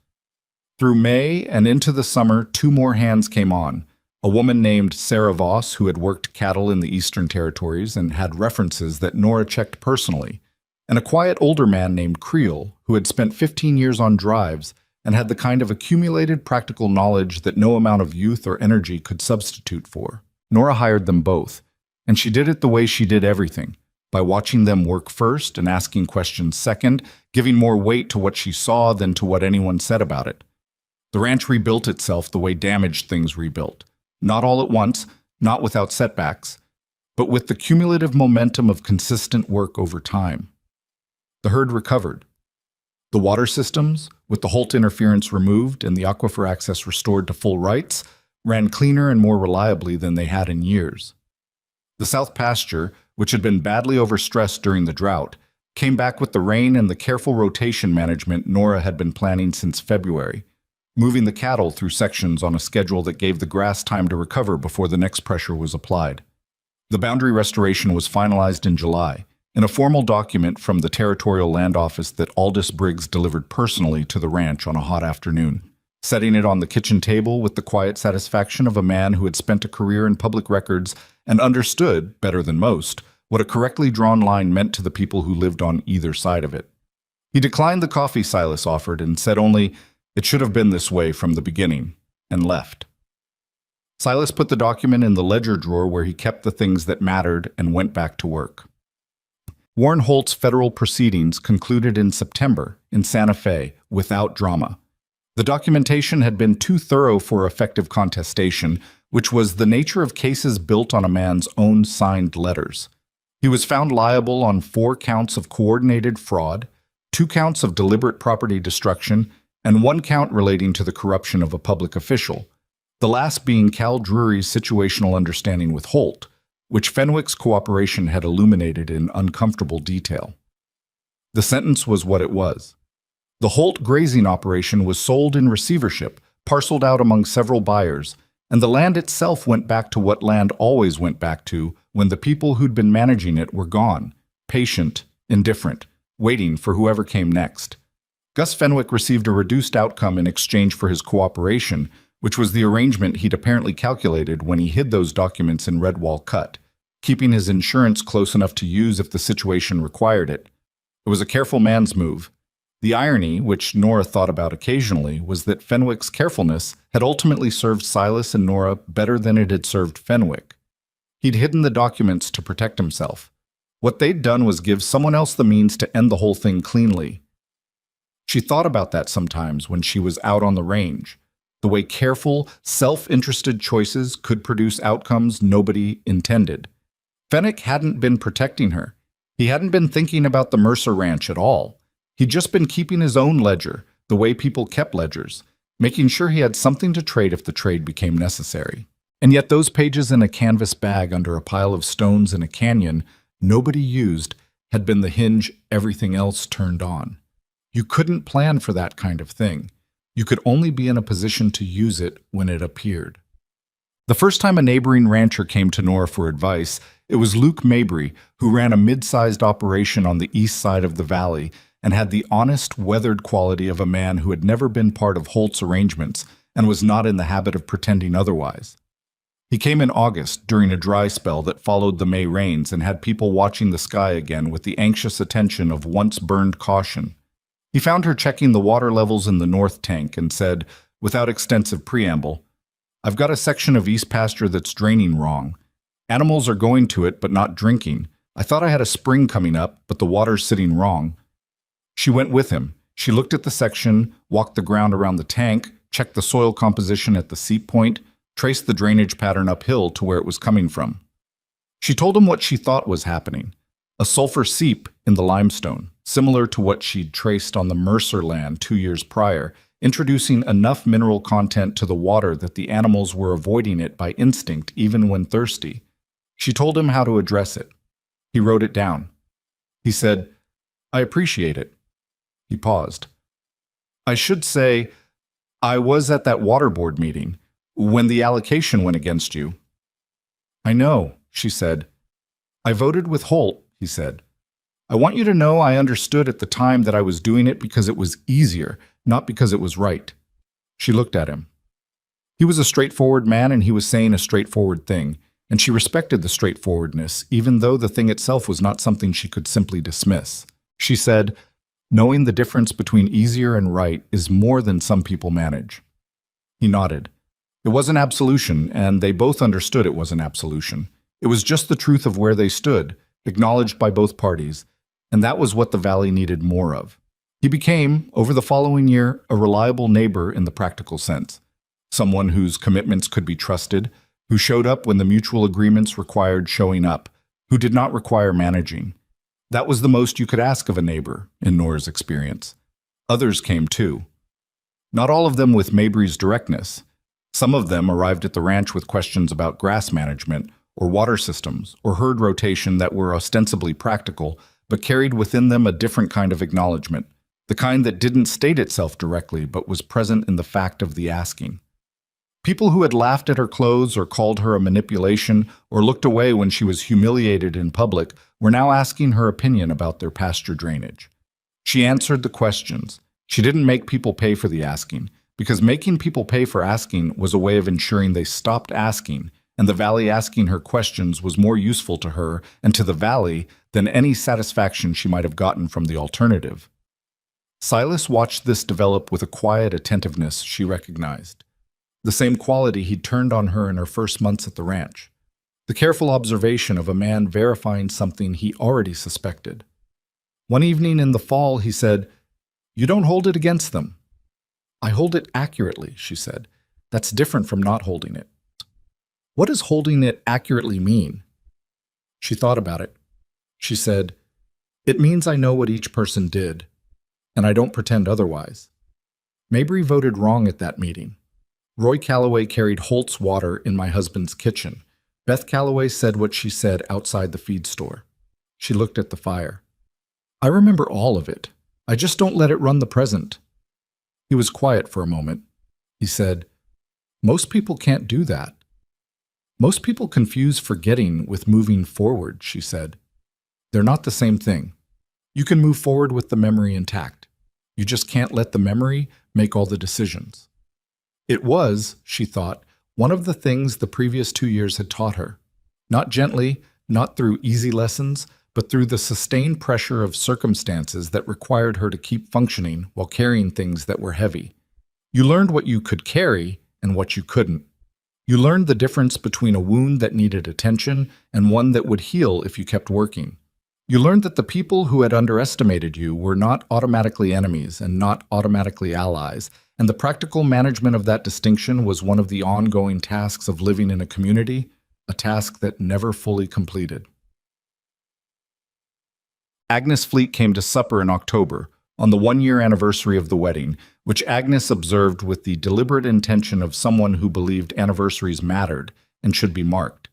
S1: Through May and into the summer, 2 more hands came on. A woman named Sarah Voss, who had worked cattle in the Eastern Territories and had references that Nora checked personally, and a quiet older man named Creel, who had spent 15 years on drives and had the kind of accumulated practical knowledge that no amount of youth or energy could substitute for. Nora hired them both, and she did it the way she did everything, by watching them work first and asking questions second, giving more weight to what she saw than to what anyone said about it. The ranch rebuilt itself the way damaged things rebuilt. Not all at once, not without setbacks, but with the cumulative momentum of consistent work over time. The herd recovered. The water systems, with the Holt interference removed and the aquifer access restored to full rights, ran cleaner and more reliably than they had in years. The south pasture, which had been badly overstressed during the drought, came back with the rain and the careful rotation management Nora had been planning since February, moving the cattle through sections on a schedule that gave the grass time to recover before the next pressure was applied. The boundary restoration was finalized in July, in a formal document from the Territorial Land Office that Aldous Briggs delivered personally to the ranch on a hot afternoon, setting it on the kitchen table with the quiet satisfaction of a man who had spent a career in public records and understood, better than most, what a correctly drawn line meant to the people who lived on either side of it. He declined the coffee Silas offered and said only, "It should have been this way from the beginning," and left. Silas put the document in the ledger drawer where he kept the things that mattered and went back to work. Warren Holt's federal proceedings concluded in September in Santa Fe without drama. The documentation had been too thorough for effective contestation, which was the nature of cases built on a man's own signed letters. He was found liable on 4 counts of coordinated fraud, 2 counts of deliberate property destruction, and 1 count relating to the corruption of a public official, the last being Cal Drury's situational understanding with Holt, which Fenwick's cooperation had illuminated in uncomfortable detail. The sentence was what it was. The Holt grazing operation was sold in receivership, parceled out among several buyers, and the land itself went back to what land always went back to when the people who'd been managing it were gone, patient, indifferent, waiting for whoever came next. Gus Fenwick received a reduced outcome in exchange for his cooperation, which was the arrangement he'd apparently calculated when he hid those documents in Redwall Cut, keeping his insurance close enough to use if the situation required it. It was a careful man's move. The irony, which Nora thought about occasionally, was that Fenwick's carefulness had ultimately served Silas and Nora better than it had served Fenwick. He'd hidden the documents to protect himself. What they'd done was give someone else the means to end the whole thing cleanly. She thought about that sometimes when she was out on the range, the way careful, self-interested choices could produce outcomes nobody intended. Fenwick hadn't been protecting her. He hadn't been thinking about the Mercer Ranch at all. He'd just been keeping his own ledger, the way people kept ledgers, making sure he had something to trade if the trade became necessary. And yet those pages in a canvas bag under a pile of stones in a canyon nobody used had been the hinge everything else turned on. You couldn't plan for that kind of thing. You could only be in a position to use it when it appeared. The first time a neighboring rancher came to Nora for advice, it was Luke Mabry, who ran a mid-sized operation on the east side of the valley and had the honest, weathered quality of a man who had never been part of Holt's arrangements and was not in the habit of pretending otherwise. He came in August during a dry spell that followed the May rains and had people watching the sky again with the anxious attention of once-burned caution. He found her checking the water levels in the north tank and said, without extensive preamble, "I've got a section of east pasture that's draining wrong. Animals are going to it but not drinking. I thought I had a spring coming up, but the water's sitting wrong." She went with him. She looked at the section, walked the ground around the tank, checked the soil composition at the seep point, traced the drainage pattern uphill to where it was coming from. She told him what she thought was happening. A sulfur seep in the limestone, similar to what she'd traced on the Mercer land 2 years prior, introducing enough mineral content to the water that the animals were avoiding it by instinct even when thirsty. She told him how to address it. He wrote it down. He said, "I appreciate it." He paused. "I should say, I was at that water board meeting when the allocation went against you." "I know," she said. "I voted with Holt," he said. "I want you to know I understood at the time that I was doing it because it was easier, not because it was right." She looked at him. He was a straightforward man and he was saying a straightforward thing, and she respected the straightforwardness, even though the thing itself was not something she could simply dismiss. She said, "Knowing the difference between easier and right is more than some people manage." He nodded. It was an absolution, and they both understood it was an absolution. It was just the truth of where they stood, acknowledged by both parties, and that was what the valley needed more of. He became, over the following year, a reliable neighbor in the practical sense, someone whose commitments could be trusted, who showed up when the mutual agreements required showing up, who did not require managing. That was the most you could ask of a neighbor, in Nora's experience. Others came too. Not all of them with Mabry's directness. Some of them arrived at the ranch with questions about grass management, or water systems, or herd rotation that were ostensibly practical, but carried within them a different kind of acknowledgement, the kind that didn't state itself directly but was present in the fact of the asking. People who had laughed at her clothes or called her a manipulation or looked away when she was humiliated in public were now asking her opinion about their pasture drainage. She answered the questions. She didn't make people pay for the asking, because making people pay for asking was a way of ensuring they stopped asking, and the valley asking her questions was more useful to her and to the valley than any satisfaction she might have gotten from the alternative. Silas watched this develop with a quiet attentiveness she recognized. The same quality he'd turned on her in her first months at the ranch. The careful observation of a man verifying something he already suspected. One evening in the fall, he said, "You don't hold it against them." "I hold it accurately," she said. "That's different from not holding it." "What does holding it accurately mean?" She thought about it. She said, "It means I know what each person did, and I don't pretend otherwise." Mabry voted wrong at that meeting. Roy Calloway carried Holt's water in my husband's kitchen. Beth Calloway said what she said outside the feed store. She looked at the fire. "I remember all of it. I just don't let it run the present." He was quiet for a moment. He said, "Most people can't do that." "Most people confuse forgetting with moving forward," she said. "They're not the same thing. You can move forward with the memory intact. You just can't let the memory make all the decisions." It was, she thought, one of the things the previous 2 years had taught her. Not gently, not through easy lessons, but through the sustained pressure of circumstances that required her to keep functioning while carrying things that were heavy. You learned what you could carry and what you couldn't. You learned the difference between a wound that needed attention and one that would heal if you kept working. You learned that the people who had underestimated you were not automatically enemies and not automatically allies, and the practical management of that distinction was one of the ongoing tasks of living in a community, a task that never fully completed. Agnes Fleet came to supper in October, on the 1-year anniversary of the wedding, which Agnes observed with the deliberate intention of someone who believed anniversaries mattered, and should be marked.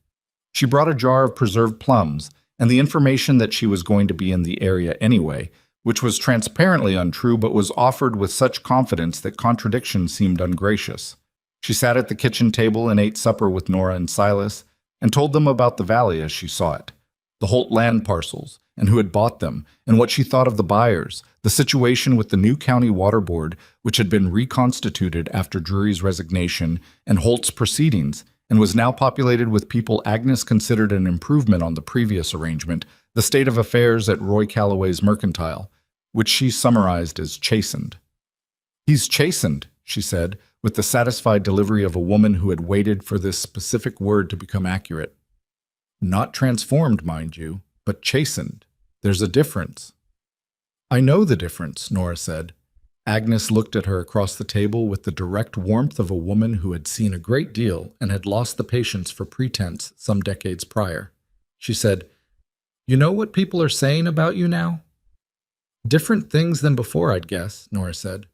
S1: She brought a jar of preserved plums and the information that she was going to be in the area anyway, which was transparently untrue but was offered with such confidence that contradiction seemed ungracious. She sat at the kitchen table and ate supper with Nora and Silas, and told them about the valley as she saw it, the Holt land parcels, and who had bought them, and what she thought of the buyers, the situation with the new county water board, which had been reconstituted after Drury's resignation and Holt's proceedings, and was now populated with people Agnes considered an improvement on the previous arrangement, the state of affairs at Roy Calloway's Mercantile, which she summarized as chastened. "He's chastened," she said, with the satisfied delivery of a woman who had waited for this specific word to become accurate. "Not transformed, mind you, but chastened. There's a difference." "I know the difference," Nora said. Agnes looked at her across the table with the direct warmth of a woman who had seen a great deal and had lost the patience for pretense some decades prior. She said, "You know what people are saying about you now?" "Different things than before, I'd guess," Nora said.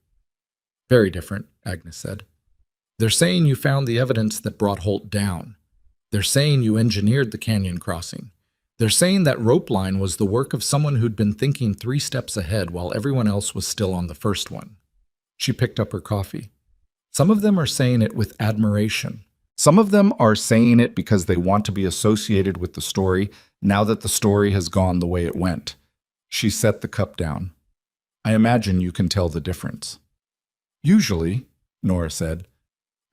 S1: "Very different," Agnes said. "They're saying you found the evidence that brought Holt down. They're saying you engineered the canyon crossing. They're saying that rope line was the work of someone who'd been thinking 3 steps ahead while everyone else was still on the first one." She picked up her coffee. "Some of them are saying it with admiration. Some of them are saying it because they want to be associated with the story now that the story has gone the way it went." She set the cup down. "I imagine you can tell the difference." "Usually," Nora said.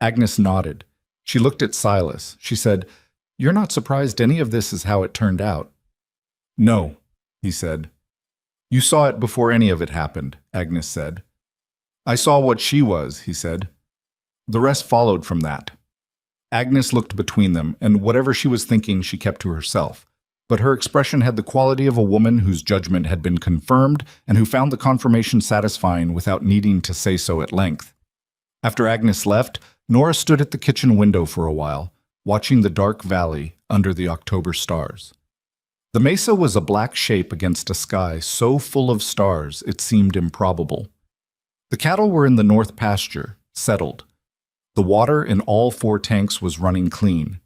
S1: Agnes nodded. She looked at Silas. She said, "You're not surprised any of this is how it turned out?" "No," he said. "You saw it before any of it happened," Agnes said. "I saw what she was," he said. "The rest followed from that." Agnes looked between them, and whatever she was thinking she kept to herself. But her expression had the quality of a woman whose judgment had been confirmed and who found the confirmation satisfying without needing to say so at length. After Agnes left, Nora stood at the kitchen window for a while, watching the dark valley under the October stars. The mesa was a black shape against a sky so full of stars it seemed improbable. The cattle were in the north pasture, settled. The water in all 4 tanks was running clean.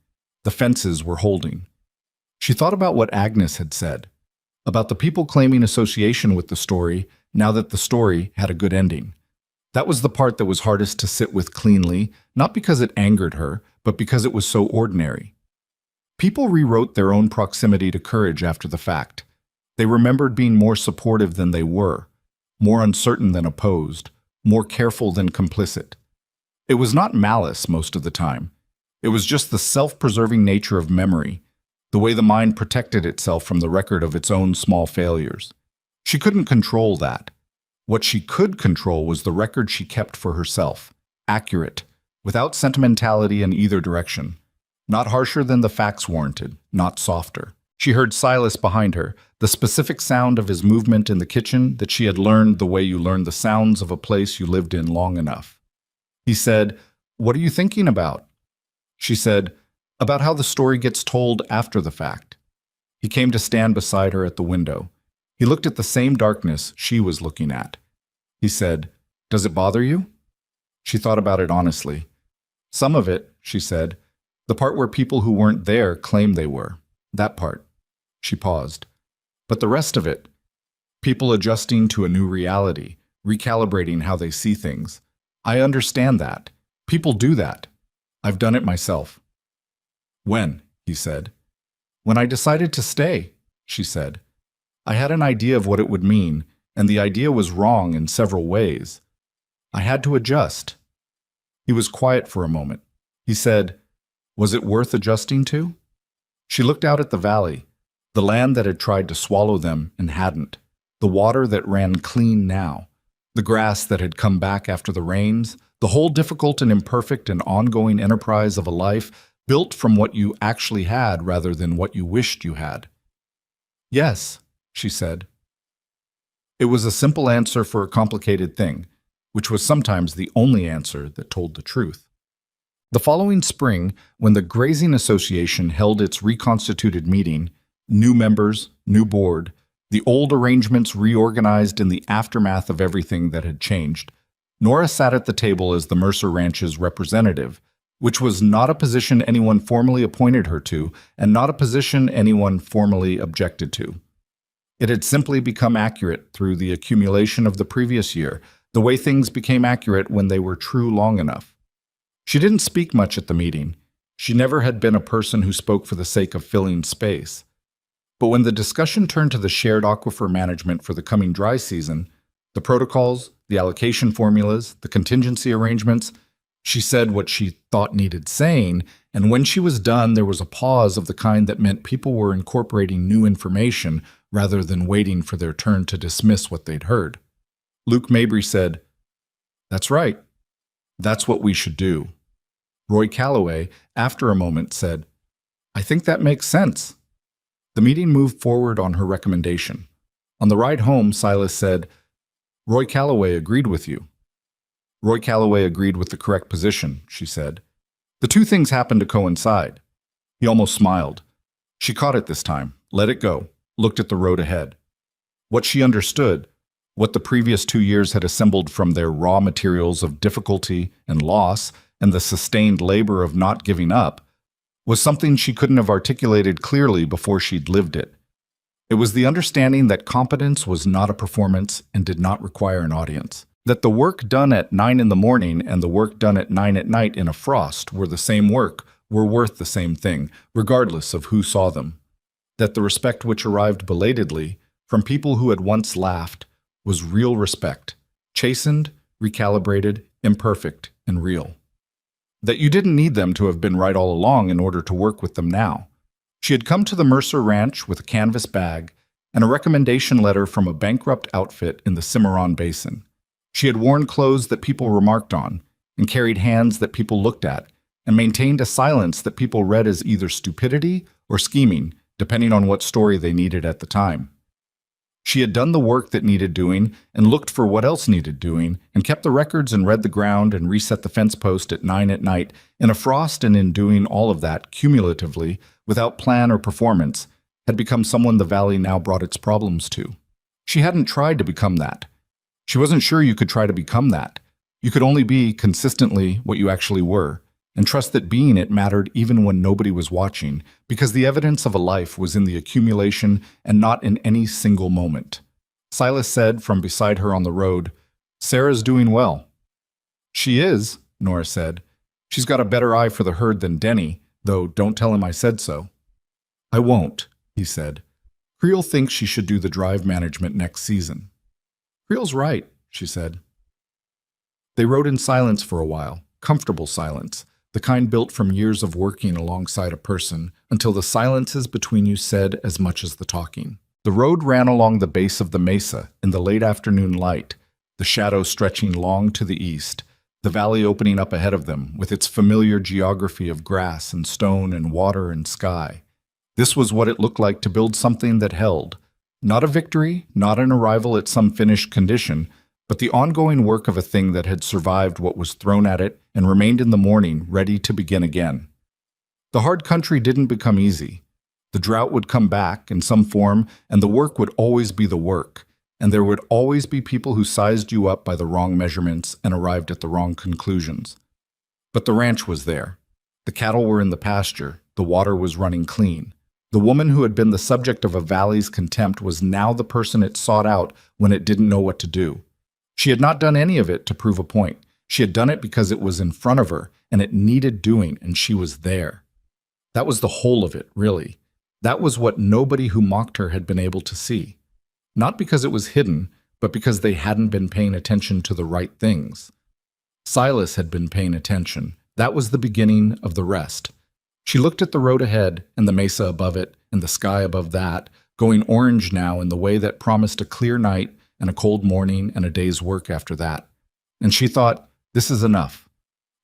S1: The fences were holding. She thought about what Agnes had said, about the people claiming association with the story now that the story had a good ending. That was the part that was hardest to sit with cleanly, not because it angered her, but because it was so ordinary. People rewrote their own proximity to courage after the fact. They remembered being more supportive than they were, more uncertain than opposed, more careful than complicit. It was not malice most of the time. It was just the self-preserving nature of memory, the way the mind protected itself from the record of its own small failures. She couldn't control that. What she could control was the record she kept for herself, accurate, without sentimentality in either direction, not harsher than the facts warranted, not softer. She heard Silas behind her, the specific sound of his movement in the kitchen that she had learned the way you learn the sounds of a place you lived in long enough. He said, "What are you thinking about?" She said, "About how the story gets told after the fact." He came to stand beside her at the window. He looked at the same darkness she was looking at. He said, "Does it bother you?" She thought about it honestly. "Some of it," she said. "The part where people who weren't there claim they were. That part." She paused. "But the rest of it, people adjusting to a new reality, recalibrating how they see things. I understand that. People do that. I've done it myself." "When?" he said. "When I decided to stay," she said. "I had an idea of what it would mean, and the idea was wrong in several ways. I had to adjust." He was quiet for a moment. He said, "Was it worth adjusting to?" She looked out at the valley, the land that had tried to swallow them and hadn't, the water that ran clean now, the grass that had come back after the rains, the whole difficult and imperfect and ongoing enterprise of a life built from what you actually had rather than what you wished you had. "Yes," she said. It was a simple answer for a complicated thing, which was sometimes the only answer that told the truth. The following spring, when the Grazing Association held its reconstituted meeting, new members, new board, the old arrangements reorganized in the aftermath of everything that had changed, Nora sat at the table as the Mercer Ranch's representative, which was not a position anyone formally appointed her to, and not a position anyone formally objected to. It had simply become accurate through the accumulation of the previous year, the way things became accurate when they were true long enough. She didn't speak much at the meeting. She never had been a person who spoke for the sake of filling space. But when the discussion turned to the shared aquifer management for the coming dry season, the protocols, the allocation formulas, the contingency arrangements, she said what she thought needed saying, and when she was done, there was a pause of the kind that meant people were incorporating new information rather than waiting for their turn to dismiss what they'd heard. Luke Mabry said, "That's right. That's what we should do." Roy Calloway, after a moment, said, "I think that makes sense." The meeting moved forward on her recommendation. On the ride home, Silas said, "Roy Calloway agreed with you." Roy Calloway agreed with the correct position, she said. The two things happened to coincide. He almost smiled. She caught it this time, let it go, looked at the road ahead. What she understood, what the previous 2 years had assembled from their raw materials of difficulty and loss and the sustained labor of not giving up, was something she couldn't have articulated clearly before she'd lived it. It was the understanding that competence was not a performance and did not require an audience. That the work done at 9 in the morning and the work done at 9 at night in a frost were the same work, were worth the same thing, regardless of who saw them. That the respect which arrived belatedly, from people who had once laughed, was real respect, chastened, recalibrated, imperfect, and real. That you didn't need them to have been right all along in order to work with them now. She had come to the Mercer Ranch with a canvas bag and a recommendation letter from a bankrupt outfit in the Cimarron Basin. She had worn clothes that people remarked on, and carried hands that people looked at, and maintained a silence that people read as either stupidity or scheming, depending on what story they needed at the time. She had done the work that needed doing, and looked for what else needed doing, and kept the records and read the ground and reset the fence post at 9 at night, in a frost, and in doing all of that, cumulatively, without plan or performance, had become someone the valley now brought its problems to. She hadn't tried to become that. She wasn't sure you could try to become that. You could only be, consistently, what you actually were, and trust that being it mattered even when nobody was watching, because the evidence of a life was in the accumulation and not in any single moment. Silas said from beside her on the road, "Sarah's doing well." "She is," Nora said. "She's got a better eye for the herd than Denny, though don't tell him I said so." "I won't," he said. "Creel thinks she should do the drive management next season." "Creel's right," she said. They rode in silence for a while, comfortable silence, the kind built from years of working alongside a person, until the silences between you said as much as the talking. The road ran along the base of the mesa in the late afternoon light, the shadow stretching long to the east, the valley opening up ahead of them with its familiar geography of grass and stone and water and sky. This was what it looked like to build something that held. Not a victory, not an arrival at some finished condition, but the ongoing work of a thing that had survived what was thrown at it and remained in the morning, ready to begin again. The hard country didn't become easy. The drought would come back in some form, and the work would always be the work, and there would always be people who sized you up by the wrong measurements and arrived at the wrong conclusions. But the ranch was there. The cattle were in the pasture. The water was running clean. The woman who had been the subject of a valley's contempt was now the person it sought out when it didn't know what to do. She had not done any of it to prove a point. She had done it because it was in front of her, and it needed doing, and she was there. That was the whole of it, really. That was what nobody who mocked her had been able to see. Not because it was hidden, but because they hadn't been paying attention to the right things. Silas had been paying attention. That was the beginning of the rest. She looked at the road ahead, and the mesa above it, and the sky above that, going orange now in the way that promised a clear night and a cold morning and a day's work after that. And she thought, this is enough.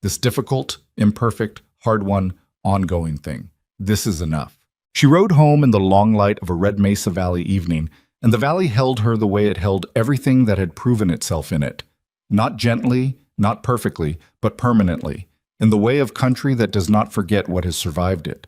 S1: This difficult, imperfect, hard-won, ongoing thing. This is enough. She rode home in the long light of a Red Mesa Valley evening, and the valley held her the way it held everything that had proven itself in it. Not gently, not perfectly, but permanently, in the way of country that does not forget what has survived it.